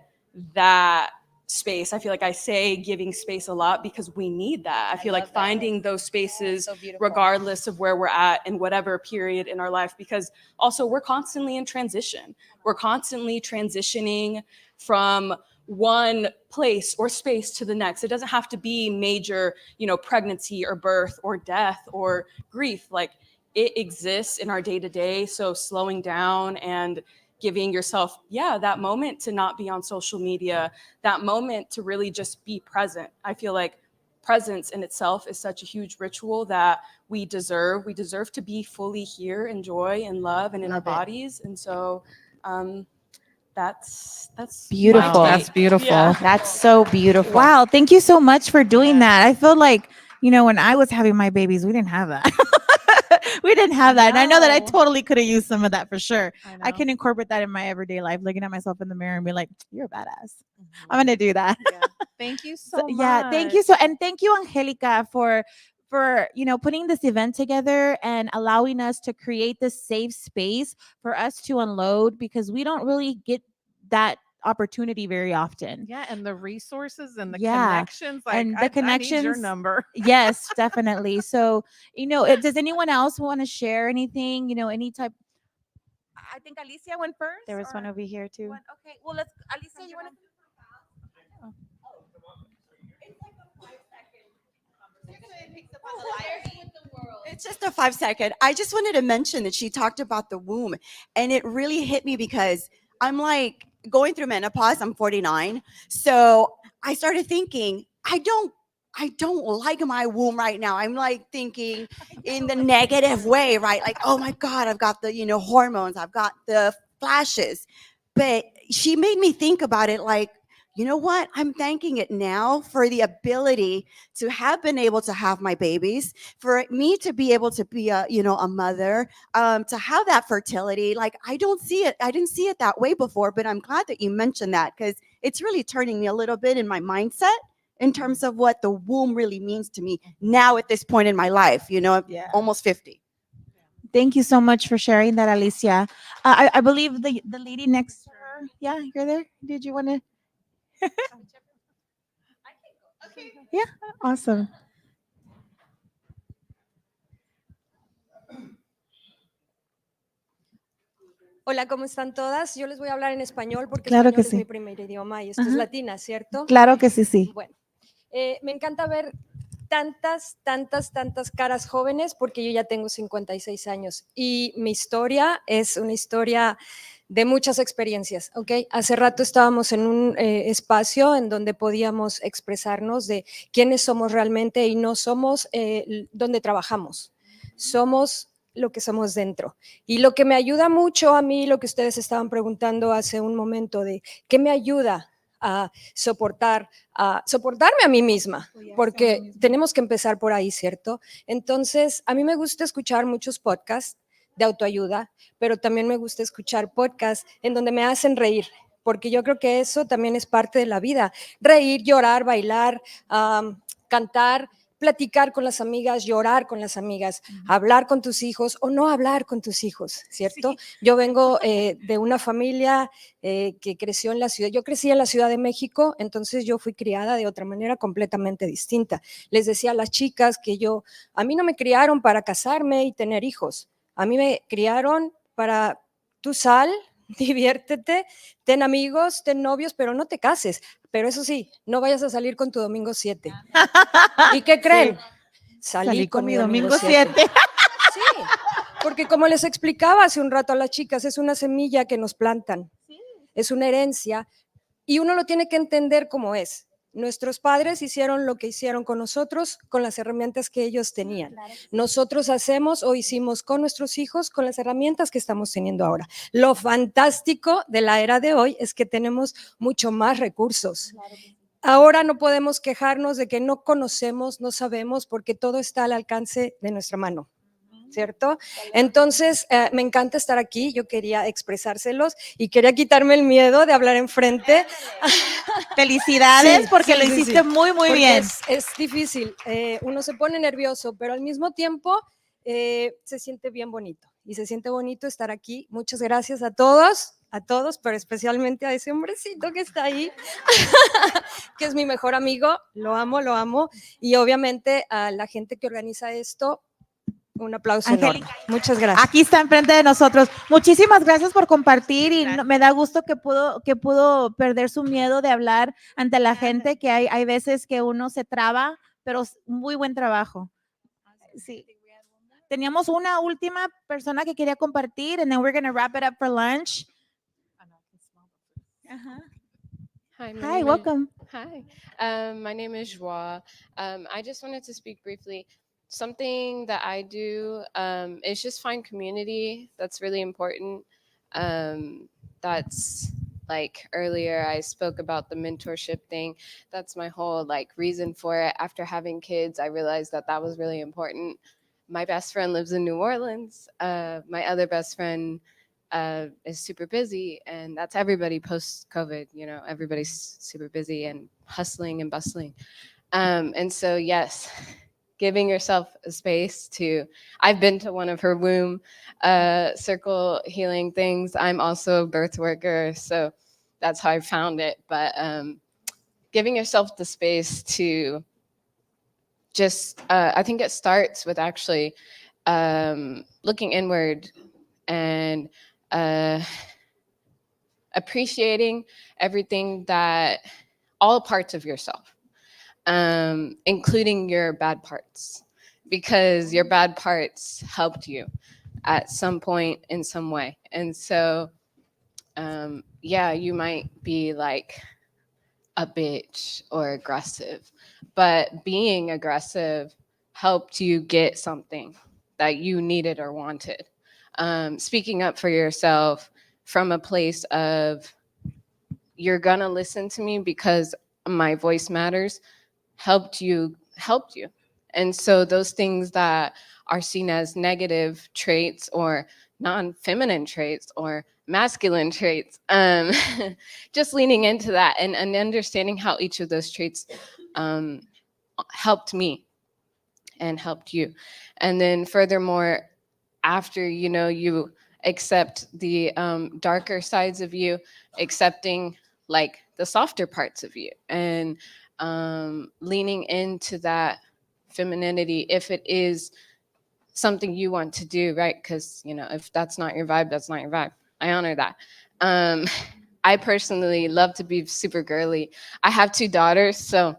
[SPEAKER 13] that space. I feel like I say giving space a lot because we need that. I feel like finding those spaces regardless of where we're at in whatever period in our life, because also we're constantly in transition. We're constantly transitioning from one place or space to the next. It doesn't have to be major, pregnancy or birth or death or grief. Like, it exists in our day to day. So slowing down and giving yourself, that moment to not be on social media, that moment to really just be present. I feel like presence in itself is such a huge ritual that we deserve. We deserve to be fully here in joy and love and in our bodies. And so that's
[SPEAKER 9] Beautiful.
[SPEAKER 10] Wow, that's beautiful.
[SPEAKER 11] Yeah. That's so beautiful.
[SPEAKER 9] Wow, thank you so much for doing that. I feel like, when I was having my babies, we didn't have that. We didn't have that. And I know that I totally could have used some of that for sure. I can incorporate that in my everyday life, looking at myself in the mirror and be like, you're a badass. I'm going to do that.
[SPEAKER 10] Thank you so much.
[SPEAKER 9] Yeah, thank you. And thank you, Angelica, for putting this event together and allowing us to create this safe space for us to unload, because we don't really get that opportunity very often.
[SPEAKER 10] Yeah, and the resources and the
[SPEAKER 9] Yeah,
[SPEAKER 10] connections, like
[SPEAKER 9] and the
[SPEAKER 10] I need your
[SPEAKER 9] connections.
[SPEAKER 10] number.
[SPEAKER 9] Yes, definitely. So, does anyone else want to share anything? Any type? I think Alicia went first.
[SPEAKER 11] There was one
[SPEAKER 9] or-
[SPEAKER 11] over here too.
[SPEAKER 9] one- Okay, well, let's. Alicia, you want to?
[SPEAKER 14] It's just a 5 second. I just wanted to mention that she talked about the womb, and it really hit me because I'm like going through menopause. I'm 49. So I started thinking, I don't like my womb right now. I'm like thinking in the negative way, right? Like, oh my God, I've got the, hormones, I've got the flashes. But she made me think about it like, you know what? I'm thanking it now for the ability to have been able to have my babies, for me to be able to be a mother, to have that fertility. Like, I didn't see it that way before, but I'm glad that you mentioned that, because it's really turning me a little bit in my mindset in terms of what the womb really means to me now at this point in my life, almost 50.
[SPEAKER 9] Thank you so much for sharing that, Alicia. I believe the lady next to her. Yeah, you're there. Did you want to? Yeah, awesome.
[SPEAKER 15] Hola, ¿cómo están todas? Yo les voy a hablar en español porque
[SPEAKER 9] Claro
[SPEAKER 15] español
[SPEAKER 9] que
[SPEAKER 15] es
[SPEAKER 9] sí.
[SPEAKER 15] mi primer idioma y esto es
[SPEAKER 9] Ajá.
[SPEAKER 15] latina, ¿cierto?
[SPEAKER 9] Claro que sí, sí.
[SPEAKER 15] Bueno, me encanta ver tantas caras jóvenes porque yo ya tengo 56 años y mi historia es una historia de muchas experiencias, ¿ok? Hace rato estábamos en un espacio en donde podíamos expresarnos de quiénes somos realmente y no somos donde trabajamos, somos lo que somos dentro. Y lo que me ayuda mucho a mí, lo que ustedes estaban preguntando hace un momento de qué me ayuda a soportarme a mí misma, porque tenemos que empezar por ahí, ¿cierto? Entonces, a mí me gusta escuchar muchos podcasts de autoayuda, pero también me gusta escuchar podcasts en donde me hacen reír, porque yo creo que eso también es parte de la vida. Reír, llorar, bailar, cantar, platicar con las amigas, llorar con las amigas, hablar con tus hijos o no hablar con tus hijos, ¿cierto? Sí. Yo vengo de una familia que creció en la ciudad, yo crecí en la Ciudad de México, entonces yo fui criada de otra manera completamente distinta. Les decía a las chicas que a mí no me criaron para casarme y tener hijos, a mí me criaron para tú sal, diviértete, ten amigos, ten novios, pero no te cases. Pero eso sí, no vayas a salir con tu domingo 7. ¿Y qué creen? Sí. Salí con mi domingo 7. Sí, porque como les explicaba hace un rato a las chicas, es una semilla que nos plantan, sí. Es una herencia y uno lo tiene que entender como es. Nuestros padres hicieron lo que hicieron con nosotros, con las herramientas que ellos tenían. Claro. Nosotros hacemos o hicimos con nuestros hijos con las herramientas que estamos teniendo ahora. Lo fantástico de la era de hoy es que tenemos mucho más recursos. Claro. Ahora no podemos quejarnos de que no conocemos, no sabemos, porque todo está al alcance de nuestra mano, ¿cierto? Entonces, me encanta estar aquí, yo quería expresárselos y quería quitarme el miedo de hablar enfrente.
[SPEAKER 9] Felicidades, sí, porque lo hiciste muy porque bien.
[SPEAKER 15] Es difícil, uno se pone nervioso, pero al mismo tiempo se siente bien bonito y se siente bonito estar aquí. Muchas gracias a todos, pero especialmente a ese hombrecito que está ahí, que es mi mejor amigo, lo amo, y obviamente a la gente que organiza esto, un aplauso
[SPEAKER 9] Angélica,
[SPEAKER 15] enorme. Muchas gracias.
[SPEAKER 9] Aquí está enfrente de nosotros. Muchísimas gracias por compartir y me da gusto que pudo perder su miedo de hablar ante la gente, que hay veces que uno se traba, pero muy buen trabajo. Sí. Teníamos una última persona que quería compartir and then we're going to wrap it up for lunch. Hi, welcome.
[SPEAKER 16] Hi, my name is Joie. I just wanted to speak briefly. Something that I do is just find community. That's really important. That's like earlier I spoke about the mentorship thing. That's my whole like reason for it. After having kids, I realized that that was really important. My best friend lives in New Orleans. My other best friend is super busy, and that's everybody post-COVID. You know, everybody's super busy and hustling and bustling. And so, yes, giving yourself a space to, I've been to one of her womb circle healing things. I'm also a birth worker, so that's how I found it. But giving yourself the space to just, I think it starts with actually looking inward and appreciating everything that, all parts of yourself, including your bad parts, because your bad parts helped you at some point in some way. And so, yeah, you might be like a bitch or aggressive, but being aggressive helped you get something that you needed or wanted. Speaking up for yourself from a place of, you're gonna listen to me because my voice matters, helped you. And so those things that are seen as negative traits or non-feminine traits or masculine traits, just leaning into that and understanding how each of those traits helped me and helped you. And then furthermore, after you accept the darker sides of you, accepting like the softer parts of you, and leaning into that femininity if it is something you want to do, right? Because if that's not your vibe, that's not your vibe. I honor that. I personally love to be super girly. I have 2 daughters, so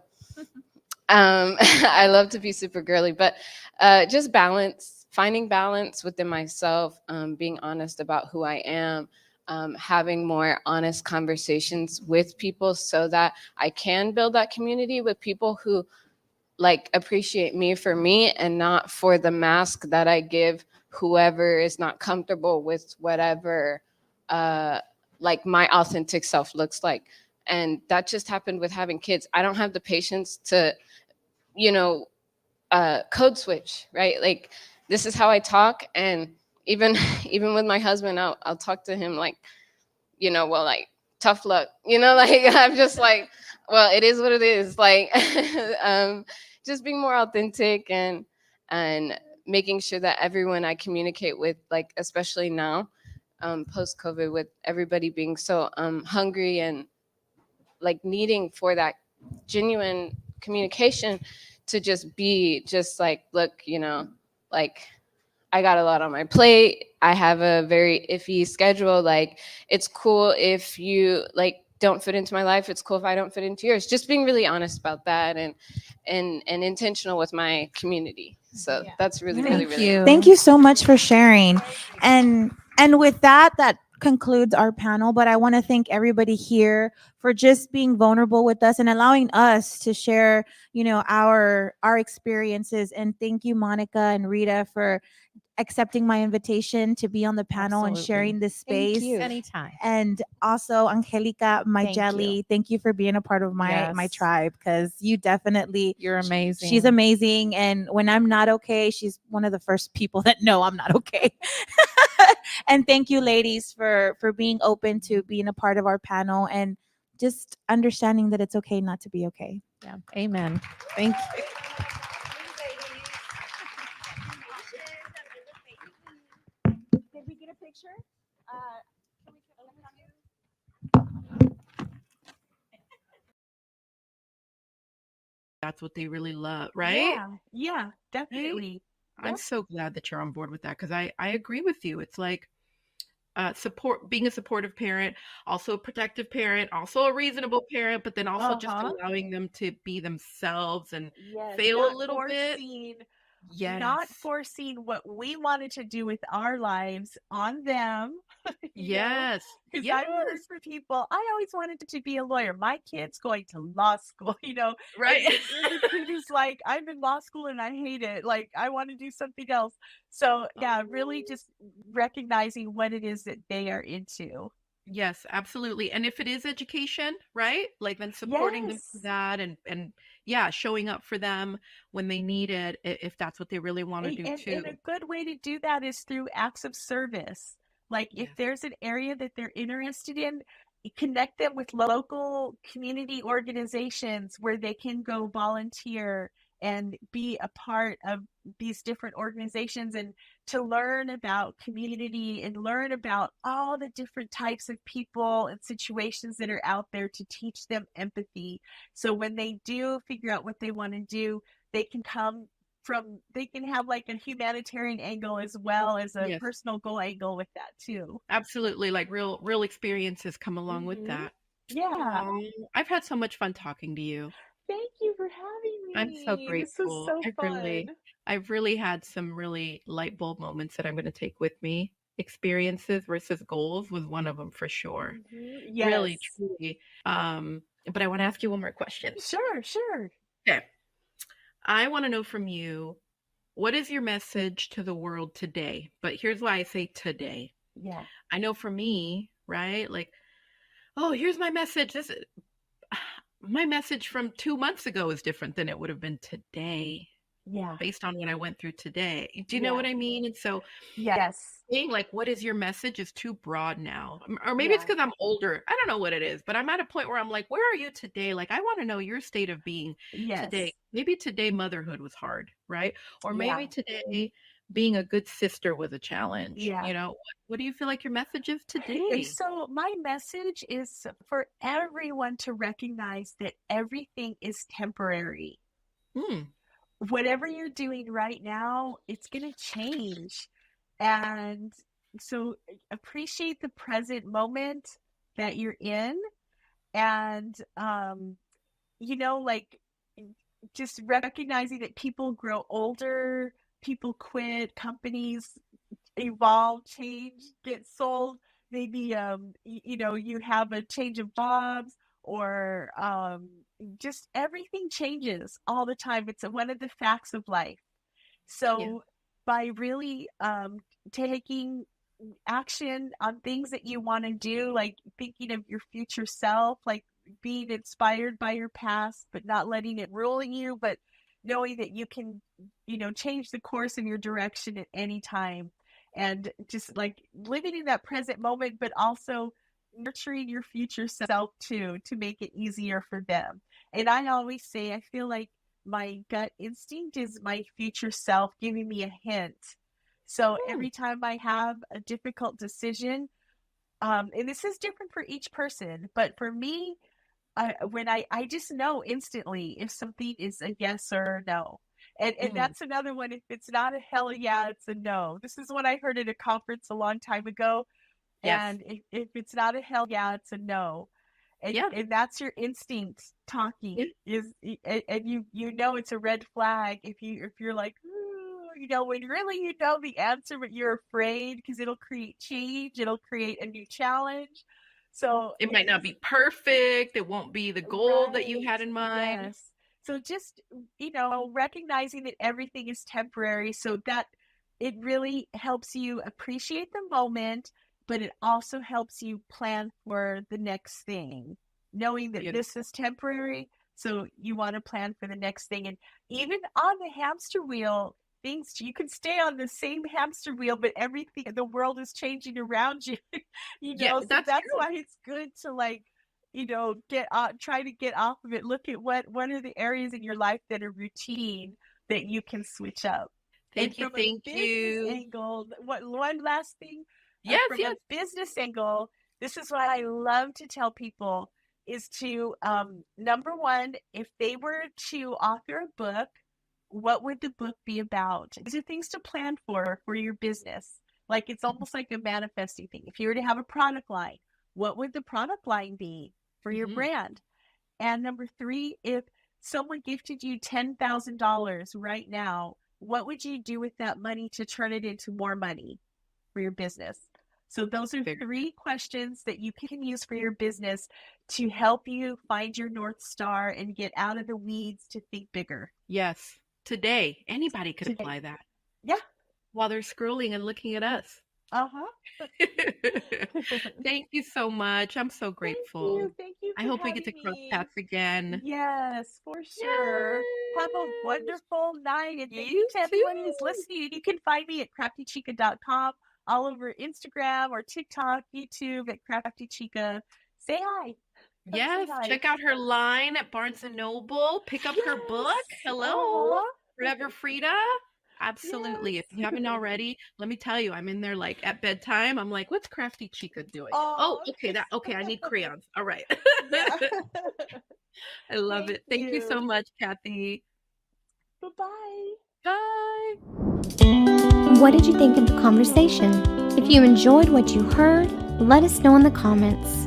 [SPEAKER 16] I love to be super girly, but just finding balance within myself, being honest about who I am, having more honest conversations with people so that I can build that community with people who like appreciate me for me and not for the mask that I give whoever is not comfortable with whatever like my authentic self looks like. And that just happened with having kids. I don't have the patience to, code switch, right? Like, this is how I talk. And even with my husband, I'll talk to him like, well, like, tough luck, like, I'm just like, well, it is what it is. Like, just being more authentic and making sure that everyone I communicate with, like, especially now, post COVID, with everybody being so hungry and like needing for that genuine communication, to just be just like, look, like, I got a lot on my plate. I have a very iffy schedule. Like, it's cool if you like don't fit into my life. It's cool if I don't fit into yours. Just being really honest about that and intentional with my community. So that's really, really, really.
[SPEAKER 9] Thank you so much for sharing. And with that concludes our panel. But I want to thank everybody here for just being vulnerable with us and allowing us to share, our experiences. And thank you, Monica and Rita, for accepting my invitation to be on the panel and sharing this space.
[SPEAKER 10] Anytime.
[SPEAKER 9] And also, Angelica, my
[SPEAKER 10] Thank
[SPEAKER 9] jelly,
[SPEAKER 10] you.
[SPEAKER 9] thank you for being a part of my
[SPEAKER 10] Yes.
[SPEAKER 9] tribe, because you're
[SPEAKER 10] amazing.
[SPEAKER 9] She's amazing. And when I'm not okay, she's one of the first people that know I'm not okay. And thank you, ladies, for being open to being a part of our panel and just understanding that it's okay not to be okay.
[SPEAKER 10] Yeah. Amen. Thank you.
[SPEAKER 3] Did we get a picture?
[SPEAKER 2] That's what they really love, right?
[SPEAKER 3] Yeah, definitely.
[SPEAKER 2] I'm so glad that you're on board with that, because I agree with you. It's like being a supportive parent, also a protective parent, also a reasonable parent, but then also just allowing them to be themselves and fail a little bit.
[SPEAKER 3] Not forcing what we wanted to do with our lives on them.
[SPEAKER 2] Yes.
[SPEAKER 3] Because I've heard from people, I always wanted to be a lawyer. My kid's going to law school,
[SPEAKER 2] Right.
[SPEAKER 3] And the kid is like, I'm in law school and I hate it. Like, I want to do something else. So yeah, really just recognizing what it is that they are into.
[SPEAKER 2] Yes, absolutely. And if it is education, right? Like, then supporting them for that and yeah, showing up for them when they need it, if that's what they really want to do too.
[SPEAKER 3] And a good way to do that is through acts of service. Like, if there's an area that they're interested in, connect them with local community organizations where they can go volunteer and be a part of these different organizations, and to learn about community and learn about all the different types of people and situations that are out there, to teach them empathy. So when they do figure out what they want to do, they can have like a humanitarian angle as well as a personal goal angle with that too.
[SPEAKER 2] Absolutely. Like real experiences come along with that.
[SPEAKER 3] Yeah.
[SPEAKER 2] I've had so much fun talking to you.
[SPEAKER 3] Thank you for having me.
[SPEAKER 2] I'm so grateful.
[SPEAKER 3] This was so fun.
[SPEAKER 2] I've really had some really light bulb moments that I'm going to take with me. Experiences versus goals was one of them for sure.
[SPEAKER 3] Yes.
[SPEAKER 2] Really, truly. But I want to ask you one more question.
[SPEAKER 3] Sure.
[SPEAKER 2] Okay. I want to know from you, what is your message to the world today? But here's why I say today.
[SPEAKER 3] Yeah.
[SPEAKER 2] I know for me, right? Like, oh, here's my message. My message from 2 months ago is different than it would have been today.
[SPEAKER 3] Yeah.
[SPEAKER 2] Based on what I went through today. Do you know what I mean? And so,
[SPEAKER 3] yes,
[SPEAKER 2] saying like, what is your message is too broad now. Or maybe it's because I'm older. I don't know what it is, but I'm at a point where I'm like, where are you today? Like, I want to know your state of being today. Maybe today motherhood was hard, right? Or maybe today being a good sister was a challenge.
[SPEAKER 3] Yeah.
[SPEAKER 2] What do you feel like your message is today?
[SPEAKER 3] So my message is for everyone to recognize that everything is temporary. Whatever you're doing right now, it's going to change. And so appreciate the present moment that you're in. And, like, just recognizing that people grow older, people quit, companies evolve, change, get sold. Maybe, you have a change of jobs, or just everything changes all the time. It's one of the facts of life. So by really taking action on things that you want to do, like thinking of your future self, like being inspired by your past, but not letting it rule you, but knowing that you can, change the course in your direction at any time, and just like living in that present moment, but also nurturing your future self too, to make it easier for them. And I always say, I feel like my gut instinct is my future self giving me a hint. So every time I have a difficult decision, and this is different for each person, but for me, when I just know instantly if something is a yes or a no. And that's another one. If it's not a hell yeah, it's a no. This is what I heard at a conference a long time ago.
[SPEAKER 2] Yes.
[SPEAKER 3] And if it's not a hell yeah, it's a no. And that's your instinct talking. And you know it's a red flag if you're like, when really the answer, but you're afraid because it'll create change, it'll create a new challenge. So
[SPEAKER 2] it might not be perfect. It won't be the goal that you had in mind.
[SPEAKER 3] Yes. So just, recognizing that everything is temporary, so that it really helps you appreciate the moment, but it also helps you plan for the next thing, knowing that this is temporary. So you want to plan for the next thing. And even on the hamster wheel, you can stay on the same hamster wheel, but everything, the world is changing around you.
[SPEAKER 2] Yeah,
[SPEAKER 3] so
[SPEAKER 2] that's
[SPEAKER 3] that's
[SPEAKER 2] true.
[SPEAKER 3] why it's good to try to get off of it. Look at what are the areas in your life that are routine that you can switch up.
[SPEAKER 2] Thank you.
[SPEAKER 3] From a business angle, one last thing?
[SPEAKER 2] Yes,
[SPEAKER 3] from
[SPEAKER 2] yes.
[SPEAKER 3] a business angle, this is what I love to tell people is to, number one, if they were to author a book, what would the book be about? These are things to plan for your business. Like, it's almost like a manifesting thing. If you were to have a product line, what would the product line be for your brand? And number three, if someone gifted you $10,000 right now, what would you do with that money to turn it into more money for your business? So those are three questions that you can use for your business to help you find your North Star and get out of the weeds to think bigger.
[SPEAKER 2] Yes. Today, anybody could apply that.
[SPEAKER 3] Yeah.
[SPEAKER 2] While they're scrolling and looking at us. Thank you so much. I'm so grateful.
[SPEAKER 3] Thank you.
[SPEAKER 2] I hope we get to cross paths again.
[SPEAKER 3] Yes, for sure. Have a wonderful night. And thank you to everyone who's listening. You can find me at craftychica.com, all over Instagram or TikTok, YouTube at Crafty Chica. Say hi.
[SPEAKER 2] Yes, check out her line at Barnes & Noble. Pick up her book. Hello, Forever Frida. Absolutely. If you haven't already, let me tell you, I'm in there like at bedtime. I'm like, what's Crafty Chica doing? Okay, I need crayons. All right. I love it. Thank you so much, Kathy.
[SPEAKER 3] Bye-bye.
[SPEAKER 2] Bye.
[SPEAKER 1] What did you think of the conversation? If you enjoyed what you heard, let us know in the comments.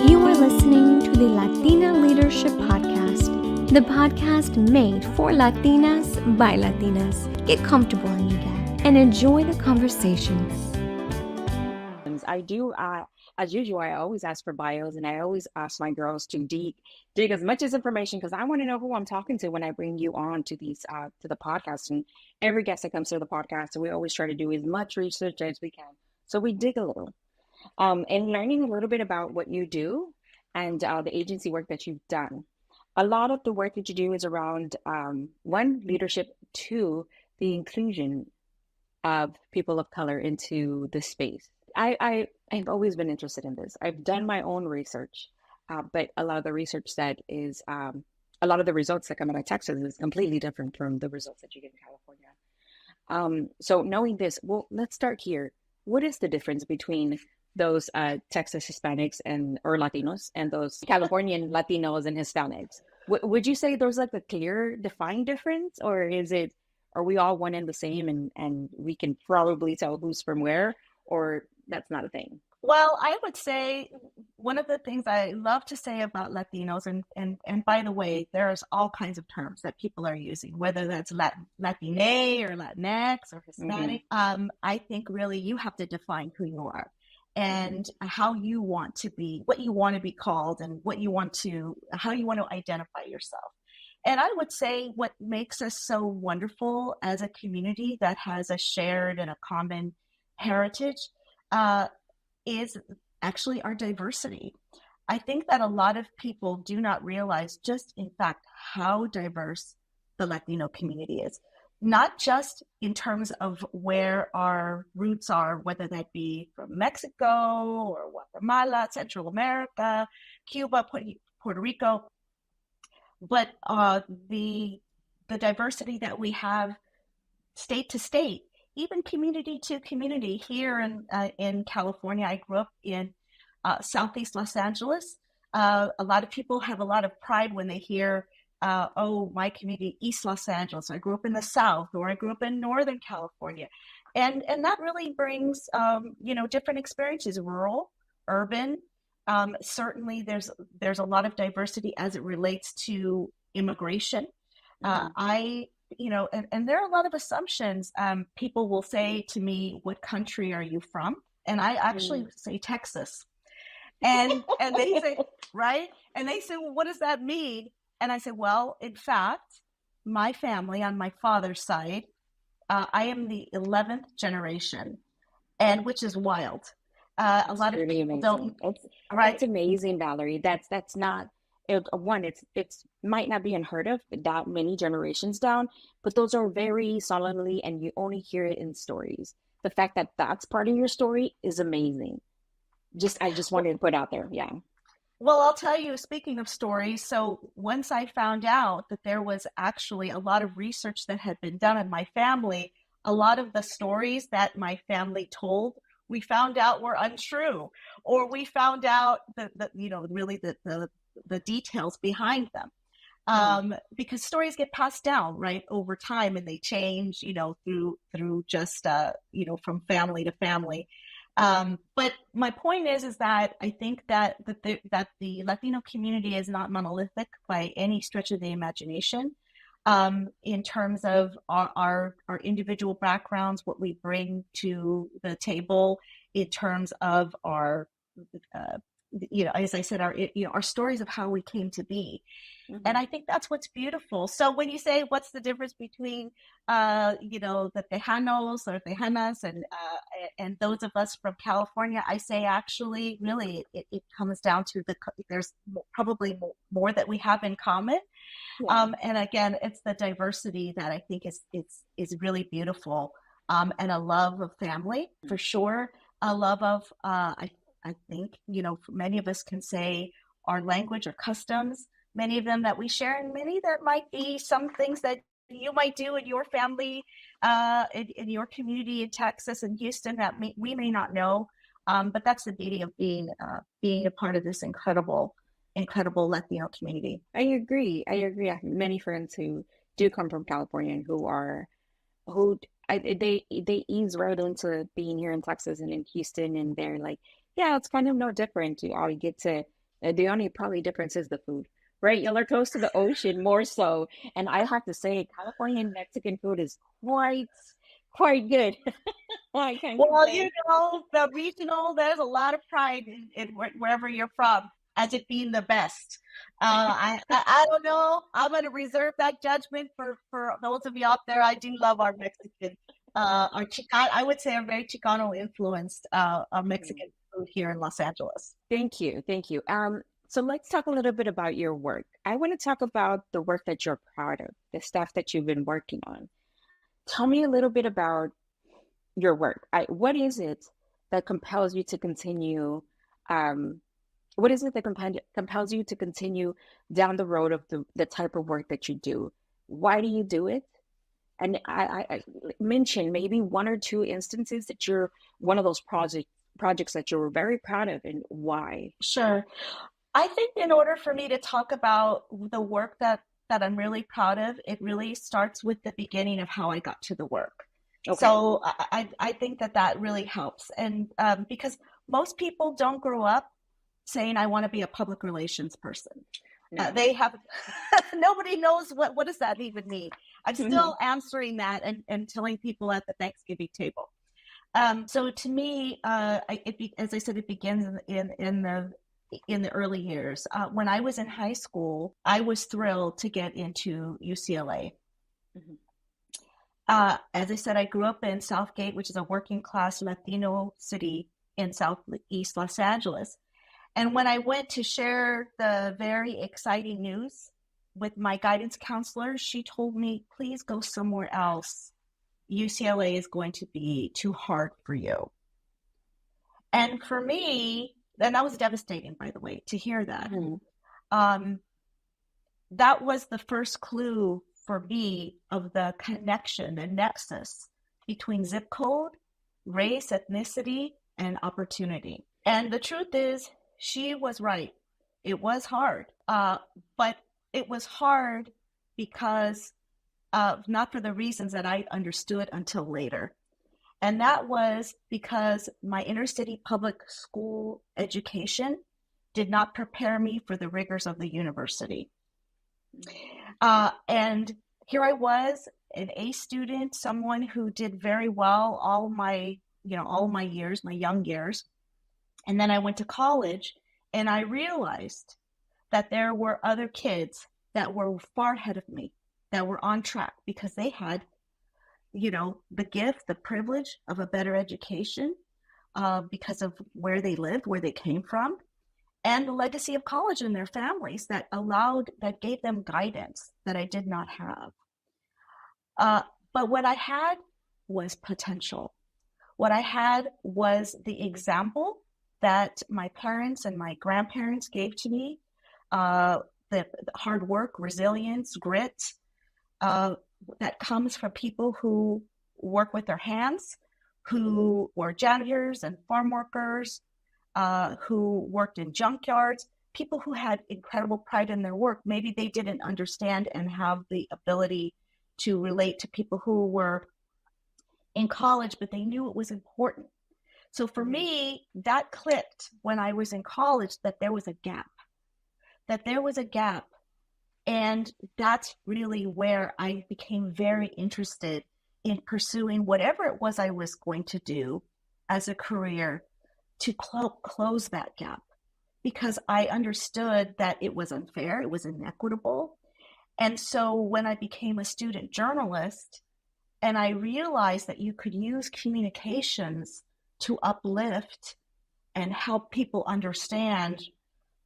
[SPEAKER 1] You are listening to the Latina Leadership Podcast, the podcast made for Latinas by Latinas. Get comfortable, amiga, and enjoy the conversation.
[SPEAKER 4] I do, as usual, I always ask for bios, and I always ask my girls to dig as much as information, because I want to know who I'm talking to when I bring you on to these to the podcast. And every guest that comes to the podcast, so we always try to do as much research as we can. So we dig a little, and learning a little bit about what you do.
[SPEAKER 17] and the agency work that you've done. A lot of the work that you do is around one, leadership, two, the inclusion of people of color into the space. I've always been interested in this. I've done my own research, but a lot of the research that is a lot of the results that come out of Texas is completely different from the results that you get in California. So knowing this, well, let's start here. What is the difference between those Texas Hispanics or Latinos and those Californian Latinos and Hispanics? Would you say there's like a clear, defined difference, or are we all one and the same, and we can probably tell who's from where, or that's not a thing?
[SPEAKER 3] Well, I would say one of the things I love to say about Latinos, and by the way, there's all kinds of terms that people are using, whether that's Latine or Latinx or Hispanic. I think really you have to define who you are and how you want to be, what you want to be called, and how you want to identify yourself. And I would say what makes us so wonderful as a community that has a shared and a common heritage is actually our diversity. I think that a lot of people do not realize just, in fact, how diverse the Latino community is, not just in terms of where our roots are, whether that be from Mexico or Guatemala, Central America, Cuba, Puerto Rico, but the diversity that we have state to state, even community to community. Here in California, I grew up in Southeast Los Angeles. A lot of people have a lot of pride when they hear, oh, my community, East Los Angeles. I grew up in the South, or I grew up in Northern California. And that really brings, different experiences, rural, urban. Certainly there's a lot of diversity as it relates to immigration. And there are a lot of assumptions. People will say to me, what country are you from? And I actually say Texas. And they say, right? And they say, well, what does that mean? And I say, well, in fact, my family on my father's side, I am the 11th generation, and which is wild. A lot of
[SPEAKER 17] really
[SPEAKER 3] people
[SPEAKER 17] amazing.
[SPEAKER 3] don't. Right?
[SPEAKER 17] It's amazing, Valerie. That's not it's might not be unheard of that many generations down, but those are very solemnly, and you only hear it in stories. The fact that that's part of your story is amazing. I just wanted to put out there. Yeah.
[SPEAKER 3] Well, I'll tell you, speaking of stories, so once I found out that there was actually a lot of research that had been done in my family, a lot of the stories that my family told, we found out were untrue, or we found out that really the details behind them. Because stories get passed down, right, over time, and they change, through just, from family to family. But my point is that I think that the Latino community is not monolithic by any stretch of the imagination. In terms of our individual backgrounds, what we bring to the table, in terms of our, as I said, our stories of how we came to be. And I think that's what's beautiful. So when you say what's the difference between, the Tejanos or Tejanas and those of us from California, I say actually, really, it comes down to there's probably more that we have in common. Yeah. And again, it's the diversity that I think is really beautiful, and a love of family, for sure. A love of, I think, many of us can say our language or customs, many of them that we share, and many that might be some things that you might do in your family, in your community in Texas and Houston that we may not know. But that's the beauty of being a part of this incredible Latino community.
[SPEAKER 17] I agree. I have many friends who do come from California and they ease right into being here in Texas and in Houston, and they're like, yeah, it's kind of no different. The only probably difference is the food, right? Y'all are close to the ocean more so, and I have to say, Californian Mexican food is quite good.
[SPEAKER 3] Well, the regional, there's a lot of pride in wherever you're from as it being the best. I don't know. I'm going to reserve that judgment for those of you out there. I do love our Mexican, our Chicano, I would say, a very Chicano influenced Mexican food here in Los Angeles.
[SPEAKER 17] Thank you. So let's talk a little bit about your work. I want to talk about the work that you're proud of, the stuff that you've been working on. Tell me a little bit about your work. What is it that compels you to continue? Um, what is it that compels you to continue down the road of the type of work that you do? Why do you do it? And I mentioned maybe one or two instances that you're one of those projects that you're very proud of, and why.
[SPEAKER 3] Sure. I think in order for me to talk about the work that I'm really proud of, it really starts with the beginning of how I got to the work.
[SPEAKER 17] Okay.
[SPEAKER 3] So I think that really helps. And because most people don't grow up saying, I want to be a public relations person.
[SPEAKER 17] No.
[SPEAKER 3] They have, nobody knows what does that even mean. I'm still answering that and telling people at the Thanksgiving table. So to me, as I said, it begins in the early years. When I was in high school, I was thrilled to get into UCLA. As I said, I grew up in Southgate, which is a working class Latino city in Southeast Los Angeles. And when I went to share the very exciting news with my guidance counselor, she told me, please go somewhere else. UCLA is going to be too hard for you. And for me, and that was devastating, by the way, to hear that. That was the first clue for me of the connection, the nexus between zip code, race, ethnicity, and opportunity. And the truth is, she was right. It was hard, but it was hard because not for the reasons that I understood until later. And that was because my inner city public school education did not prepare me for the rigors of the university. And here I was, an A student, someone who did very well all my years, my young years. And then I went to college and I realized that there were other kids that were far ahead of me, that were on track because they had, the gift, the privilege of a better education because of where they lived, where they came from, and the legacy of college in their families that gave them guidance that I did not have. But what I had was potential. What I had was the example that my parents and my grandparents gave to me, the hard work, resilience, grit that comes from people who work with their hands, who were janitors and farm workers, who worked in junkyards, people who had incredible pride in their work. Maybe they didn't understand and have the ability to relate to people who were in college, but they knew it was important. So for me, that clicked when I was in college that there was a gap, And that's really where I became very interested in pursuing whatever it was I was going to do as a career to close that gap, because I understood that it was unfair, it was inequitable. And so when I became a student journalist and I realized that you could use communications to uplift and help people understand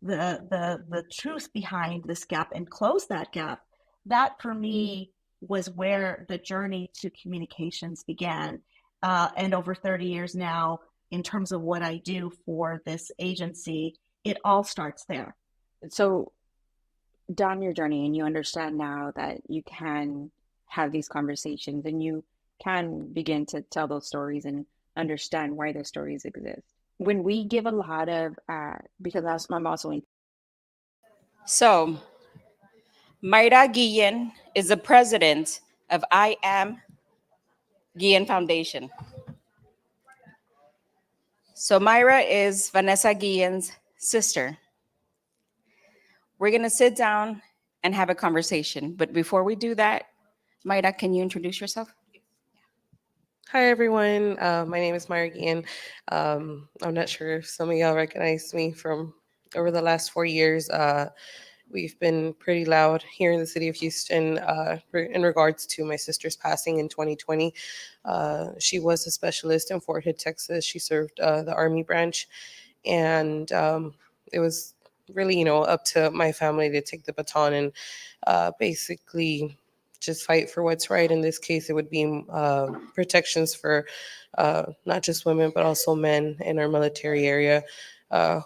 [SPEAKER 3] the truth behind this gap and close that gap, that for me was where the journey to communications began. And over 30 years now, in terms of what I do for this agency, it all starts there.
[SPEAKER 17] So down your journey, and you understand now that you can have these conversations and you can begin to tell those stories and understand why those stories exist. When we give a lot of, because I'm also in.
[SPEAKER 4] So, Mayra Guillen is the president of I Am Guillen Foundation. So, Mayra is Vanessa Guillen's sister. We're going to sit down and have a conversation. But before we do that, Mayra, can you introduce yourself?
[SPEAKER 18] Hi, everyone. My name is Myra Guillen. I'm not sure if some of y'all recognize me from over the last 4 years. We've been pretty loud here in the city of Houston in regards to my sister's passing in 2020. She was a specialist in Fort Hood, Texas. She served the Army branch, and it was really, up to my family to take the baton and basically just fight for what's right. In this case, it would be protections for not just women, but also men in our military area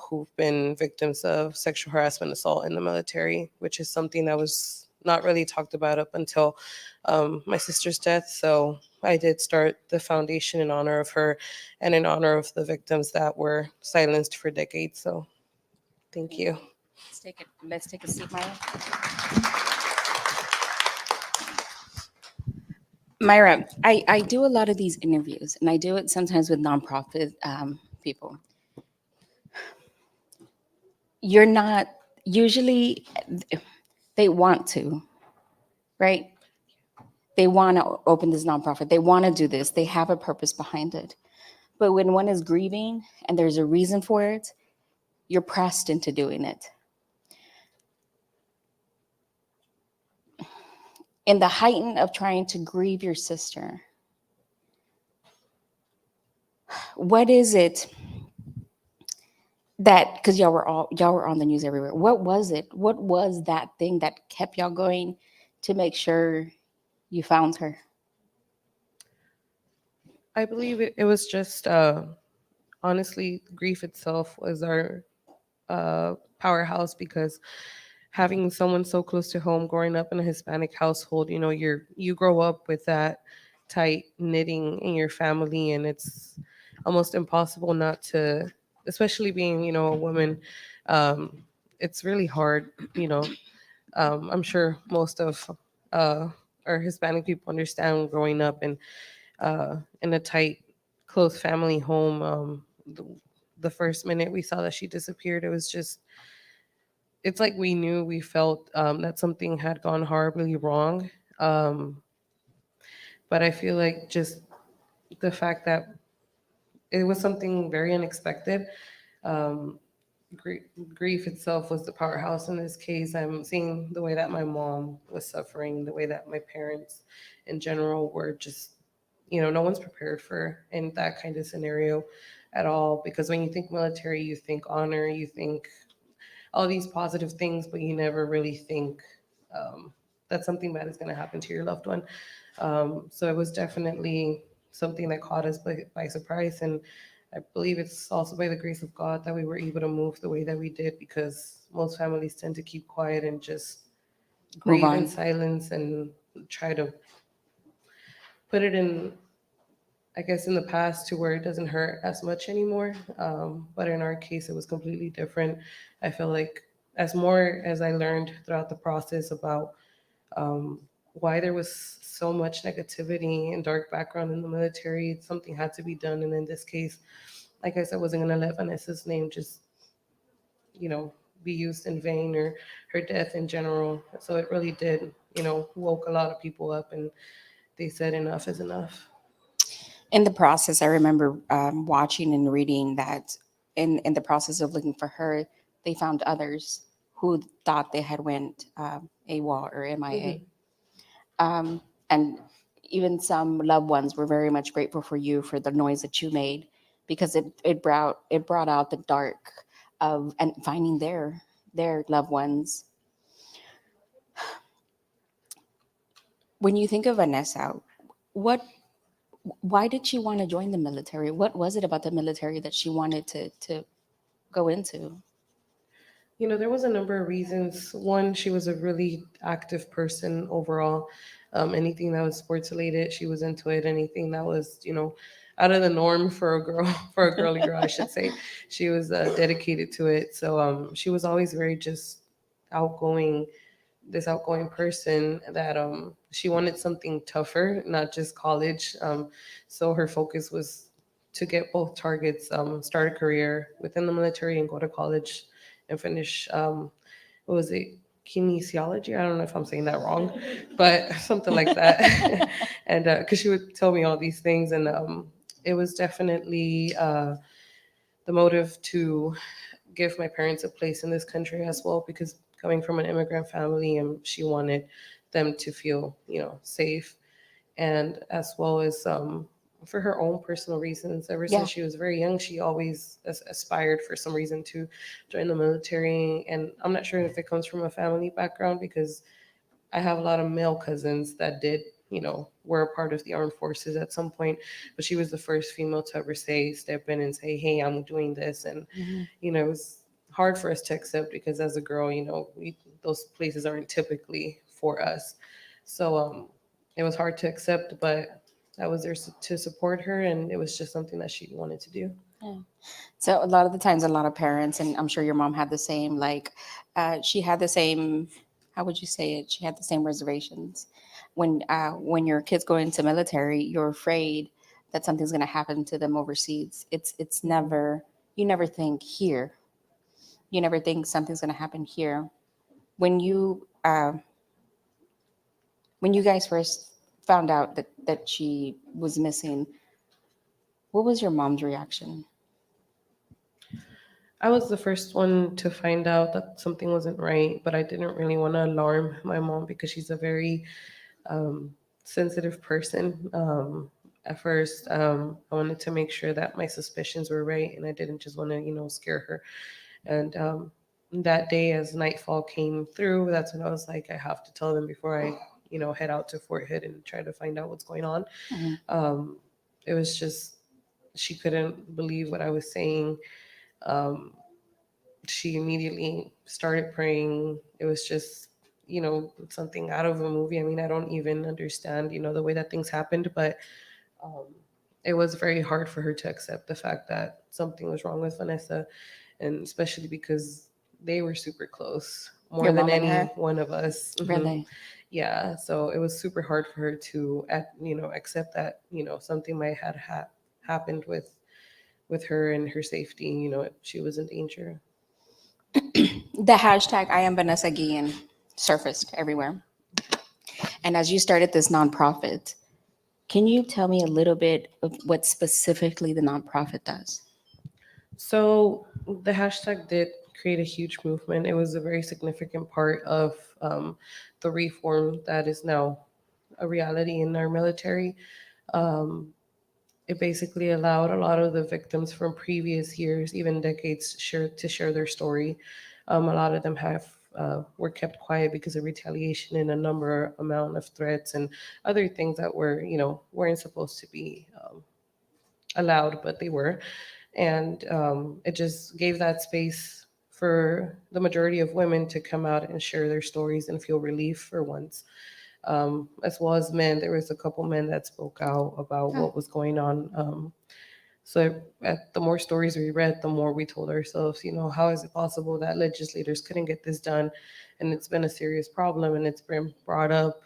[SPEAKER 18] who've been victims of sexual harassment, assault in the military, which is something that was not really talked about up until my sister's death. So I did start the foundation in honor of her and in honor of the victims that were silenced for decades. So thank you.
[SPEAKER 4] Let's take a seat, Myra. Myra, I do a lot of these interviews, and I do it sometimes with nonprofit people. You're not usually, they want to, right? They want to open this nonprofit. They want to do this. They have a purpose behind it. But when one is grieving and there's a reason for it, you're pressed into doing it. In the heighten of trying to grieve your sister, what is it that, because y'all were on the news everywhere, what was it? What was that thing that kept y'all going to make sure you found her?
[SPEAKER 18] I believe it was just honestly, grief itself was our powerhouse, because having someone so close to home, growing up in a Hispanic household, you grow up with that tight knitting in your family, and it's almost impossible not to, especially being a woman. It's really hard. I'm sure most of our Hispanic people understand growing up in a tight, close family home. The first minute we saw that she disappeared, it was just, it's like we felt that something had gone horribly wrong. But I feel like just the fact that it was something very unexpected. Um, Grief itself was the powerhouse in this case. I'm seeing the way that my mom was suffering, the way that my parents in general were just, no one's prepared for in that kind of scenario at all. Because when you think military, you think honor, you think all these positive things, but you never really think that something bad is going to happen to your loved one. So it was definitely something that caught us by surprise. And I believe it's also by the grace of God that we were able to move the way that we did, because most families tend to keep quiet and just grieve in silence and try to put it in, I guess, in the past to where it doesn't hurt as much anymore. But in our case, it was completely different. I feel like as more as I learned throughout the process about why there was so much negativity and dark background in the military, something had to be done. And in this case, like I said, wasn't going to let Vanessa's name just, be used in vain, or her death in general. So it really did, woke a lot of people up, and they said enough is enough.
[SPEAKER 4] In the process, I remember watching and reading that in the process of looking for her, they found others who thought they had went AWOL or MIA. And even some loved ones were very much grateful for you for the noise that you made, because it brought out the dark of and finding their loved ones. When you think of Vanessa, why did she want to join the military? What was it about the military that she wanted to go into?
[SPEAKER 18] There was a number of reasons. One, she was a really active person overall. Anything that was sports related, she was into it. Anything that was, out of the norm for a girl, for a girly girl, I should say, she was dedicated to it. So she was always very just outgoing, this outgoing person that she wanted something tougher, not just college. So her focus was to get both targets, start a career within the military and go to college and finish, what was it, kinesiology? I don't know if I'm saying that wrong, but something like that. And because she would tell me all these things, and it was definitely the motive to give my parents a place in this country as well, because coming from an immigrant family, and she wanted them to feel, safe, and as well as for her own personal reasons. Ever
[SPEAKER 4] Yeah.
[SPEAKER 18] since she was very young, she always aspired for some reason to join the military. And I'm not sure if it comes from a family background, because I have a lot of male cousins that did, were a part of the armed forces at some point. But she was the first female to ever step in and say, "Hey, I'm doing this." And,
[SPEAKER 4] Mhm.
[SPEAKER 18] it was hard for us to accept, because as a girl, those places aren't typically for us. So it was hard to accept, but I was there to support her, and it was just something that she wanted to do.
[SPEAKER 4] Yeah. So a lot of the times, a lot of parents, and I'm sure your mom had the same, like, she had the same, how would you say it? She had the same reservations. When your kids go into military, you're afraid that something's going to happen to them overseas. It's never, you never think here. You never think something's going to happen here. When when you guys first found out that she was missing, what was your mom's reaction?
[SPEAKER 18] I was the first one to find out that something wasn't right, but I didn't really want to alarm my mom, because she's a very sensitive person. At first, I wanted to make sure that my suspicions were right, and I didn't just want to, scare her. And that day, as nightfall came through, that's when I was like, I have to tell them before I, head out to Fort Hood and try to find out what's going on.
[SPEAKER 4] Mhm.
[SPEAKER 18] It was just, she couldn't believe what I was saying. Um, she immediately started praying. It was just, something out of a movie. I mean, I don't even understand, the way that things happened, but um, it was very hard for her to accept the fact that something was wrong with Vanessa, and especially because they were super close, more
[SPEAKER 4] Your
[SPEAKER 18] than
[SPEAKER 4] mom and
[SPEAKER 18] any
[SPEAKER 4] her?
[SPEAKER 18] one of us. Mhm.
[SPEAKER 4] Really?
[SPEAKER 18] Yeah, so it was super hard for her to, accept that, something might had happened with her and her safety. She was in danger.
[SPEAKER 4] The hashtag I am Vanessa Guillen surfaced everywhere. And as you started this nonprofit, can you tell me a little bit of what specifically the nonprofit does?
[SPEAKER 18] So the hashtag did create a huge movement. It was a very significant part of the reform that is now a reality in our military. Um, it basically allowed a lot of the victims from previous years, even decades, to share their story. A lot of them were kept quiet because of retaliation and a number amount of threats and other things that weren't supposed to be allowed, but they were. And it just gave that space for the majority of women to come out and share their stories and feel relief for once. As well as men, there was a couple men that spoke out about what was going on. So the more stories we read, the more we told ourselves, how is it possible that legislators couldn't get this done? And it's been a serious problem, and it's been brought up.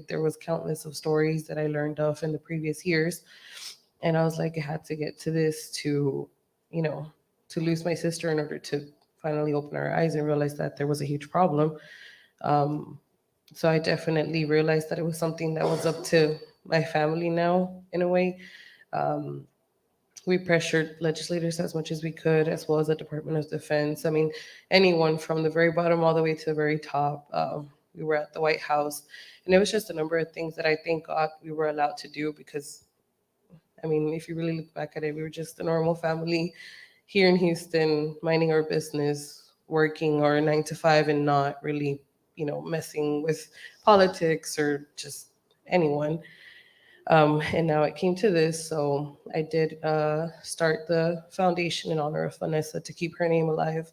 [SPEAKER 18] There was countless of stories that I learned of in the previous years, and I was like, I had to get to this you know, to lose my sister in order to finally open our eyes and realize that there was a huge problem. Um, so I definitely realized that it was something that was up to my family now, in a way. Um, we pressured legislators as much as we could, as well as the Department of Defense. I mean, anyone from the very bottom all the way to the very top. We were at the White House, and it was just a number of things that I thank God we were allowed to do, because I mean, if you really look back at it, we were just a normal family here in Houston, minding our business, working our 9 to 5, and not really, messing with politics or just anyone. And now it came to this, so I did start the foundation in honor of Vanessa to keep her name alive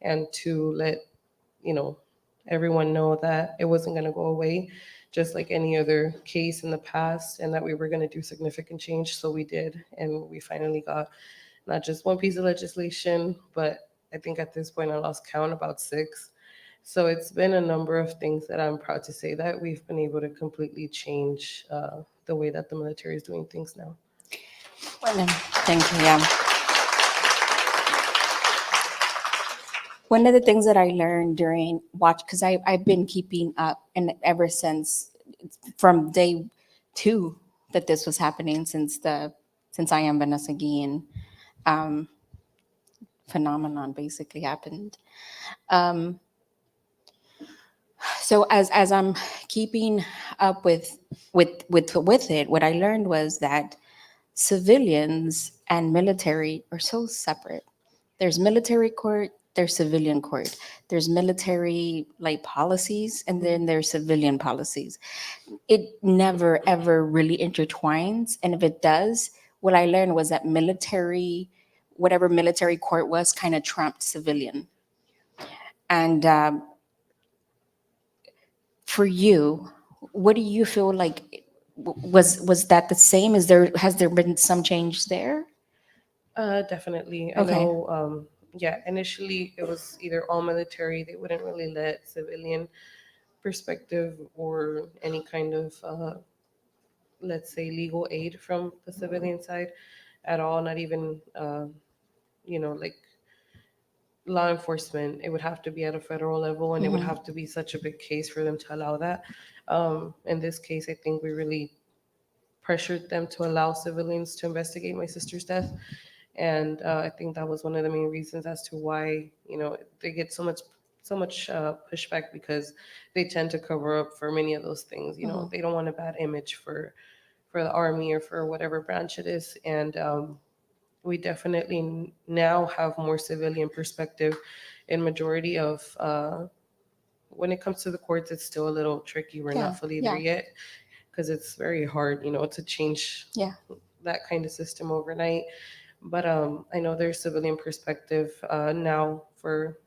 [SPEAKER 18] and to let you know everyone know that it wasn't going to go away, just like any other case in the past, and that we were going to do significant change. So we did, and we finally got not just one piece of legislation, but I think at this point I lost count, about 6. So it's been a number of things that I'm proud to say that we've been able to completely change the way that the military is doing things now.
[SPEAKER 4] Well, thank you. Yeah. One of the things that I learned during watch, because I've been keeping up, and ever since, from day 2 that this was happening, since I am Vanessa Guillen phenomenon basically happened. So as I'm keeping up with it, what I learned was that civilians and military are so separate. There's military court, there's civilian court. There's military like policies, and then there's civilian policies. It never ever really intertwines. And if it does, what I learned was that military, whatever military court was, kind of trumped civilian. And for you, what do you feel like? Was that the same? Has there been some change there?
[SPEAKER 18] Definitely. I
[SPEAKER 4] Okay.
[SPEAKER 18] know, yeah, initially it was either all military, they wouldn't really let civilian perspective or any kind of, let's say, legal aid from the civilian side at all, not even, like law enforcement. It would have to be at a federal level, and it would
[SPEAKER 4] Mhm.
[SPEAKER 18] have to be such a big case for them to allow that. In this case, I think we really pressured them to allow civilians to investigate my sister's death. And I think that was one of the main reasons as to why they get so much pushback, because they tend to cover up for many of those things.
[SPEAKER 4] Mhm.
[SPEAKER 18] They don't want a bad image for the army or for whatever branch it is. And we definitely now have more civilian perspective in majority of when it comes to the courts. It's still a little tricky. We're
[SPEAKER 4] Yeah,
[SPEAKER 18] not fully there
[SPEAKER 4] yeah.
[SPEAKER 18] yet, because it's very hard to change
[SPEAKER 4] Yeah.
[SPEAKER 18] that kind of system overnight. But I know there's civilian perspective now for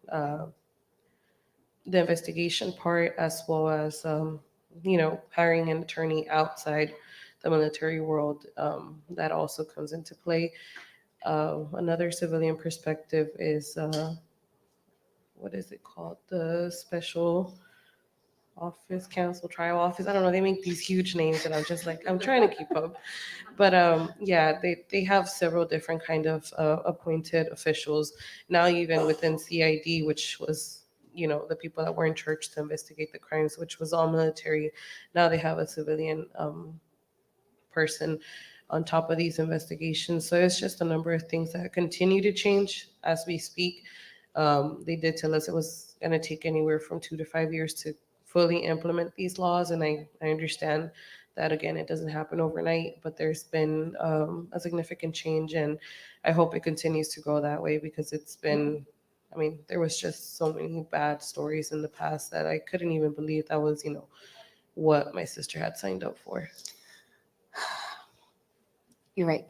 [SPEAKER 18] the investigation part, as well as hiring an attorney outside the military world. That also comes into play. Another civilian perspective is what is it called? The special office, counsel, trial office. I don't know. They make these huge names, and I'm just like, I'm trying to keep up. But yeah, they have several different kind of appointed officials now, even within CID, which was the people that were in church to investigate the crimes, which was all military. Now they have a civilian person on top of these investigations. So it's just a number of things that continue to change as we speak. They did tell us it was going to take anywhere from 2 to 5 years to fully implement these laws. And I understand that, again, it doesn't happen overnight, but there's been a significant change. And I hope it continues to go that way, because it's been, I mean, there was just so many bad stories in the past that I couldn't even believe that was, what my sister had signed up for.
[SPEAKER 4] You're right.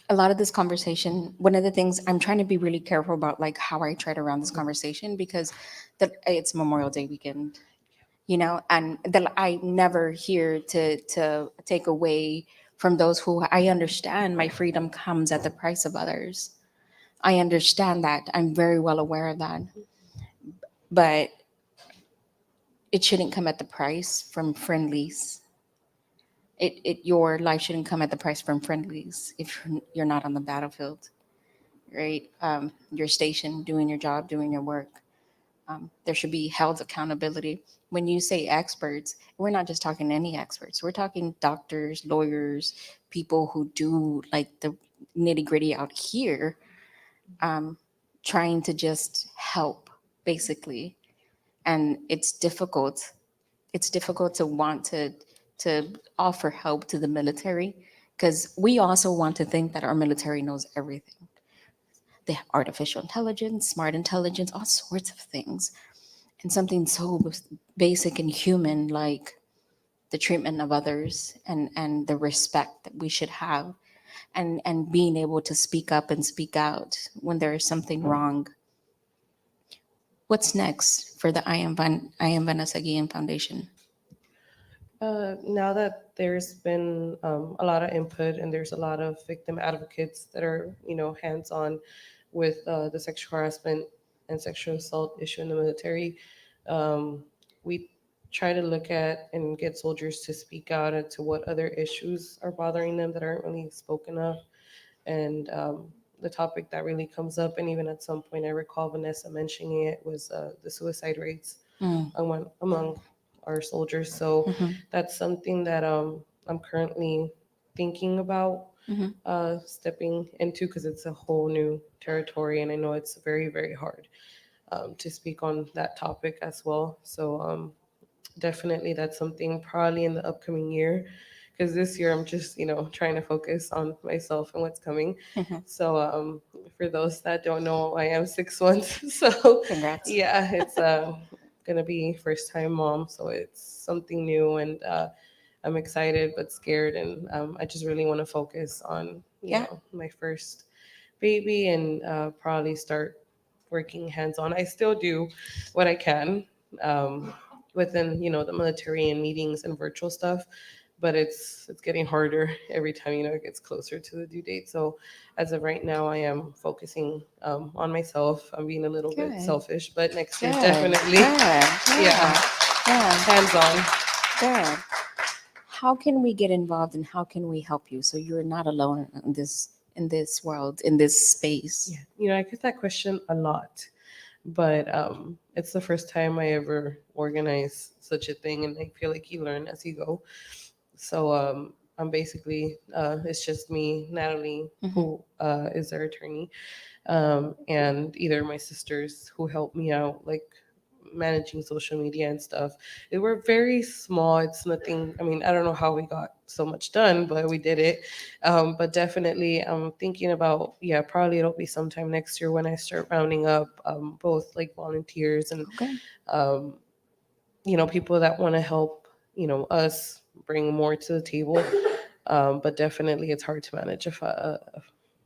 [SPEAKER 4] A lot of this conversation, one of the things I'm trying to be really careful about, like how I try to run this conversation, because it's Memorial Day weekend, and that I never here to take away from those who I understand my freedom comes at the price of others. I understand that. I'm very well aware of that. But it shouldn't come at the price from friendlies. Your life shouldn't come at the price from friendlies if you're not on the battlefield, right? You're stationed, doing your job, doing your work. There should be held accountability. When you say experts, we're not just talking any experts. We're talking doctors, lawyers, people who do like the nitty gritty out here, trying to just help, basically. And it's difficult. It's difficult to want to offer help to the military, because we also want to think that our military knows everything. They have artificial intelligence, smart intelligence, all sorts of things. And something so basic and human, like the treatment of others, and the respect that we should have, and being able to speak up and speak out when there is something wrong. What's next for the I Am Vanessa Guillen Foundation?
[SPEAKER 18] Now that there's been a lot of input, and there's a lot of victim advocates that are, hands-on with the sexual harassment and sexual assault issue in the military, we try to look at and get soldiers to speak out as to what other issues are bothering them that aren't really spoken of. And the topic that really comes up, and even at some point I recall Vanessa mentioning it, was the suicide rates
[SPEAKER 4] Mm.
[SPEAKER 18] among our soldiers. So
[SPEAKER 4] Mhm.
[SPEAKER 18] that's something that I'm currently thinking about
[SPEAKER 4] Mhm.
[SPEAKER 18] stepping into, because it's a whole new territory, and I know it's very, very hard to speak on that topic as well. So definitely that's something probably in the upcoming year, because this year I'm just, trying to focus on myself and what's coming.
[SPEAKER 4] Mhm.
[SPEAKER 18] So for those that don't know, I am 6 months. So
[SPEAKER 4] Congrats.
[SPEAKER 18] yeah, it's gonna be first time mom, so it's something new, and I'm excited but scared, and I just really want to focus on
[SPEAKER 4] Yeah.
[SPEAKER 18] my first baby, and probably start working hands on. I still do what I can um, within the military and meetings and virtual stuff, but it's getting harder every time it gets closer to the due date. So as of right now, I am focusing on myself. I'm being a little bit
[SPEAKER 4] Good.
[SPEAKER 18] selfish, but next year
[SPEAKER 4] Good.
[SPEAKER 18] definitely,
[SPEAKER 4] Good.
[SPEAKER 18] yeah,
[SPEAKER 4] Yeah.
[SPEAKER 18] hands on.
[SPEAKER 4] Good. How can we get involved and how can we help you so you're not alone in this world, in this space?
[SPEAKER 18] Yeah, I get that question a lot, but it's the first time I ever organize such a thing, and I feel like you learn as you go. So I'm basically it's just me, Natalie, who is our attorney, and either my sisters who help me out, like managing social media and stuff. They were very small. It's nothing. I mean, I don't know how we got so much done, but we did it. But definitely, I'm thinking about, yeah, probably it'll be sometime next year when I start rounding up both like volunteers and
[SPEAKER 4] Okay.
[SPEAKER 18] um, people that want to help, us bring more to the table. But definitely, it's hard to manage a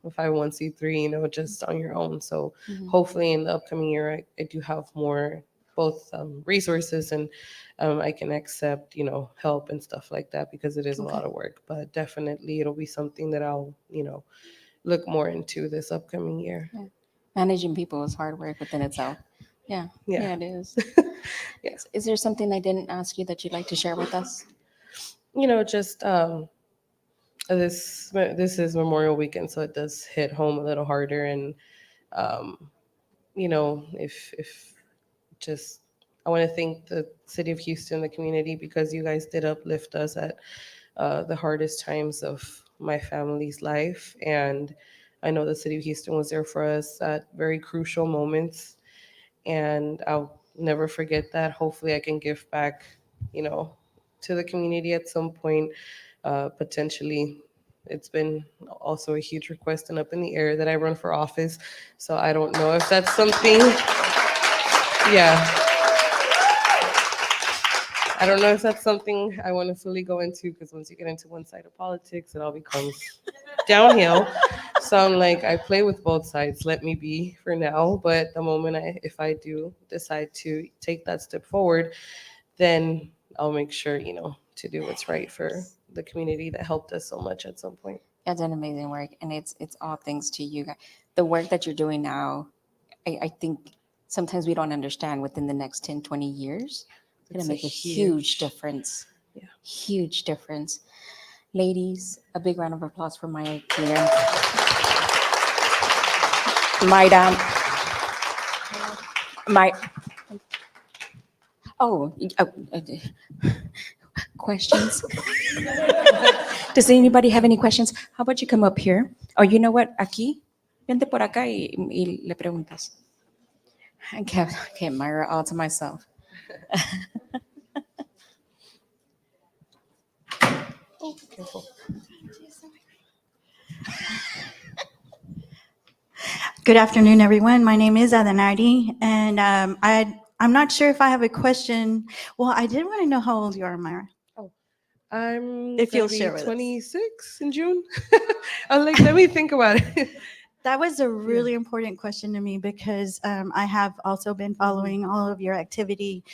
[SPEAKER 18] 501(c)(3, just on your own. So
[SPEAKER 4] Mhm.
[SPEAKER 18] hopefully, in the upcoming year, I do have more both resources, and I can accept, help and stuff like that, because it is a
[SPEAKER 4] Okay.
[SPEAKER 18] lot of work. But definitely, it'll be something that I'll, look more into this upcoming year.
[SPEAKER 4] Yeah. Managing people is hard work within itself. Yeah.
[SPEAKER 18] Yeah.
[SPEAKER 4] Yeah, it is. Is there something I didn't ask you that you'd like to share with us?
[SPEAKER 18] Just this is Memorial Weekend, so it does hit home a little harder, and um, if just I want to thank the city of Houston, the community, because you guys did uplift us at the hardest times of my family's life, and I know the city of Houston was there for us at very crucial moments, and I'll never forget that. Hopefully, I can give back, to the community at some point, potentially. It's been also a huge request and up in the air that I run for office. So I don't know if that's something. Yeah. I don't know if that's something I want to fully go into, because once you get into one side of politics, it all becomes downhill. So I'm like, I play with both sides. Let me be for now. But the moment if I do decide to take that step forward, then I'll make sure, to do what's right for the community that helped us so much at some point.
[SPEAKER 4] That's an amazing work, and it's all thanks to you guys. The work that you're doing now, I think sometimes we don't understand within the next 10, 20 years. It's going
[SPEAKER 18] It's
[SPEAKER 4] to
[SPEAKER 18] a
[SPEAKER 4] make a huge difference.
[SPEAKER 18] Yeah.
[SPEAKER 4] Huge difference. Ladies, a big round of applause for Maya here. Madam. My. Oh, questions? Does anybody have any questions? How about you come up here? Or you know what? Aquí. Vente por acá y le preguntas. I kept Myra all to myself.
[SPEAKER 18] Oh, careful.
[SPEAKER 19] Good afternoon, everyone. My name is Adanardi, and I'm not sure if I have a question. Well, I did want to know how old you are, Myra.
[SPEAKER 18] I'm
[SPEAKER 19] If
[SPEAKER 18] gonna
[SPEAKER 19] you'll
[SPEAKER 18] be
[SPEAKER 19] share with us.
[SPEAKER 18] 26 in June. I'm like, let me think about it.
[SPEAKER 19] That was a really important question to me, because I have also been following all of your activity,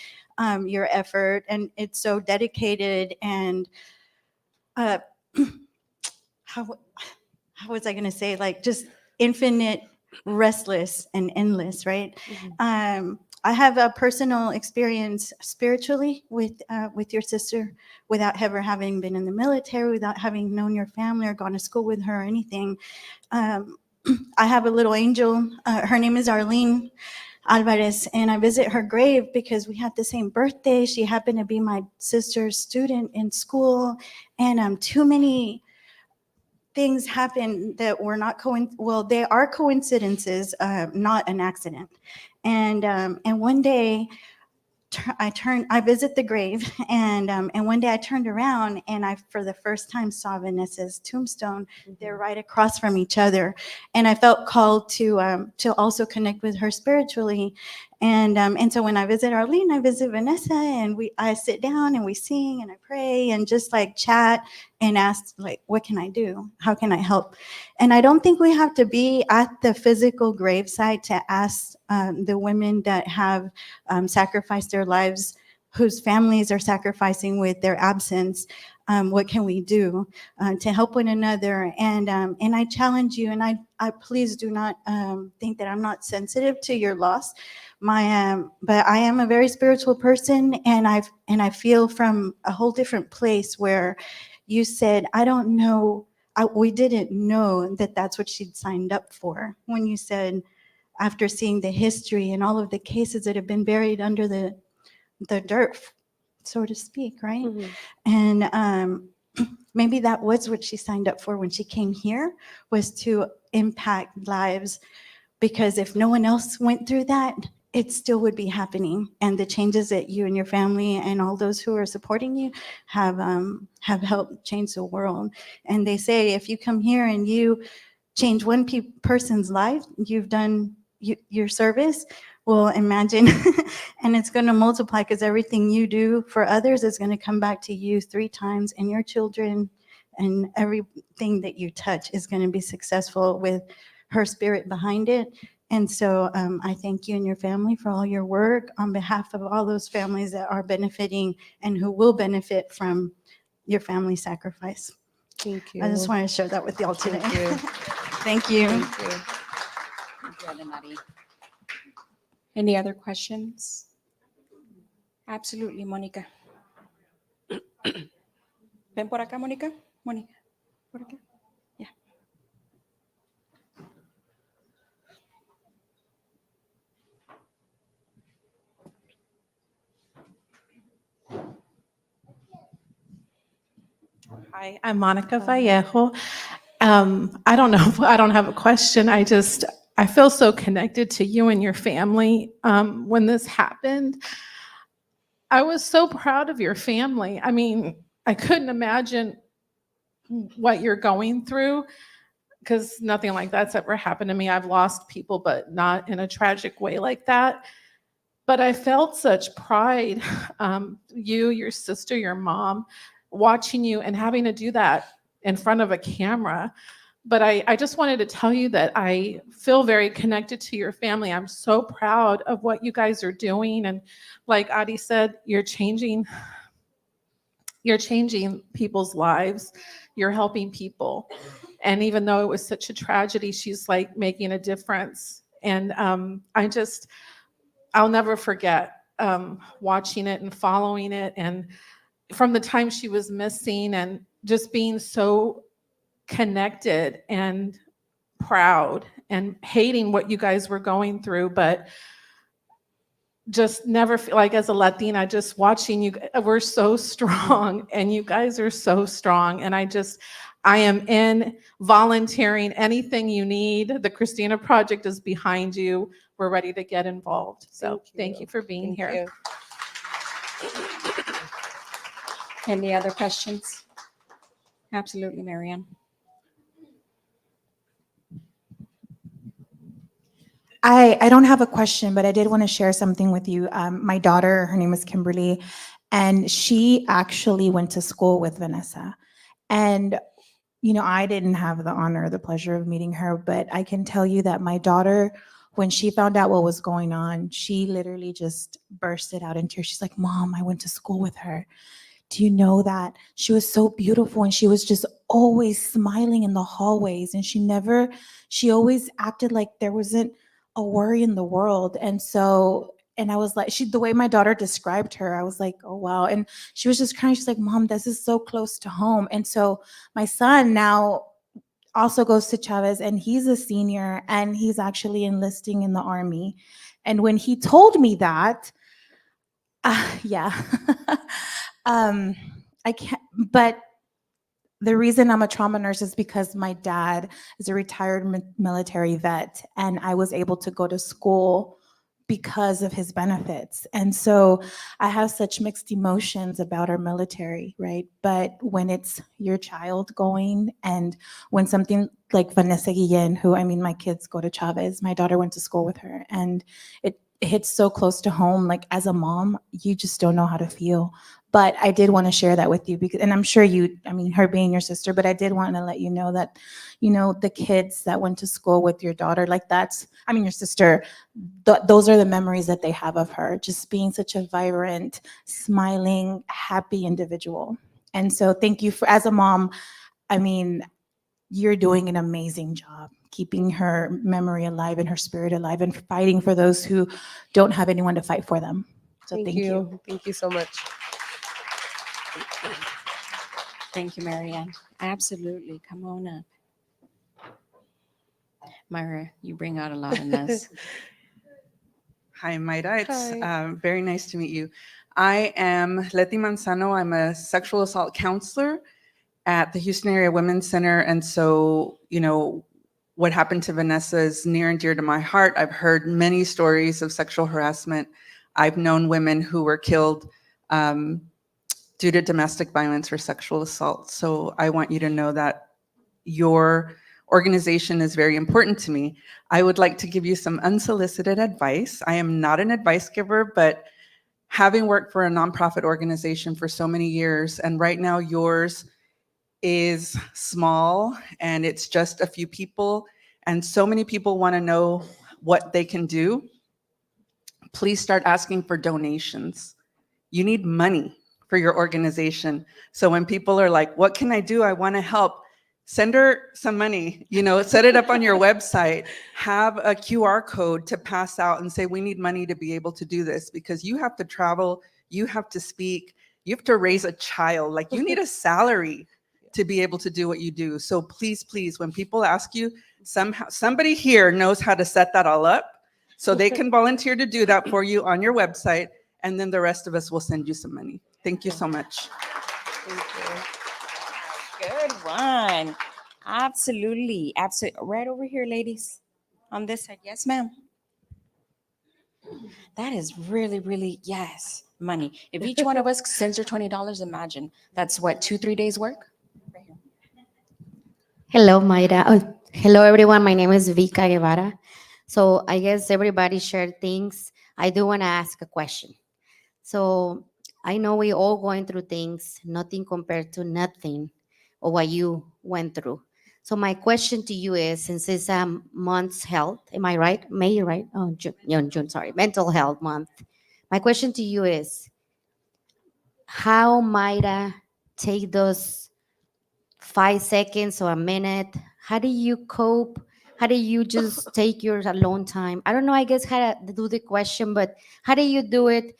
[SPEAKER 19] your effort, and it's so dedicated. And uh, how was I going to say, like, just infinite, restless, and endless, right? I have a personal experience spiritually with your sister, without ever having been in the military, without having known your family or gone to school with her or anything. I have a little angel. Her name is Arlene Alvarez, and I visit her grave because we had the same birthday. She happened to be my sister's student in school, and too many things happen that were not well, they are coincidences, not an accident. And one day I visit the grave, and one day I turned around and I, for the first time, saw Vanessa's tombstone. They're right across from each other, and I felt called to also connect with her spiritually. And so when I visit Arlene, I visit Vanessa, and I sit down and we sing and I pray and just like chat and ask, like, what can I do? How can I help? And I don't think we have to be at the physical gravesite to ask the women that have sacrificed their lives, whose families are sacrificing with their absence. What can we do to help one another? And I challenge you, and I please do not think that I'm not sensitive to your loss. But I am a very spiritual person, and I feel from a whole different place where you said, I don't know, we didn't know that that's what she'd signed up for. When you said, after seeing the history and all of the cases that have been buried under the dirt, so to speak, right? And maybe that was what she signed up for when she came here, was to impact lives, because if no one else went through that, it still would be happening. And the changes that you and your family and all those who are supporting you have helped change the world. And they say, if you come here and you change one person's life, you've done your service. Well, imagine, and it's going to multiply, because everything you do for others is going to come back to you 3 times, and your children and everything that you touch is going to be successful with her spirit behind it. And so I thank you and your family for all your work on behalf of all those families that are benefiting and who will benefit from your family sacrifice.
[SPEAKER 18] Thank you.
[SPEAKER 19] I just want to share that with y'all today.
[SPEAKER 18] Thank you.
[SPEAKER 19] Thank you.
[SPEAKER 18] Thank you.
[SPEAKER 4] Thank you, Adenari. Any other questions? Absolutely, Monica. Ven por acá, Mónica. Mónica, por acá. Yeah.
[SPEAKER 10] Hi, I'm Monica Vallejo. I don't know, I don't have a question. I feel so connected to you and your family. When this happened, I was so proud of your family. I mean, I couldn't imagine what you're going through, because nothing like that's ever happened to me. I've lost people, but not in a tragic way like that. But I felt such pride, you, your sister, your mom, watching you and having to do that in front of a camera. But I just wanted to tell you that I feel very connected to your family. I'm so proud of what you guys are doing. And like Adi said, you're changing people's lives. You're helping people. And even though it was such a tragedy, she's like making a difference. And I'll never forget watching it and following it. And from the time she was missing, and just being so connected and proud and hating what you guys were going through, but just never feel like, as a Latina, just watching you, we're so strong, and you guys are so strong. And I am in volunteering anything you need. The Christina Project is behind you. We're ready to get involved. So thank you for being here.
[SPEAKER 4] Any other questions? Absolutely, Marianne.
[SPEAKER 9] I don't have a question, but I did want to share something with you. My daughter, her name is Kimberly, and she actually went to school with Vanessa. And, you know, I didn't have the honor or the pleasure of meeting her, but I can tell you that my daughter, when she found out what was going on, she literally just bursted out in tears. She's like, Mom, I went to school with her. Do you know that she was so beautiful, and she was just always smiling in the hallways, and she always acted like there wasn't a worry in the world. And I was like, the way my daughter described her, I was like, oh wow. And she was just crying. She's like, Mom, this is so close to home. And so my son now also goes to Chavez, and he's a senior, and he's actually enlisting in the Army. And when he told me that, yeah. I can't, but the reason I'm a trauma nurse is because my dad is a retired military vet, and I was able to go to school because of his benefits. And so I have such mixed emotions about our military, right? But when it's your child going, and when something like Vanessa Guillen, who, I mean, my kids go to Chavez, my daughter went to school with her, and it hits so close to home. Like, as a mom, you just don't know how to feel. But I did want to share that with you because, and I'm sure you, I mean, her being your sister, but I did want to let you know that, you know, the kids that went to school with your daughter, like that's, I mean, your sister, those are the memories that they have of her, just being such a vibrant, smiling, happy individual. And so thank you for, as a mom, I mean, you're doing an amazing job keeping her memory alive and her spirit alive and fighting for those who don't have anyone to fight for them. So thank you.
[SPEAKER 18] Thank you so much.
[SPEAKER 4] Thank you, Marianne. Absolutely. Come on up. Myra, you bring out a lot in us.
[SPEAKER 20] Hi, Mayra. It's
[SPEAKER 18] Hi.
[SPEAKER 20] very nice to meet you. I am Leti Manzano. I'm a sexual assault counselor at the Houston Area Women's Center. And so, you know, what happened to Vanessa is near and dear to my heart. I've heard many stories of sexual harassment. I've known women who were killed due to domestic violence or sexual assault. So I want you to know that your organization is very important to me. I would like to give you some unsolicited advice. I am not an advice giver, but having worked for a nonprofit organization for so many years, and right now yours is small and it's just a few people, and so many people want to know what they can do, please start asking for donations. You need money for your organization. So when people are like, what can I do? I want to help. Send her some money, you know, set it up on your website, have a QR code to pass out and say, we need money to be able to do this, because you have to travel, you have to speak, you have to raise a child. Like, you need a salary to be able to do what you do. So please, please, when people ask you, somehow somebody here knows how to set that all up so they can volunteer to do that for you on your website, and then the rest of us will send you some money. Thank you so much.
[SPEAKER 4] Good one. Absolutely. Absolutely. Right over here, ladies. On this side. Yes, ma'am. That is really, really, yes, money. If each one of us sends her $20, imagine. That's what, 2-3 days work?
[SPEAKER 21] Hello, Mayra. Oh, hello, everyone. My name is Vika Guevara. So I guess everybody shared things. I do want to ask a question. So I know we all going through things, nothing compared to nothing or what you went through. So my question to you is, since it's month's health, am I right? May, right? Oh, June, sorry, mental health month. My question to you is, how might I take those 5 seconds or a minute? How do you cope? How do you just take your alone time? I don't know, I guess, how to do the question, but how do you do it?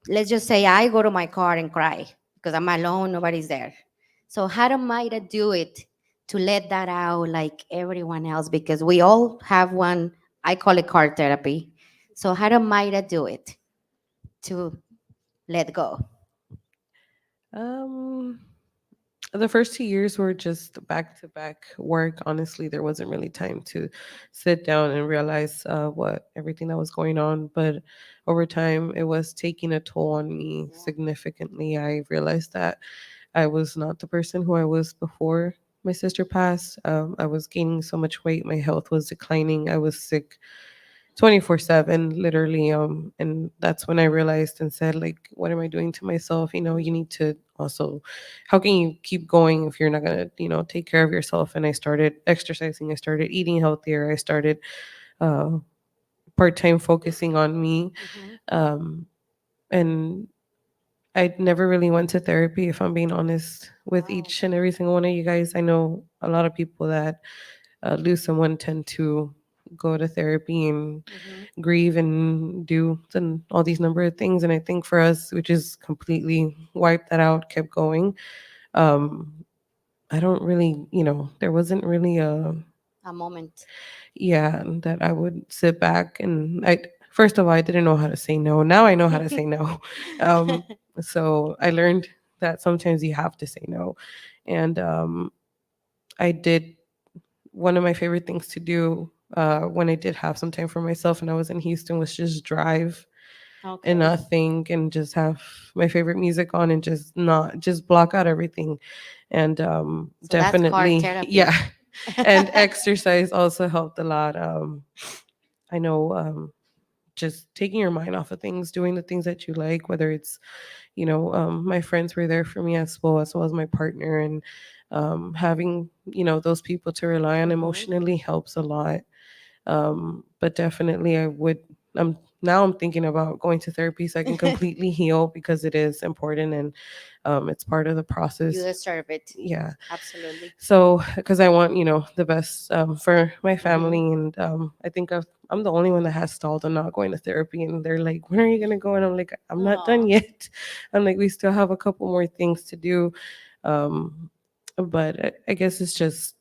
[SPEAKER 21] Let's just say I go to my car and cry because I'm alone, nobody's there. So how do I do it to let that out like everyone else? Because we all have one, I call it car therapy. So how do I do it to let go?
[SPEAKER 18] The first 2 years were just back to back work. Honestly, there wasn't really time to sit down and realize what everything that was going on. But over time, it was taking a toll on me significantly. I realized that I was not the person who I was before my sister passed. I was gaining so much weight. My health was declining. I was sick 24/7, literally. And that's when I realized and said, like, what am I doing to myself? You know, you need to also, how can you keep going if you're not gonna, you know, take care of yourself? And I started exercising, I started eating healthier, I started part-time focusing on me. And I never really went to therapy, if I'm being honest with each and every single one of you guys. I know a lot of people that lose someone tend to go to therapy and grieve and do all these number of things. And I think for us, we just completely wiped that out, kept going. I don't really, you know, there wasn't really
[SPEAKER 21] A moment.
[SPEAKER 18] yeah, that I would sit back and first of all, I didn't know how to say no. Now I know how to say no. So I learned that sometimes you have to say no. And I did one of my favorite things to do when I did have some time for myself and I was in Houston, was just drive and
[SPEAKER 21] Okay.
[SPEAKER 18] not think and just have my favorite music on and just block out everything. And
[SPEAKER 21] So that's car
[SPEAKER 18] definitely,
[SPEAKER 21] therapy.
[SPEAKER 18] yeah. And exercise also helped a lot. I know just taking your mind off of things, doing the things that you like, whether it's, my friends were there for me as well as my partner, and having, those people to rely on emotionally helps a lot. But definitely I'm thinking about going to therapy so I can completely heal, because it is important, and it's part of the process.
[SPEAKER 21] You deserve it.
[SPEAKER 18] Yeah.
[SPEAKER 21] Absolutely.
[SPEAKER 18] So, because I want, the best for my family, and I think I'm the only one that has stalled on not going to therapy, and they're like, "When are you gonna go?" And I'm like, "I'm not done yet." I'm like, "We still have a couple more things to do," but I guess it's just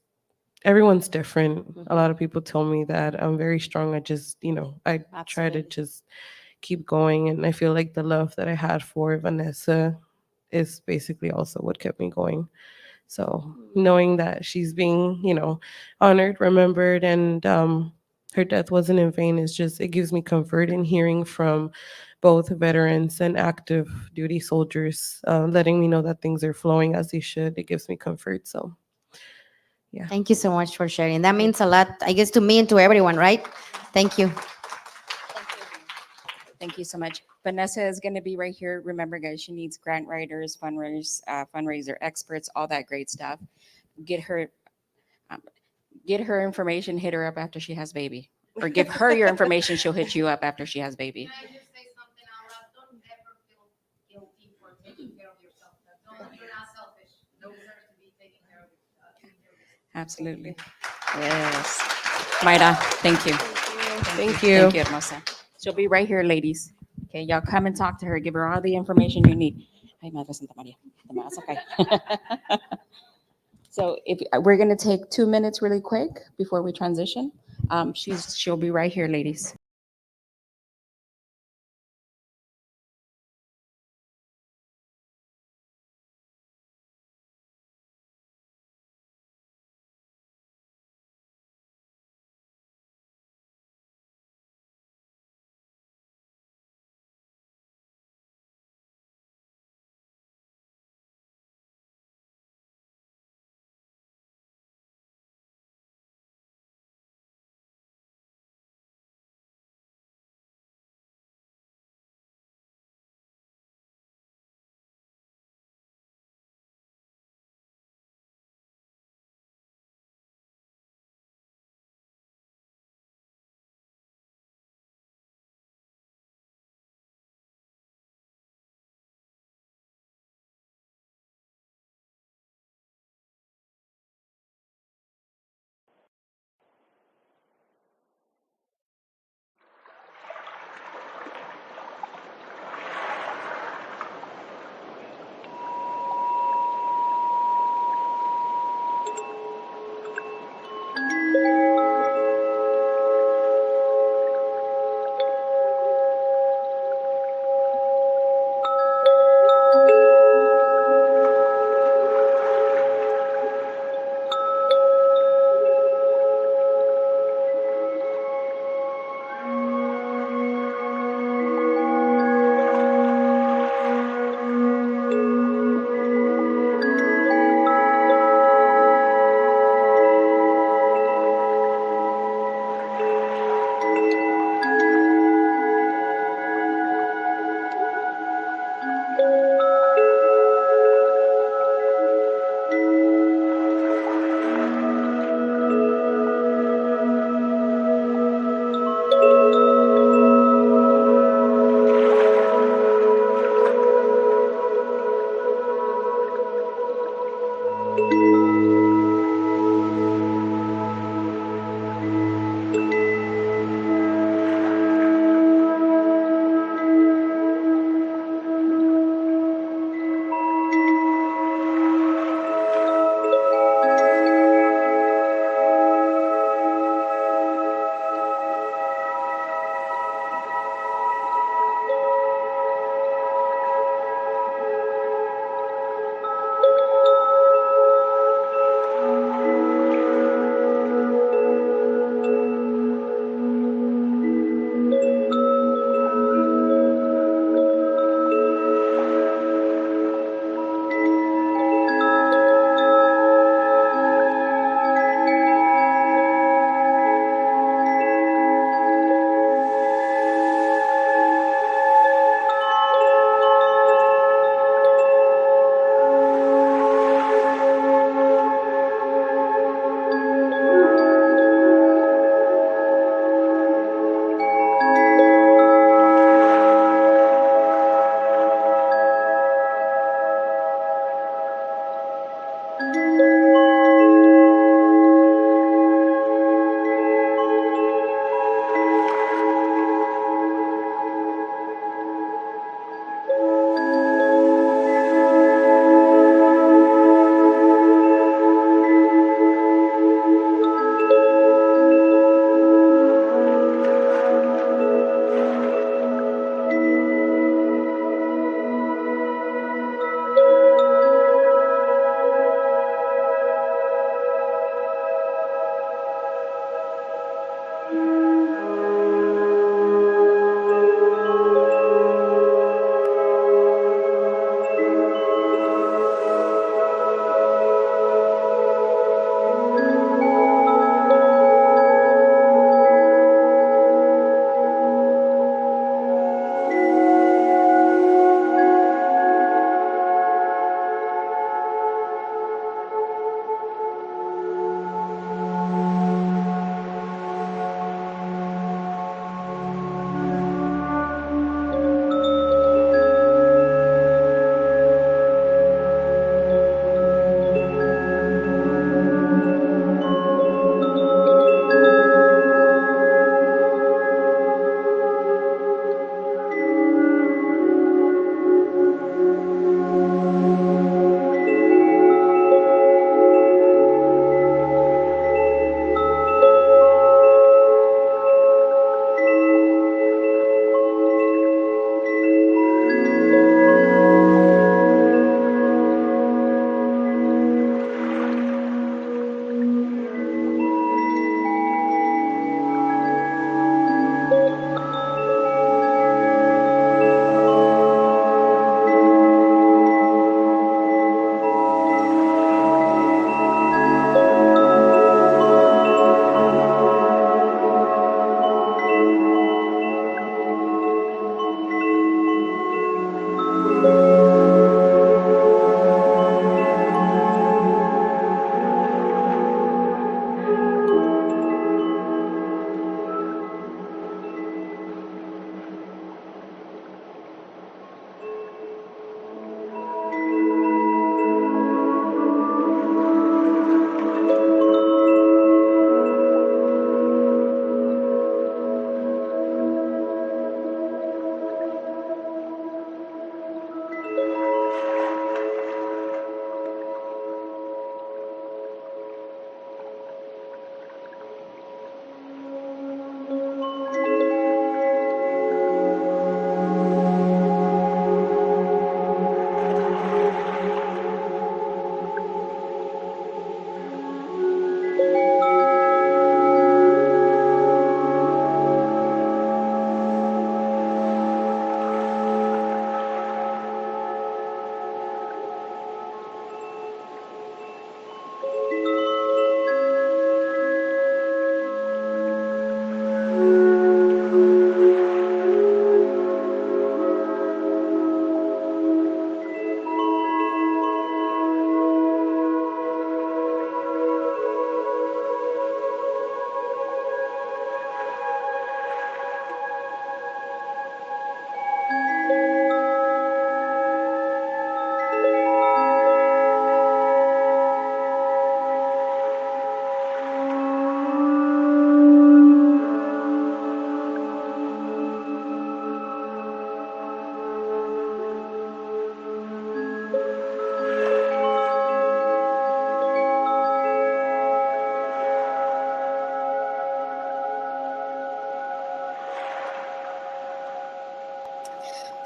[SPEAKER 18] everyone's different. A lot of people tell me that I'm very strong. I just, I try to
[SPEAKER 21] Absolutely.
[SPEAKER 18] just keep going, and I feel like the love that I had for Vanessa is basically also what kept me going. So knowing that she's being, honored, remembered, and her death wasn't in vain is just, it gives me comfort in hearing from both veterans and active duty soldiers, letting me know that things are flowing as they should. It gives me comfort. So, yeah.
[SPEAKER 21] Thank you so much for sharing. That means a lot, I guess, to me and to everyone, right? Thank you.
[SPEAKER 4] Thank you so much. Vanessa is going to be right here. Remember, guys, she needs grant writers, fundraiser experts, all that great stuff. Get her, um, get her information. Hit her up after she has baby, or give her your information. She'll hit you up after she has baby.
[SPEAKER 6] Can I just say something out loud? Don't ever feel guilty for taking care of yourself. You're not selfish. You deserve to be taking care of yourself.
[SPEAKER 4] Absolutely. Yes. Mayra, thank you.
[SPEAKER 18] Thank you.
[SPEAKER 4] Thank you, hermosa. She'll be right here, ladies. Okay, y'all come and talk to her. Give her all the information you need. Ay, Madre Santa Maria. It's okay. So if we're gonna take 2 minutes really quick before we transition. She'll be right here, ladies.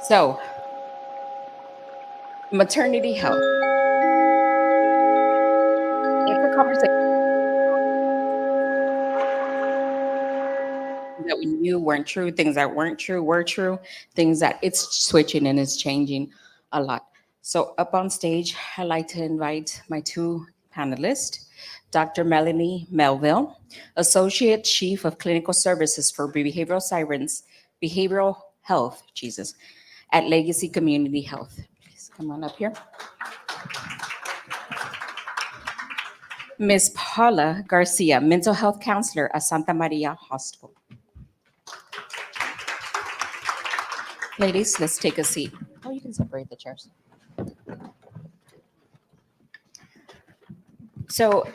[SPEAKER 4] So, maternity health. It's a conversation that we knew weren't true, things that weren't true were true, things that it's switching and it's changing a lot. So, up on stage, I'd like to invite my two panelists, Dr. Melanie Melville, Associate Chief of Clinical Services for Behavioral Health, Jesus, at Legacy Community Health. Please come on up here. Ms. Paula Garcia, Mental Health Counselor at Santa Maria Hospital. Ladies, let's take a seat. Oh, you can separate the chairs. So,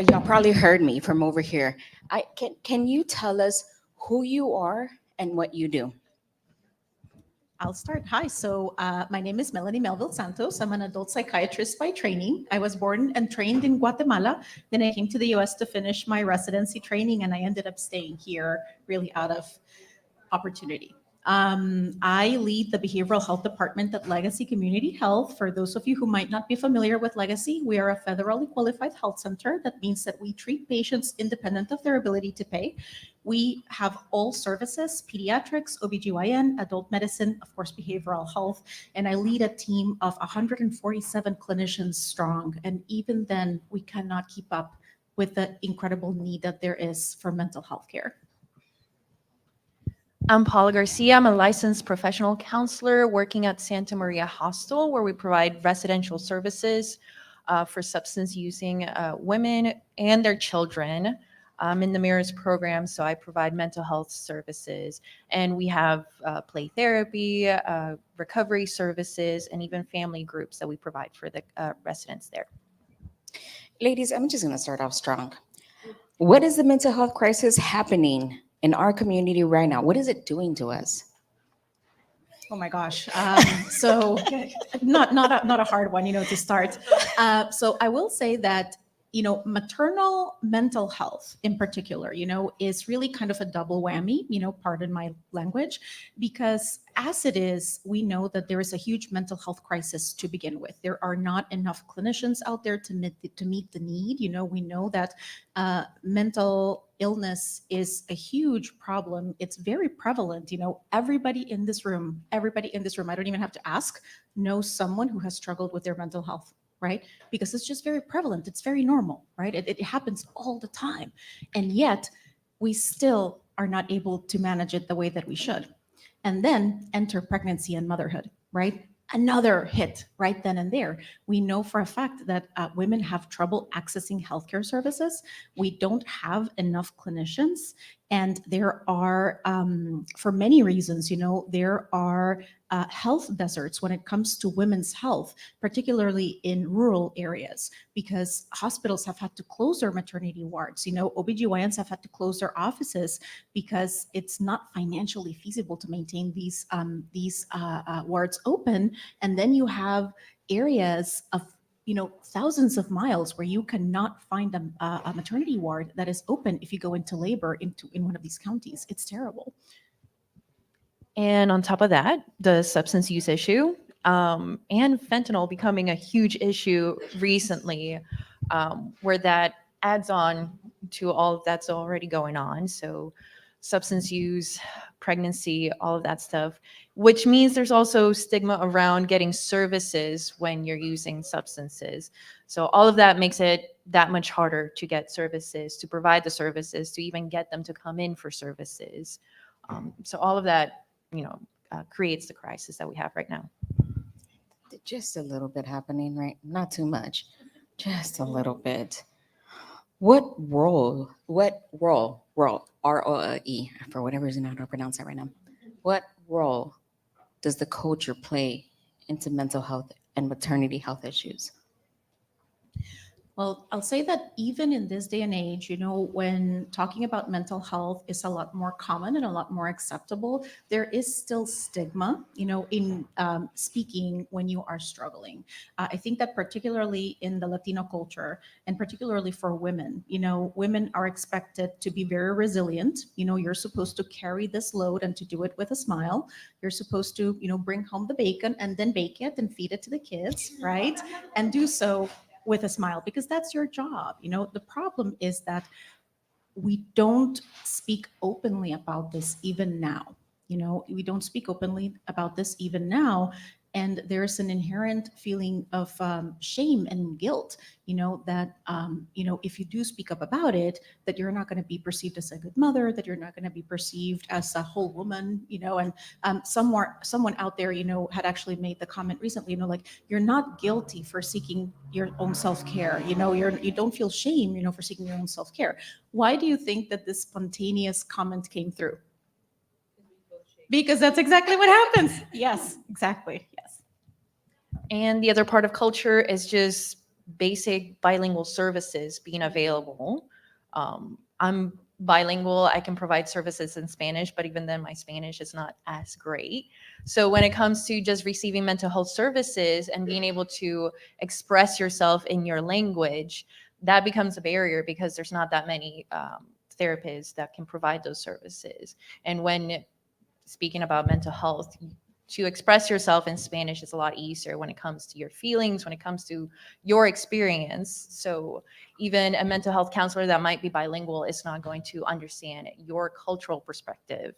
[SPEAKER 4] y'all probably heard me from over here. Can you tell us who you are and what you do?
[SPEAKER 7] I'll start. Hi. So my name is Melanie Melville Santos. I'm an adult psychiatrist by training. I was born and trained in Guatemala. Then I came to the US to finish my residency training, and I ended up staying here really out of opportunity. I lead the behavioral health department at Legacy Community Health. For those of you who might not be familiar with Legacy, we are a federally qualified health center. That means that we treat patients independent of their ability to pay. We have all services, pediatrics, OBGYN, adult medicine, of course, behavioral health, and I lead a team of 147 clinicians strong. And even then, we cannot keep up with the incredible need that there is for mental health care.
[SPEAKER 22] I'm Paula Garcia. I'm a licensed professional counselor working at Santa Maria Hospital, where we provide residential services for substance using women and their children in the Mirrors program. So I provide mental health services, and we have play therapy, recovery services, and even family groups that we provide for the residents there.
[SPEAKER 4] Ladies, I'm just going to start off strong. What is the mental health crisis happening in our community right now? What is it doing to us?
[SPEAKER 7] Oh my gosh. So not a hard one, to start. So I will say that, maternal mental health in particular, is really kind of a double whammy, pardon my language, because as it is, we know that there is a huge mental health crisis to begin with. There are not enough clinicians out there to meet the need. We know that mental illness is a huge problem. It's very prevalent. Everybody in this room, I don't even have to ask, knows someone who has struggled with their mental health, right? Because it's just very prevalent. It's very normal, right? It happens all the time. And yet we still are not able to manage it the way that we should. And then enter pregnancy and motherhood, right? Another hit right then and there. We know for a fact that women have trouble accessing healthcare services. We don't have enough clinicians. And there are, for many reasons, there are health deserts when it comes to women's health, particularly in rural areas, because hospitals have had to close their maternity wards. OBGYNs have had to close their offices because it's not financially feasible to maintain these wards open. And then you have areas of thousands of miles where you cannot find a maternity ward that is open if you go into labor in one of these counties. It's terrible.
[SPEAKER 22] And on top of that, the substance use issue and fentanyl becoming a huge issue recently, where that adds on to all that's already going on. So substance use, pregnancy, all of that stuff, which means there's also stigma around getting services when you're using substances. So all of that makes it that much harder to get services, to provide the services, to even get them to come in for services. So all of that, creates the crisis that we have right now.
[SPEAKER 4] Just a little bit happening, right? Not too much, just a little bit. What role, R-O-E, for whatever reason, I don't pronounce that right now. What role does the culture play into mental health and maternity health issues?
[SPEAKER 7] Well, I'll say that even in this day and age, when talking about mental health is a lot more common and a lot more acceptable, there is still stigma, in speaking when you are struggling. I think that particularly in the Latino culture, and particularly for women, women are expected to be very resilient. You're supposed to carry this load and to do it with a smile. You're supposed to, bring home the bacon and then bake it and feed it to the kids, right? And do so with a smile because that's your job. The problem is that we don't speak openly about this even now. We don't speak openly about this even now. And there's an inherent feeling of shame and guilt, that, if you do speak up about it, that you're not going to be perceived as a good mother, that you're not going to be perceived as a whole woman, and someone out there, had actually made the comment recently, like, you're not guilty for seeking your own self-care. You don't feel shame, for seeking your own self-care. Why do you think that this spontaneous comment came through? Because that's exactly what happens. Yes, exactly. Yes.
[SPEAKER 22] And the other part of culture is just basic bilingual services being available. I'm bilingual. I can provide services in Spanish, but even then my Spanish is not as great. So when it comes to just receiving mental health services and being able to express yourself in your language, that becomes a barrier because there's not that many therapists that can provide those services. And when speaking about mental health, to express yourself in Spanish is a lot easier when it comes to your feelings, when it comes to your experience. So even a mental health counselor that might be bilingual is not going to understand your cultural perspective,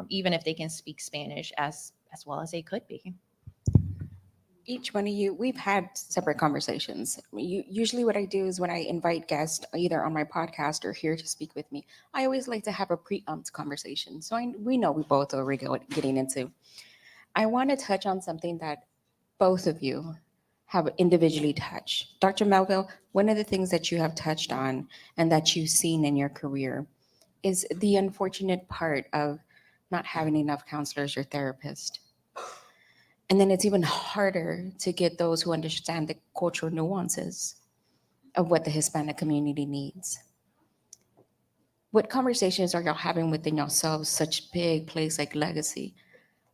[SPEAKER 22] even if they can speak Spanish as well as they could be.
[SPEAKER 4] Each one of you, we've had separate conversations. Usually, what I do is when I invite guests either on my podcast or here to speak with me, I always like to have a preempt conversation. So we know we both are getting into. I want to touch on something that both of you have individually touched. Dr. Melville, one of the things that you have touched on and that you've seen in your career is the unfortunate part of not having enough counselors or therapists. And then it's even harder to get those who understand the cultural nuances of what the Hispanic community needs. What conversations are y'all having within yourselves, such big place like Legacy,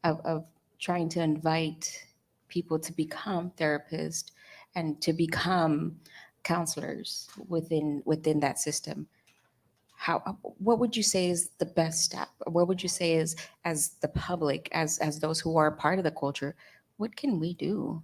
[SPEAKER 4] of trying to invite people to become therapists and to become counselors within that system? What would you say is the best step? What would you say is, as the public, as those who are a part of the culture, what can we do?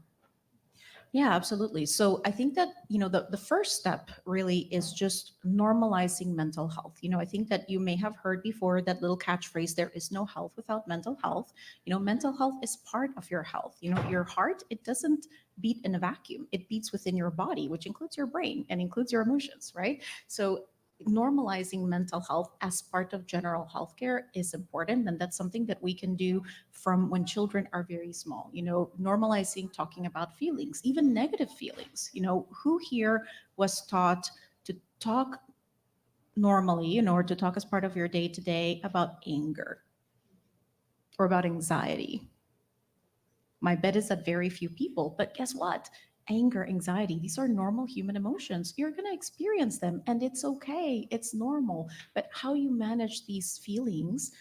[SPEAKER 7] Yeah, absolutely. So I think that, the first step really is just normalizing mental health. I think that you may have heard before that little catchphrase, there is no health without mental health. Mental health is part of your health. Your heart, it doesn't beat in a vacuum. It beats within your body, which includes your brain and includes your emotions, right? So normalizing mental health as part of general healthcare is important, and that's something that we can do from when children are very small. Normalizing talking about feelings, even negative feelings. Who here was taught to talk normally, or to talk as part of your day to day about anger or about anxiety? My bet is that very few people, but guess what? Anger, anxiety, these are normal human emotions. You're going to experience them and it's okay. It's normal. But how you manage these feelings,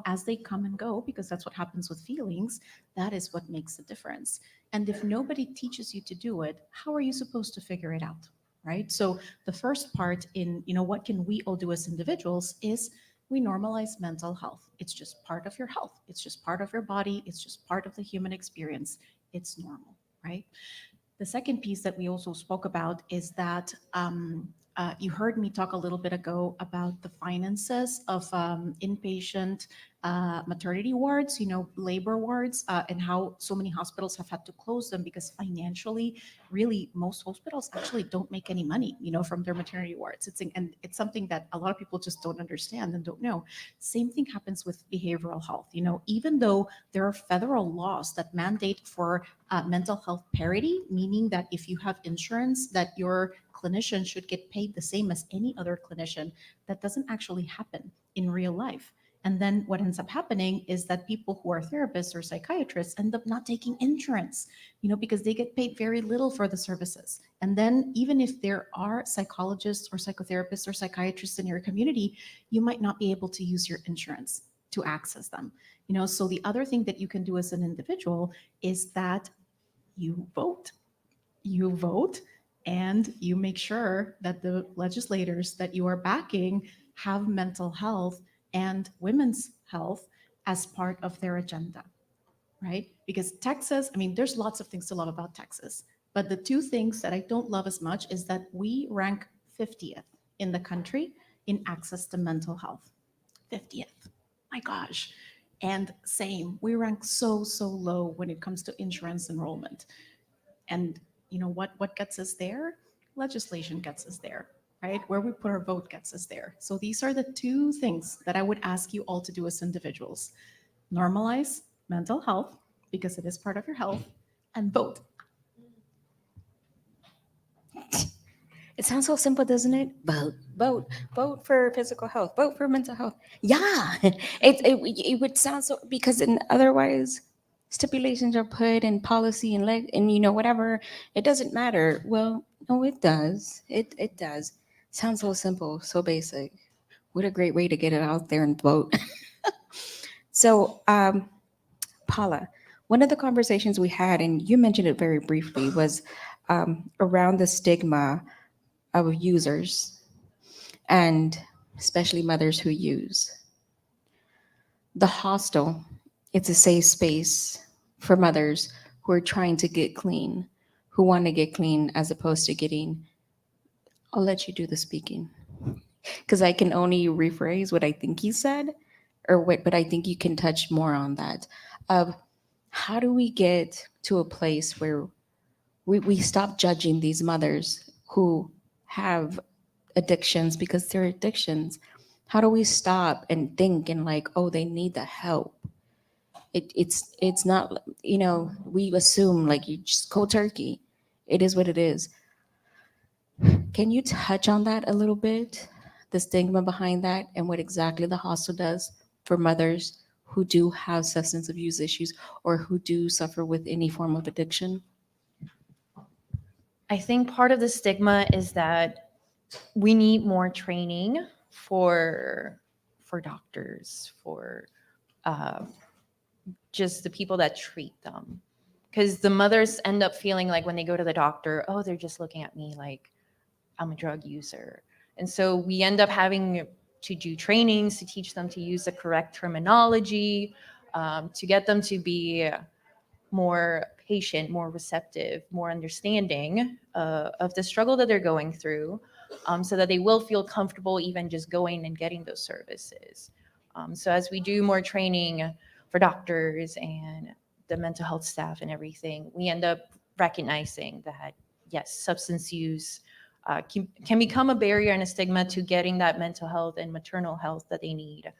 [SPEAKER 7] as they come and go, because that's what happens with feelings, that is what makes the difference. And if nobody teaches you to do it, how are you supposed to figure it out? Right? So the first part in, what can we all do as individuals is we normalize mental health. It's just part of your health. It's just part of your body. It's just part of the human experience. It's normal, right? The second piece that we also spoke about is that you heard me talk a little bit ago about the finances of inpatient maternity wards, labor wards, and how so many hospitals have had to close them because financially, really, most hospitals actually don't make any money, from their maternity wards. And it's something that a lot of people just don't understand and don't know. Same thing happens with behavioral health. Even though there are federal laws that mandate for mental health parity, meaning that if you have insurance, that your clinician should get paid the same as any other clinician, that doesn't actually happen in real life. And then what ends up happening is that people who are therapists or psychiatrists end up not taking insurance, because they get paid very little for the services. And then even if there are psychologists or psychotherapists or psychiatrists in your community, you might not be able to use your insurance to access them. So the other thing that you can do as an individual is that you vote. You vote and you make sure that the legislators that you are backing have mental health and women's health as part of their agenda, right? Because Texas, there's lots of things to love about Texas, but the two things that I don't love as much is that we rank 50th in the country in access to mental health. 50th. My gosh. And same, we rank so low when it comes to insurance enrollment. And what gets us there? Legislation gets us there, right? Where we put our vote gets us there. So these are the two things that I would ask you all to do as individuals. Normalize mental health because it is part of your health, and vote.
[SPEAKER 4] It sounds so simple, doesn't it? Vote for physical health, vote for mental health. Yeah, it would sound so, because otherwise stipulations are put in policy and whatever. It doesn't matter. Well, no, it does. It does. Sounds so simple, so basic. What a great way to get it out there and vote. So, Paula, one of the conversations we had, and you mentioned it very briefly, was around the stigma of users, and especially mothers who use. The hostel, it's a safe space for mothers who are trying to get clean, who want to get clean as opposed to getting, I'll let you do the speaking. Because I can only rephrase what I think he said, but I think you can touch more on that. Of how do we get to a place where we stop judging these mothers who have addictions because they're addictions? How do we stop and think and like, oh, they need the help? It's not, we assume like you just cold turkey. It is what it is. Can you touch on that a little bit? The stigma behind that and what exactly the hostel does for mothers who do have substance abuse issues or who do suffer with any form of addiction?
[SPEAKER 22] I think part of the stigma is that we need more training for doctors, for just the people that treat them. Because the mothers end up feeling like when they go to the doctor, oh, they're just looking at me like I'm a drug user. And so we end up having to do trainings to teach them to use the correct terminology, to get them to be more patient, more receptive, more understanding of the struggle that they're going through, so that they will feel comfortable even just going and getting those services. So as we do more training for doctors and the mental health staff and everything, we end up recognizing that, yes, substance use can become a barrier and a stigma to getting that mental health and maternal health that they need.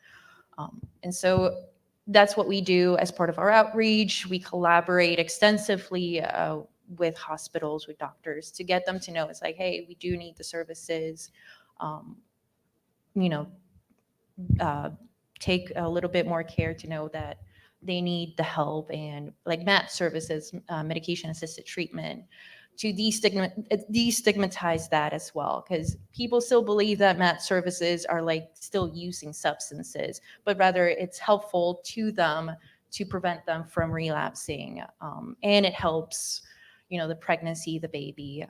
[SPEAKER 22] And so that's what we do as part of our outreach. We collaborate extensively with hospitals, with doctors, to get them to know it's like, hey, we do need the services. You know, take a little bit more care to know that they need the help, and like MAT services, medication assisted treatment, to destigmatize that as well, because people still believe that MAT services are like still using substances, but rather it's helpful to them to prevent them from relapsing, and it helps the pregnancy, the baby,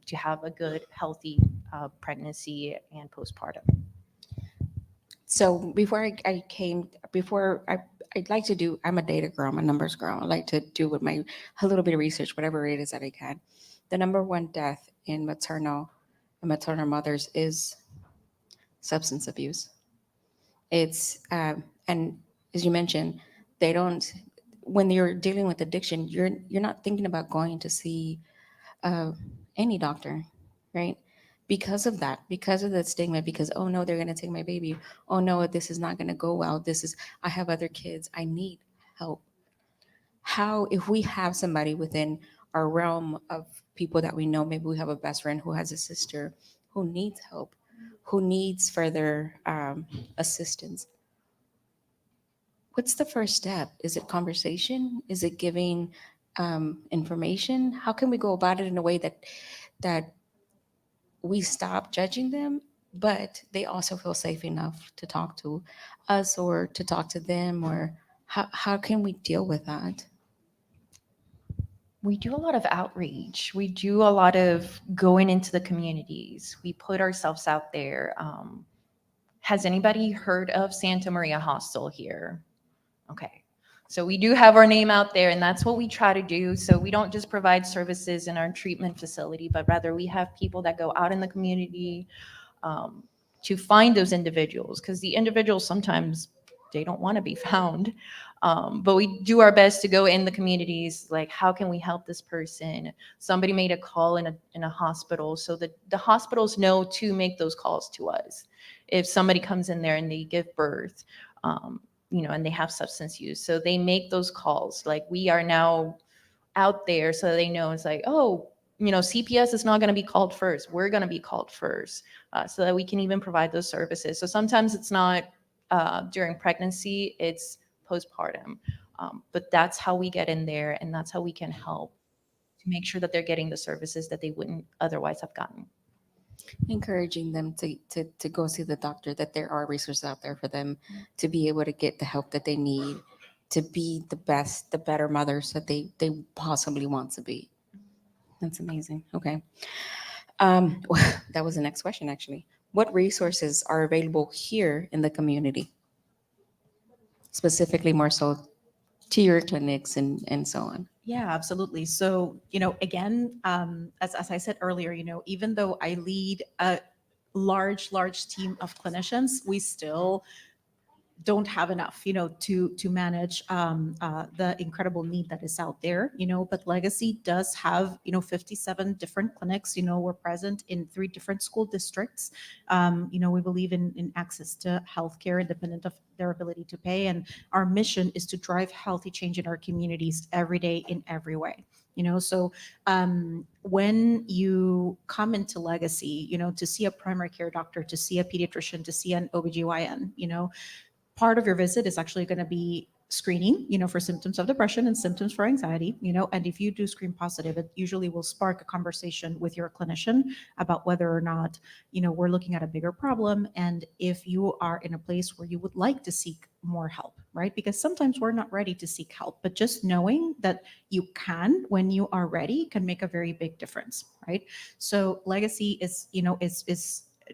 [SPEAKER 22] to have a good healthy pregnancy and postpartum.
[SPEAKER 4] So I'd like to do, I'm a data girl, I'm a numbers girl. I like to do with a little bit of research, whatever it is that I can. The number one death in maternal mothers is substance abuse. It's, and as you mentioned, when you're dealing with addiction, you're not thinking about going to see any doctor, right? Because of that stigma, because, oh no, they're going to take my baby. Oh no, this is not going to go well. I have other kids. I need help. How, if we have somebody within our realm of people that we know, maybe we have a best friend who has a sister who needs help, who needs further assistance, what's the first step? Is it conversation? Is it giving information? How can we go about it in a way that we stop judging them, but they also feel safe enough to talk to us or to talk to them? Or how can we deal with that?
[SPEAKER 22] We do a lot of outreach. We do a lot of going into the communities. We put ourselves out there. Has anybody heard of Santa Maria Hostel here? Okay. So we do have our name out there, and that's what we try to do. So we don't just provide services in our treatment facility, but rather we have people that go out in the community um, to find those individuals, because the individuals sometimes they don't want to be found. But we do our best to go in the communities, like how can we help this person? Somebody made a call in a hospital, so that the hospitals know to make those calls to us. If somebody comes in there and they give birth, and they have substance use, so they make those calls. Like we are now out there so they know it's like, oh, CPS is not going to be called first. We're going to be called first, so that we can even provide those services. So sometimes it's not during pregnancy, it's postpartum. But that's how we get in there, and that's how we can help to make sure that they're getting the services that they wouldn't otherwise have gotten.
[SPEAKER 4] Encouraging them to go see the doctor, that there are resources out there for them to be able to get the help that they need to be the best, the better mothers that they possibly want to be. That's amazing. Okay. That was the next question, actually. What resources are available here in the community? Specifically, more so to your clinics and so on.
[SPEAKER 7] Yeah, absolutely. So, again, as I said earlier, even though I lead a large team of clinicians, we still don't have enough, to manage the incredible need that is out there, but Legacy does have, 57 different clinics. We're present in 3 different school districts. We believe in access to healthcare independent of their ability to pay. And our mission is to drive healthy change in our communities every day in every way. So when you come into Legacy, to see a primary care doctor, to see a pediatrician, to see an OBGYN, part of your visit is actually going to be screening, for symptoms of depression and symptoms for anxiety, and if you do screen positive, it usually will spark a conversation with your clinician about whether or not, we're looking at a bigger problem, and if you are in a place where you would like to seek more help, right? Because sometimes we're not ready to seek help, but just knowing that you can when you are ready can make a very big difference, right? So Legacy is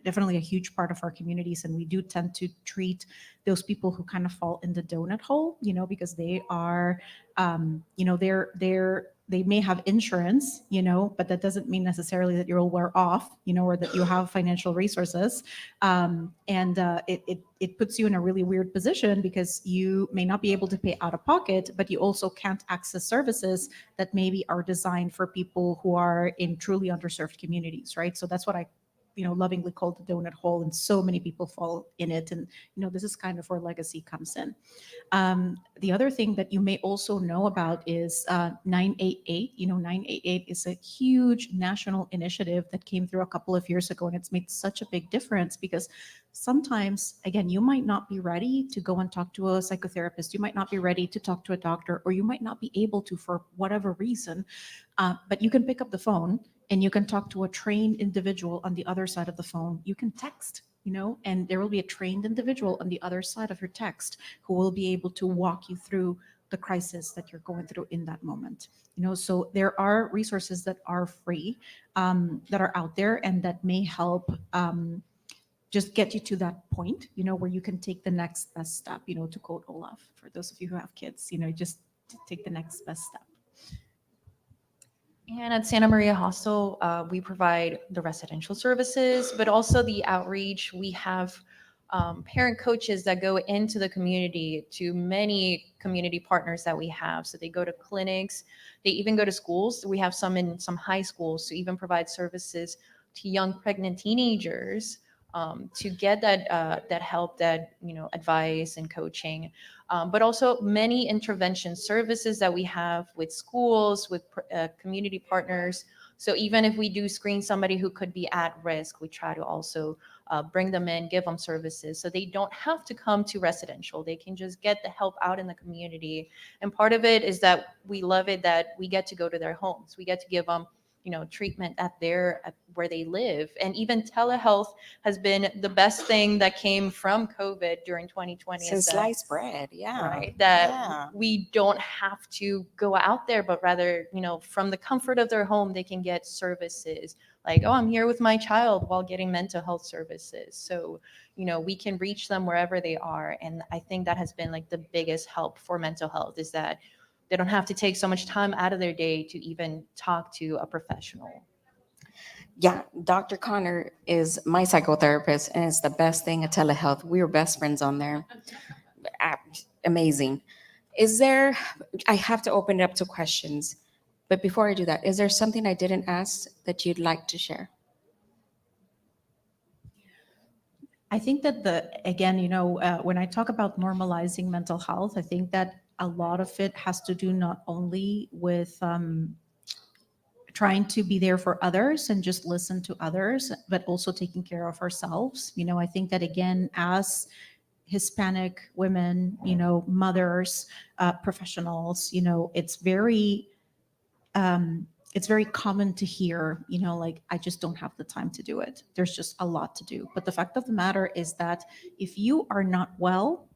[SPEAKER 7] definitely a huge part of our communities, and we do tend to treat those people who kind of fall in the donut hole, because they are, they may have insurance, but that doesn't mean necessarily that you'll wear off, or that you have financial resources. It puts you in a really weird position because you may not be able to pay out of pocket, but you also can't access services that maybe are designed for people who are in truly underserved communities, right? So that's what I lovingly called the donut hole, and so many people fall in it. And, this is kind of where Legacy comes in. The other thing that you may also know about is 988. 988 is a huge national initiative that came through a couple of years ago, and it's made such a big difference because sometimes, again, you might not be ready to go and talk to a psychotherapist. You might not be ready to talk to a doctor, or you might not be able to for whatever reason, but you can pick up the phone and you can talk to a trained individual on the other side of the phone. You can text, and there will be a trained individual on the other side of your text who will be able to walk you through the crisis that you're going through in that moment. So there are resources that are free, that are out there, and that may help just get you to that point, where you can take the next best step, to quote Olaf, for those of you who have kids, just take the next best step.
[SPEAKER 22] And at Santa Maria Hostel, we provide the residential services, but also the outreach. We have parent coaches that go into the community, to many community partners that we have. So they go to clinics, they even go to schools. We have some in some high schools to even provide services to young pregnant teenagers, to get that help, that advice and coaching, but also many intervention services that we have with schools, with community partners. So even if we do screen somebody who could be at risk, we try to also bring them in, give them services so they don't have to come to residential. They can just get the help out in the community. And part of it is that we love it that we get to go to their homes. We get to give them, treatment at where they live. And even telehealth has been the best thing that came from COVID during 2020.
[SPEAKER 4] Since sliced bread, yeah.
[SPEAKER 22] Right. That
[SPEAKER 4] Yeah.
[SPEAKER 22] we don't have to go out there, but rather, from the comfort of their home, they can get services like, oh, I'm here with my child while getting mental health services. So, we can reach them wherever they are. And I think that has been like the biggest help for mental health is that they don't have to take so much time out of their day to even talk to a professional.
[SPEAKER 4] Yeah, Dr. Connor is my psychotherapist, and it's the best thing at telehealth. We were best friends on there. Amazing. I have to open it up to questions, but before I do that, is there something I didn't ask that you'd like to share?
[SPEAKER 7] I think that again, when I talk about normalizing mental health, I think that a lot of it has to do not only with trying to be there for others and just listen to others, but also taking care of ourselves. I think that again, as Hispanic women, mothers, professionals, it's very common to hear, like, I just don't have the time to do it. There's just a lot to do. But the fact of the matter is that if you are not well,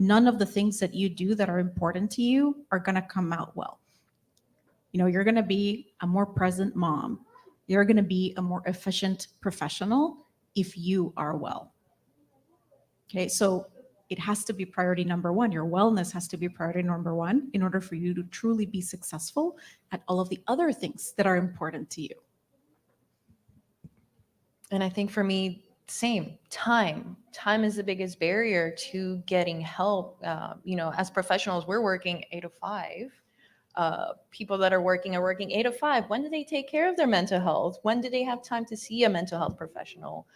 [SPEAKER 7] none of the things that you do that are important to you are going to come out well. You're going to be a more present mom. You're going to be a more efficient professional if you are well. Okay, so it has to be priority number one. Your wellness has to be priority number one in order for you to truly be successful at all of the other things that are important to you.
[SPEAKER 22] And I think for me, same time. Time is the biggest barrier to getting help. As professionals, we're working 8 to 5. People that are working 8 to 5. When do they take care of their mental health? When do they have time to see a mental health professional?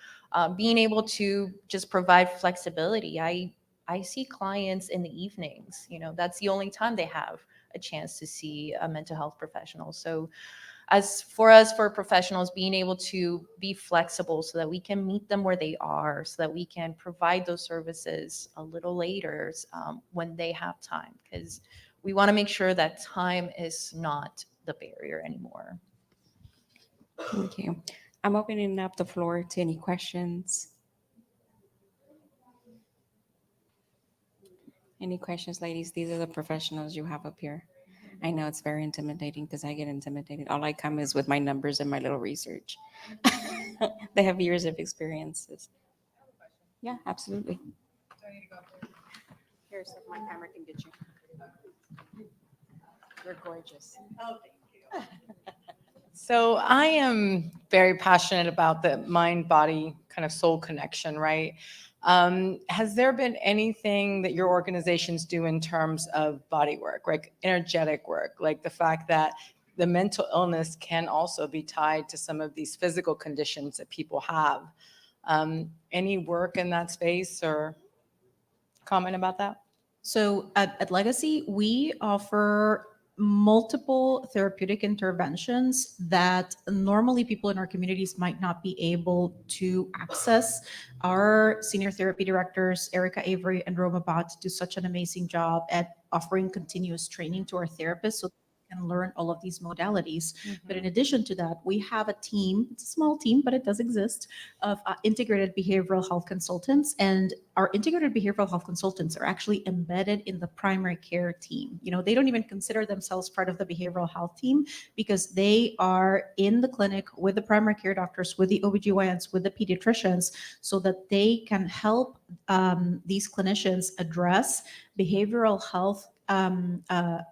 [SPEAKER 22] Being able to just provide flexibility. I see clients in the evenings. That's the only time they have a chance to see a mental health professional. So as for us, for professionals, being able to be flexible so that we can meet them where they are, so that we can provide those services a little later when they have time, because we want to make sure that time is not the barrier anymore.
[SPEAKER 4] Thank you. I'm opening up the floor to any questions. Any questions, ladies? These are the professionals you have up here. I know it's very intimidating because I get intimidated. All I come is with my numbers and my little research. They have years of experiences. Yeah, absolutely. Here, so my camera can get you. You're gorgeous.
[SPEAKER 5] Oh, thank you. So I am very passionate about the mind-body kind of soul connection, right? Has there been anything that your organizations do in terms of body work, like energetic work, like the fact that the mental illness can also be tied to some of these physical conditions that people have? Any work in that space or comment about that?
[SPEAKER 7] So at Legacy, we offer multiple therapeutic interventions that normally people in our communities might not be able to access. Our senior therapy directors, Erica Avery and Roma Bott, do such an amazing job at offering continuous training to our therapists so can learn all of these modalities. But in addition to that, we have a team, it's a small team, but it does exist, of integrated behavioral health consultants. And our integrated behavioral health consultants are actually embedded in the primary care team. They don't even consider themselves part of the behavioral health team because they are in the clinic with the primary care doctors, with the OBGYNs, with the pediatricians, so that they can help these clinicians address behavioral health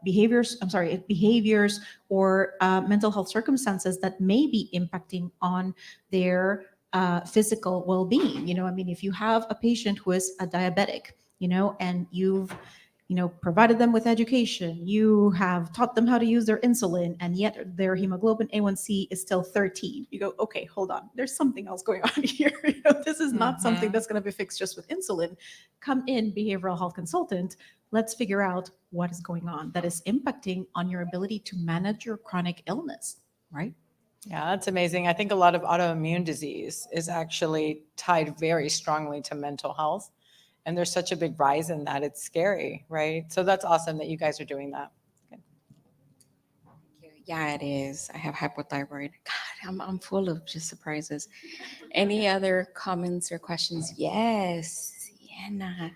[SPEAKER 7] behaviors or mental health circumstances that may be impacting on their physical well-being. If you have a patient who is a diabetic, and you've provided them with education, you have taught them how to use their insulin, and yet their hemoglobin A1C is still 13. You go, okay, hold on, there's something else going on here. This is not something that's going to be fixed just with insulin. Come in, behavioral health consultant. Let's figure out what is going on that is impacting on your ability to manage your chronic illness, right?
[SPEAKER 5] Yeah, that's amazing. I think a lot of autoimmune disease is actually tied very strongly to mental health. And there's such a big rise in that. It's scary, right? So that's awesome that you guys are doing that.
[SPEAKER 4] Yeah, it is. I have hypothyroid. God, I'm full of just surprises. Any other comments or questions? Yes, Sienna.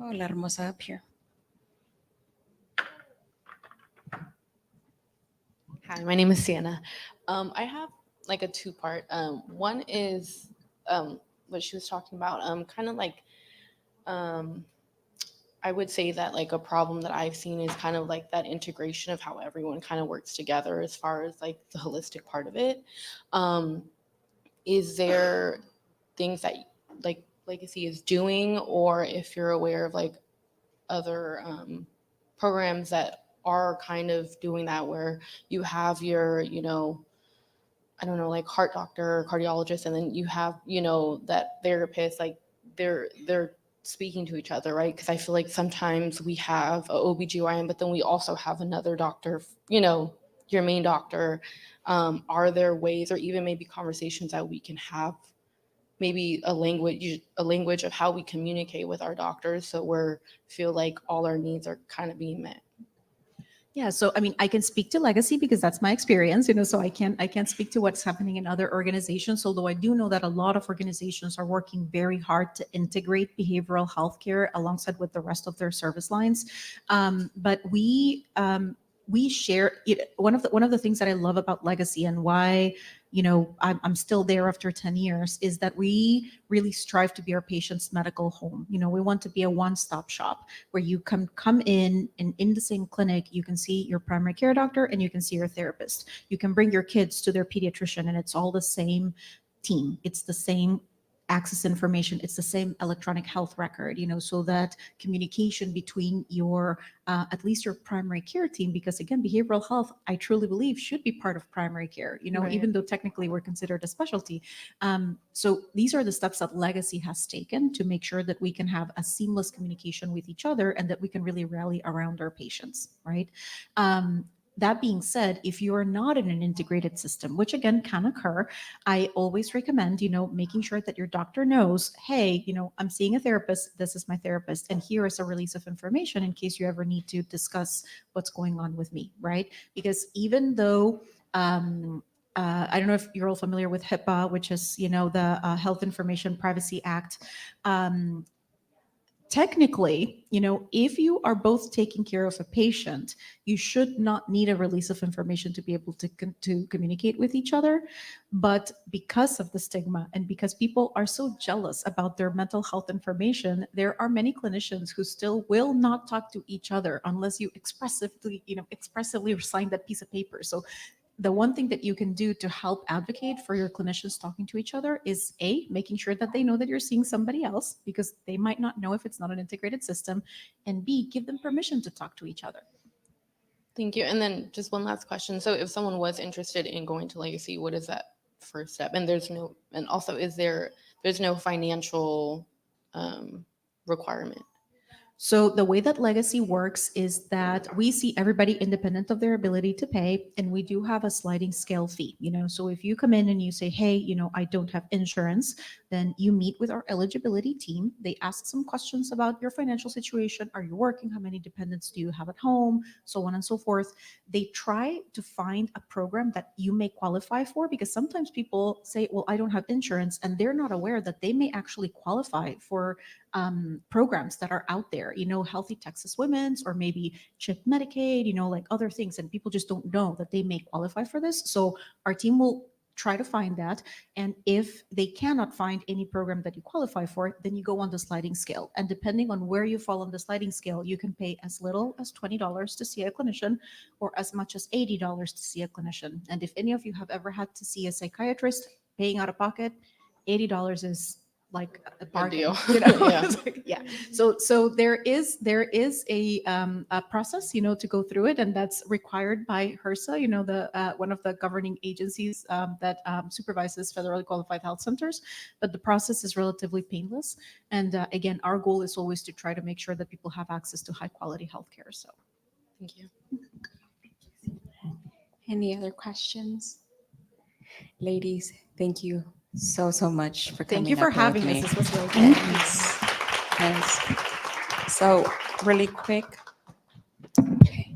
[SPEAKER 4] Oh, la hermosa up here.
[SPEAKER 8] Hi, my name is Sienna. I have like a two-part. One is what she was talking about, kind of like um, I would say that like a problem that I've seen is kind of like that integration of how everyone kind of works together as far as like the holistic part of it. Um, is there things that like Legacy is doing, or if you're aware of like other programs that are kind of doing that, where you have your, you know, I don't know, like heart doctor, cardiologist, and then you have, you know, that therapist, like they're speaking to each other, right? Because I feel like sometimes we have a OBGYN, but then we also have another doctor, you know, your main doctor. Are there ways or even maybe conversations that we can have, maybe a language of how we communicate with our doctors, so we're feel like all our needs are kind of being met?
[SPEAKER 7] Yeah, so I mean, I can speak to legacy because that's my experience, so I can't speak to what's happening in other organizations, although I do know that a lot of organizations are working very hard to integrate behavioral health care alongside with the rest of their service lines. But we share it. One of the things that I love about legacy and why I'm still there after 10 years is that we really strive to be our patient's medical home. We want to be a one-stop shop where you come in, and in the same clinic you can see your primary care doctor and you can see your therapist. You can bring your kids to their pediatrician and it's all the same team. It's the same access information. It's the same electronic health record, so that communication between your at least your primary care team, because again, behavioral health, I truly believe, should be part of primary care,
[SPEAKER 8] Right.
[SPEAKER 7] even though technically we're considered a specialty. So these are the steps that Legacy has taken to make sure that we can have a seamless communication with each other and that we can really rally around our patients, right? That being said, if you are not in an integrated system, which again can occur, I always recommend, making sure that your doctor knows, hey, I'm seeing a therapist. This is my therapist. And here is a release of information in case you ever need to discuss what's going on with me, right? Because even though, I don't know if you're all familiar with HIPAA, which is, the Health Information Privacy Act. Technically, if you are both taking care of a patient, you should not need a release of information to be able to communicate with each other. But because of the stigma and because people are so jealous about their mental health information, there are many clinicians who still will not talk to each other unless you expressively sign that piece of paper. So the one thing that you can do to help advocate for your clinicians talking to each other is A, making sure that they know that you're seeing somebody else because they might not know if it's not an integrated system, and B, give them permission to talk to each other.
[SPEAKER 8] Thank you. And then just one last question. So if someone was interested in going to Legacy, what is that first step? And also there's no financial requirement?
[SPEAKER 7] So the way that Legacy works is that we see everybody independent of their ability to pay, and we do have a sliding scale fee. So if you come in and you say, hey, I don't have insurance, then you meet with our eligibility team. They ask some questions about your financial situation. Are you working? How many dependents do you have at home? So on and so forth. They try to find a program that you may qualify for, because sometimes people say, well, I don't have insurance, and they're not aware that they may actually qualify for programs that are out there, Healthy Texas Women's, or maybe CHIP Medicaid, like other things. And people just don't know that they may qualify for this. So our team will try to find that. And if they cannot find any program that you qualify for, then you go on the sliding scale. And depending on where you fall on the sliding scale, you can pay as little as $20 to see a clinician or as much as $80 to see a clinician. And if any of you have ever had to see a psychiatrist paying out of pocket, $80 is like a bargain,
[SPEAKER 8] deal.
[SPEAKER 7] Yeah.
[SPEAKER 8] Yeah.
[SPEAKER 7] Yeah. So there is a process, to go through it, and that's required by HRSA, the one of the governing agencies that supervises federally qualified health centers. But the process is relatively painless, and again, our goal is always to try to make sure that people have access to high quality healthcare. So,
[SPEAKER 8] thank you.
[SPEAKER 4] Any other questions? Ladies, thank you so much for coming
[SPEAKER 7] Thank you for
[SPEAKER 4] up here with
[SPEAKER 7] having us.
[SPEAKER 4] me.
[SPEAKER 7] This was really
[SPEAKER 4] Thank
[SPEAKER 7] good.
[SPEAKER 4] you. Yes. So really quick. Okay.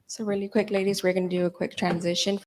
[SPEAKER 4] So really quick, ladies, we're going to do a quick transition.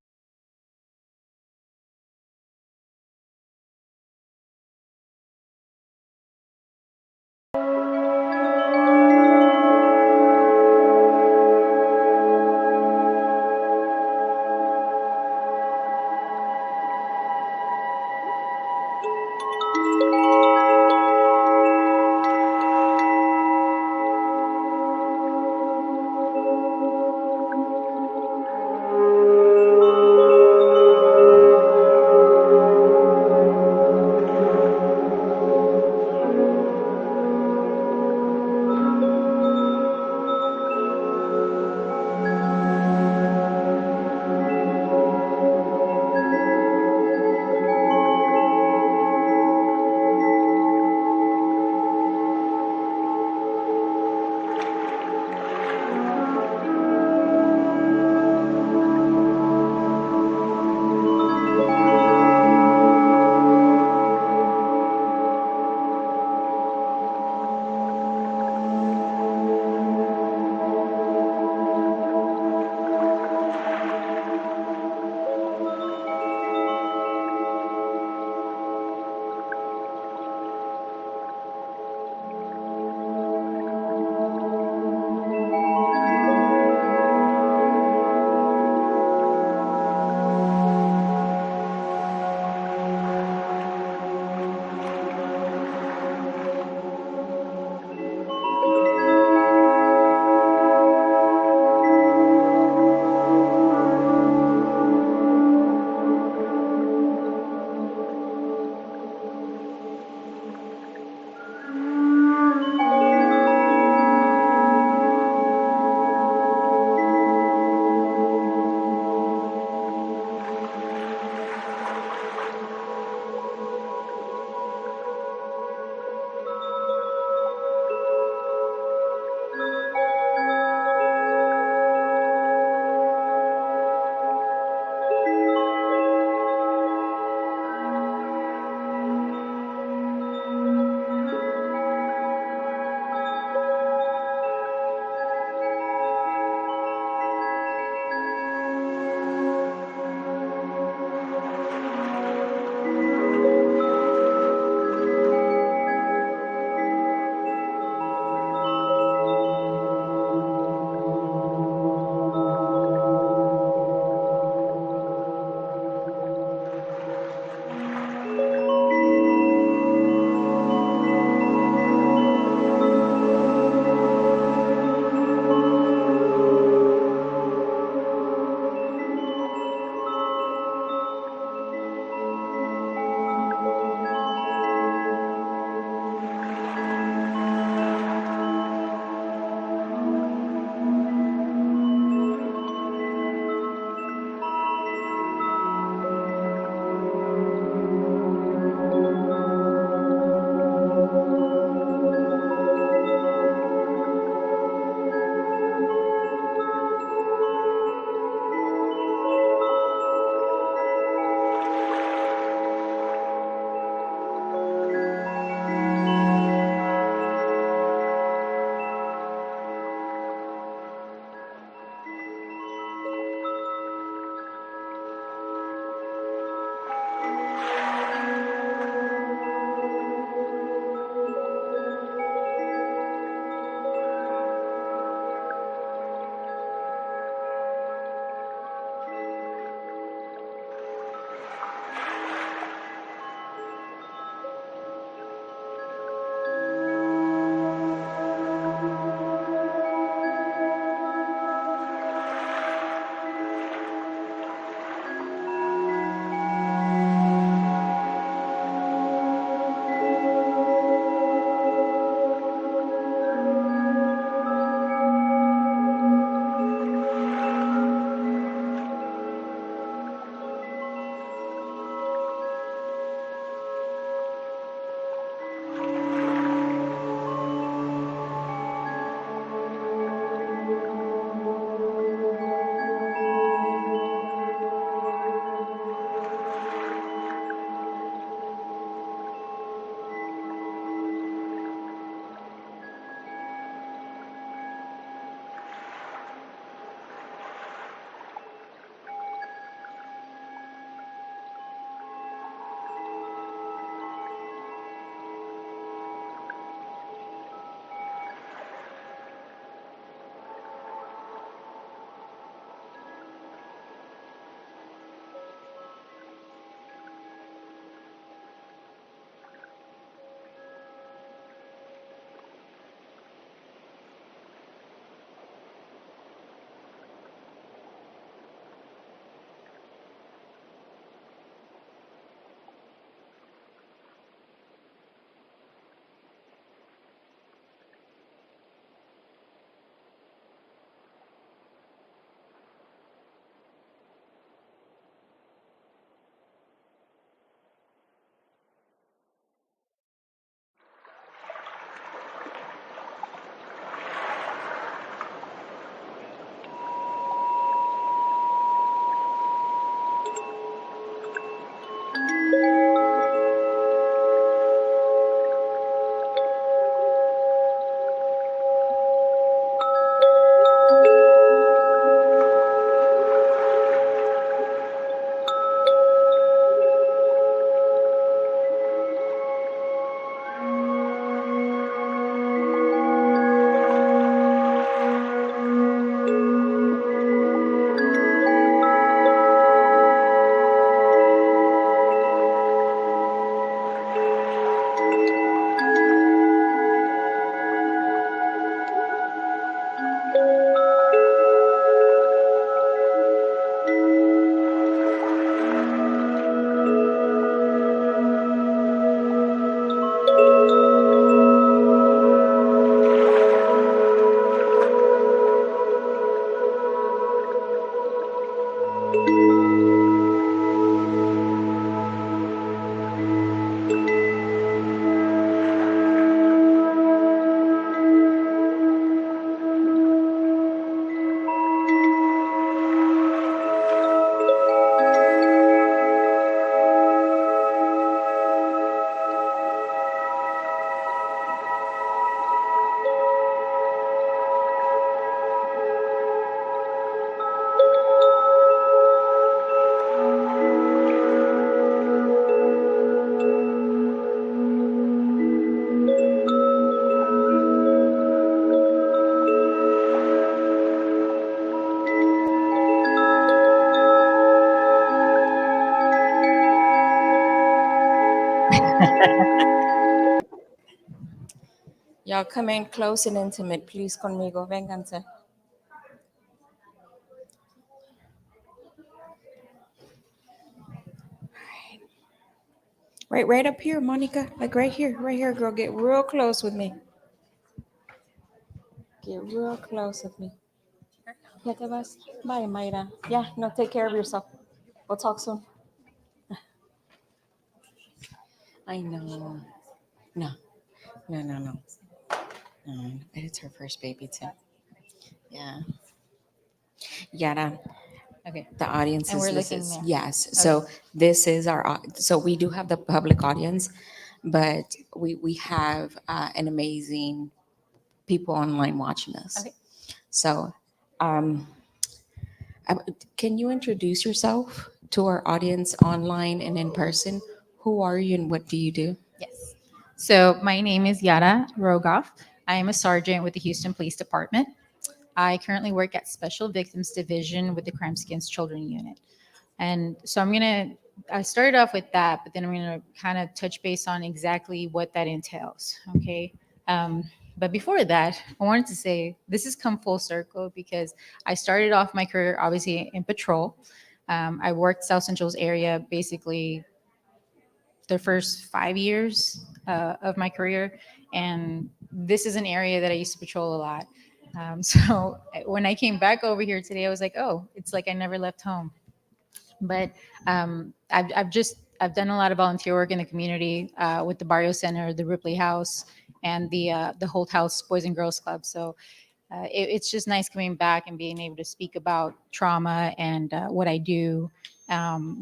[SPEAKER 4] Y'all come in close and intimate, please, conmigo. Vénganse. Right up here, Monica. Like right here, girl. Get real close with me. Get real close with me. Ya te vas. Bye, Mayra. Yeah, no, take care of yourself. We'll talk soon. I know. No, no. It's her first baby too. Yeah. Yada.
[SPEAKER 12] Okay.
[SPEAKER 4] The audience
[SPEAKER 12] And
[SPEAKER 4] is
[SPEAKER 12] we're
[SPEAKER 4] this
[SPEAKER 12] looking
[SPEAKER 4] is
[SPEAKER 12] there.
[SPEAKER 4] yes.
[SPEAKER 12] Okay.
[SPEAKER 4] So this is our so we do have the public audience, but we have an amazing people online watching us.
[SPEAKER 12] Okay.
[SPEAKER 4] So, um, can you introduce yourself to our audience online and in person? Who are you and what do you do?
[SPEAKER 12] Yes. So my name is Yara Rogoff. I am a sergeant with the Houston Police Department. I currently work at Special Victims Division with the Crimes Against Children Unit. And so I started off with that, but then I'm gonna kind of touch base on exactly what that entails. Okay. But before that, I wanted to say this has come full circle because I started off my career obviously in patrol. I worked South Central's area basically the first 5 years of my career. And this is an area that I used to patrol a lot. So when I came back over here today, I was like, oh, it's like I never left home. But I've done a lot of volunteer work in the community with the Barrio Center, the Ripley House, and the Holt House Boys and Girls Club. So it's just nice coming back and being able to speak about trauma and what I do,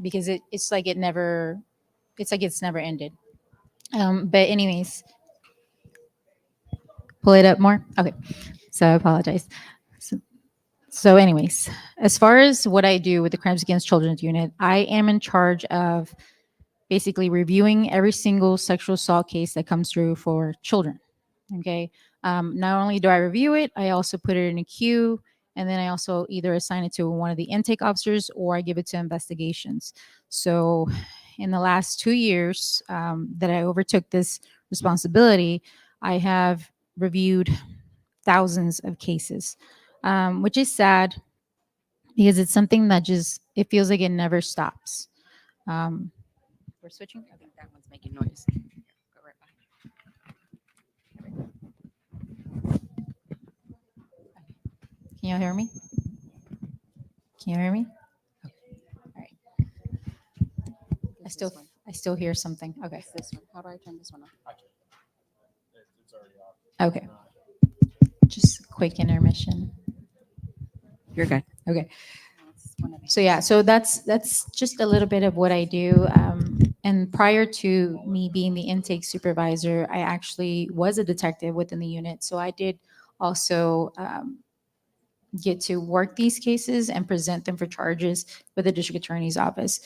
[SPEAKER 12] because it's like it's never ended. But anyways, pull it up more. Okay, so I apologize. So anyways, as far as what I do with the Crimes Against Children's Unit, I am in charge of basically reviewing every single sexual assault case that comes through for children. Okay. Not only do I review it, I also put it in a queue, and then I also either assign it to one of the intake officers or I give it to investigations. So, in the last 2 years that I overtook this responsibility, I have reviewed thousands of cases, which is sad because it's something that just it feels like it never stops. We're switching. Okay.
[SPEAKER 4] That one's making noise. Go right
[SPEAKER 12] Can you hear me? Can you hear me? Okay. All right. I still hear something. Okay.
[SPEAKER 4] It's this one. How do I turn this one off?
[SPEAKER 12] Okay. Just a quick intermission.
[SPEAKER 4] You're good.
[SPEAKER 12] Okay. So yeah, so that's just a little bit of what I do. And prior to me being the intake supervisor, I actually was a detective within the unit. So I did also get to work these cases and present them for charges with the district attorney's office.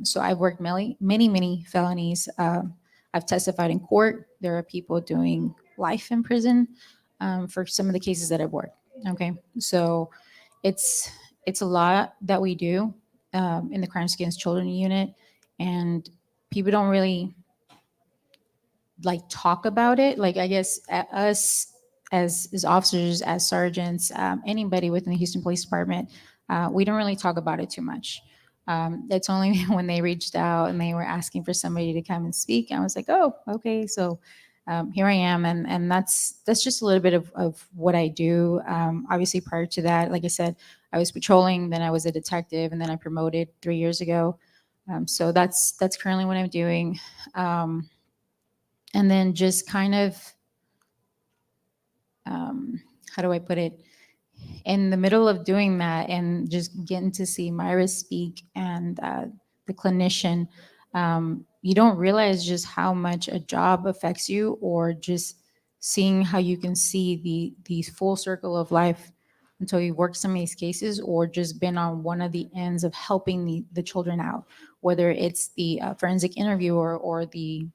[SPEAKER 12] So I've worked many felonies. I've testified in court. There are people doing life in prison for some of the cases that I've worked. Okay, so it's a lot that we do in the Crimes Against Children unit, and people don't really like talk about it. Like I guess us as officers, as sergeants, anybody within the Houston Police Department, we don't really talk about it too much. It's only when they reached out and they were asking for somebody to come and speak. I was like, oh, okay, so here I am, and that's just a little bit of what I do. Obviously, prior to that, like I said, I was patrolling, then I was a detective, and then I promoted 3 years ago. So that's currently what I'm doing. And then just kind of, how do I put it? In the middle of doing that and just getting to see Myra speak and the clinician, you don't realize just how much a job affects you, or just seeing how you can see the full circle of life until you work some of these cases, or just been on one of the ends of helping the children out, whether it's the forensic interviewer or the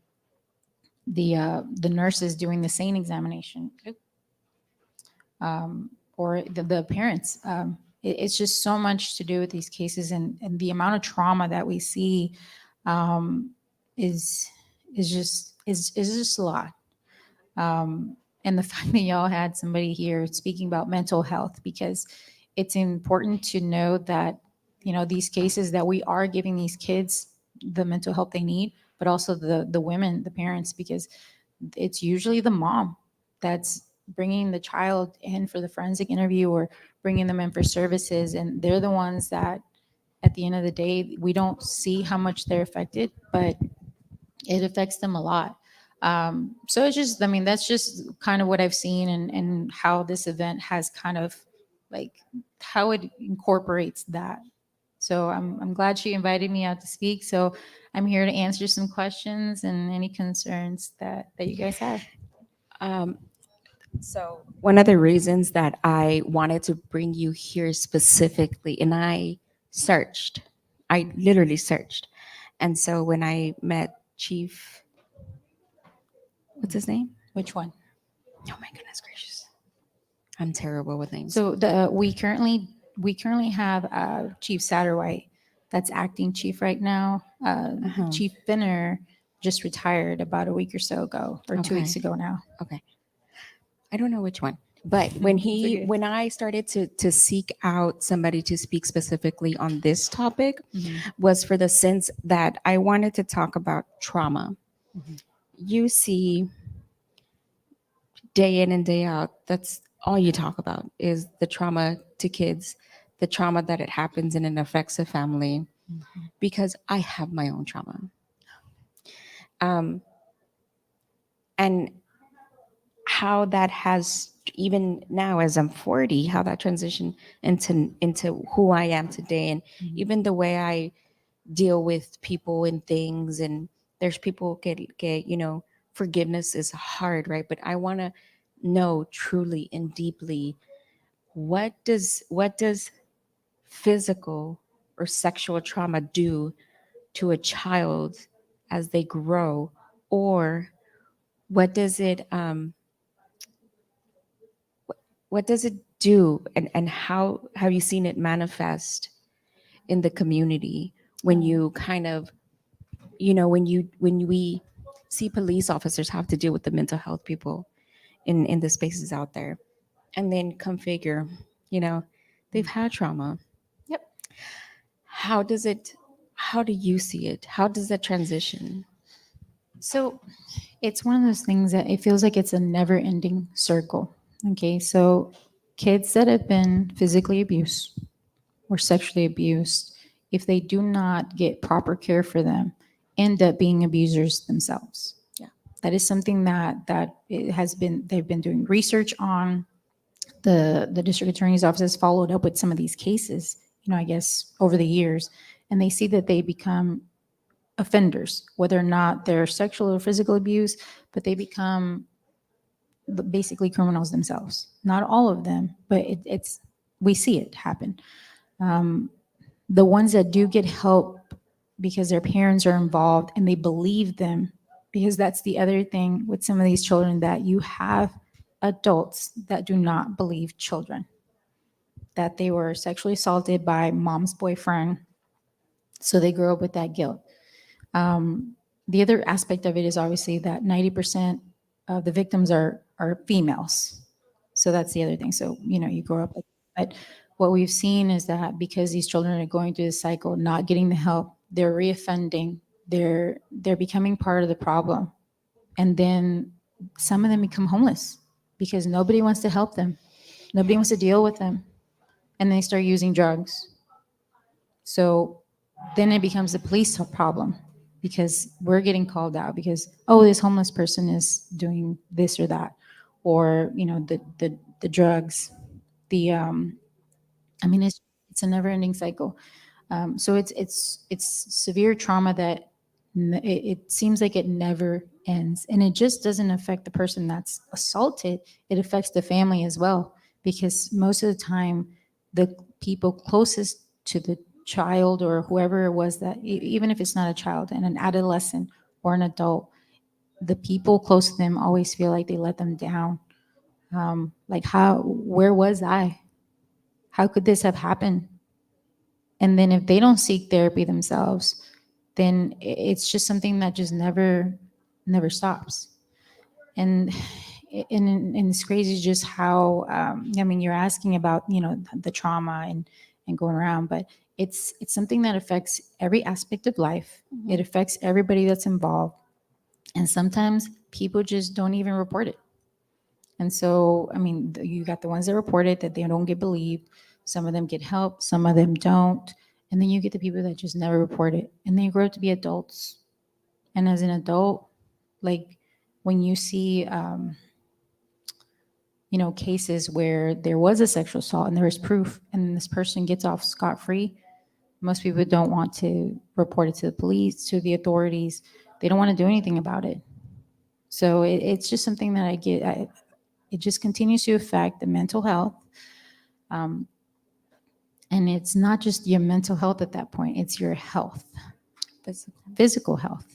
[SPEAKER 12] nurses doing the SANE examination, or the parents. It's just so much to do with these cases, and the amount of trauma that we see is is just a lot. And the fact that y'all had somebody here speaking about mental health, because it's important to know that, you know, these cases that we are giving these kids the mental help they need, but also the women, the parents, because it's usually the mom that's bringing the child in for the forensic interview or bringing them in for services, and they're the ones that at the end of the day we don't see how much they're affected, but it affects them a lot. So it's just, I mean, that's just kind of what I've seen, and how this event has kind of like how it incorporates that. So I'm glad she invited me out to speak. So I'm here to answer some questions and any concerns that you guys have.
[SPEAKER 11] So one of the reasons that I wanted to bring you here specifically, and I literally searched. And so when I met Chief, what's his name?
[SPEAKER 12] Which one?
[SPEAKER 11] Oh my goodness gracious. I'm terrible with names.
[SPEAKER 12] So we currently have Chief Satterwhite that's acting chief right now. Chief Finner just retired about a week or so ago, or 2 weeks
[SPEAKER 11] Okay.
[SPEAKER 12] ago now.
[SPEAKER 11] Okay. I don't know which one, but when
[SPEAKER 12] It's okay.
[SPEAKER 11] when I started to seek out somebody to speak specifically on this topic, was for the sense that I wanted to talk about trauma. You see, day in and day out, that's all you talk about is the trauma to kids, the trauma that it happens and it affects a family. Because I have my own trauma, and how that has, even now as I'm 40, how that transitioned into who I am today, and even the way I deal with people and things. And there's people get forgiveness is hard, right? But I want to know truly and deeply, what does physical or sexual trauma do to a child as they grow, or what does it what does it do, and how have you seen it manifest in the community when you kind of, when we see police officers have to deal with the mental health people in the spaces out there, and then come figure, they've had trauma.
[SPEAKER 12] Yep.
[SPEAKER 11] How do you see it? How does that transition?
[SPEAKER 12] So it's one of those things that it feels like it's a never ending circle. Okay. So kids that have been physically abused or sexually abused, if they do not get proper care for them, end up being abusers themselves.
[SPEAKER 11] Yeah.
[SPEAKER 12] That is something that it has been, they've been doing research on. The district attorney's office has followed up with some of these cases, I guess over the years, and they see that they become offenders, whether or not they're sexual or physical abuse, but they become basically criminals themselves. Not all of them, but it's we see it happen. The ones that do get help because their parents are involved and they believe them, because that's the other thing with some of these children, that you have adults that do not believe children, that they were sexually assaulted by mom's boyfriend, so they grow up with that guilt. The other aspect of it is obviously that 90% of the victims are females. So that's the other thing. So, you grow up, but what we've seen is that because these children are going through the cycle, not getting the help, they're reoffending, they're becoming part of the problem. And then some of them become homeless because nobody wants to help them. Nobody wants to deal with them. And they start using drugs. So then it becomes a police problem, because we're getting called out because, oh, this homeless person is doing this or that, or the drugs, it's a never-ending cycle. So it's severe trauma that it seems like it never ends, and it just doesn't affect the person that's assaulted. It affects the family as well, because most of the time the people closest to the child or whoever it was, that even if it's not a child and an adolescent or an adult, the people close to them always feel like they let them down. Like, where was I? How could this have happened? And then if they don't seek therapy themselves, then it's just something that just never never stops. And and it's crazy just how I mean, you're asking about, you know, the trauma and going around, but it's something that affects every aspect of life. It affects everybody that's involved, and sometimes people just don't even report it. And so, I mean, you got the ones that report it that they don't get believed. Some of them get help, some of them don't. And then you get the people that just never report it. And they grow up to be adults. And as an adult, like when you see, you know, cases where there was a sexual assault and there is proof and this person gets off scot-free, most people don't want to report it to the police, to the authorities. They don't want to do anything about it. So it's just something that it just continues to affect the mental health. Um, and it's not just your mental health at that point, it's your health, physical health.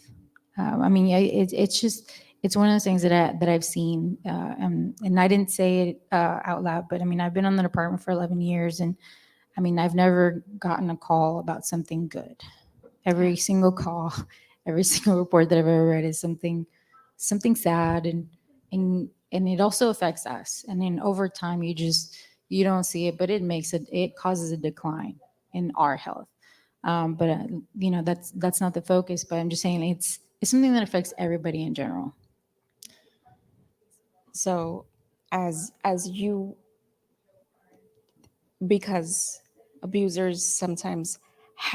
[SPEAKER 12] I mean, it's just, it's one of those things that I've seen, and I didn't say it out loud, but I mean, I've been on the department for 11 years, and I mean, I've never gotten a call about something good. Every single call, every single report that I've ever read is something sad, and it also affects us. And then over time, you don't see it, but it causes a decline in our health. But you know, that's not the focus. But I'm just saying it's something that affects everybody in general.
[SPEAKER 11] So as you, because abusers sometimes have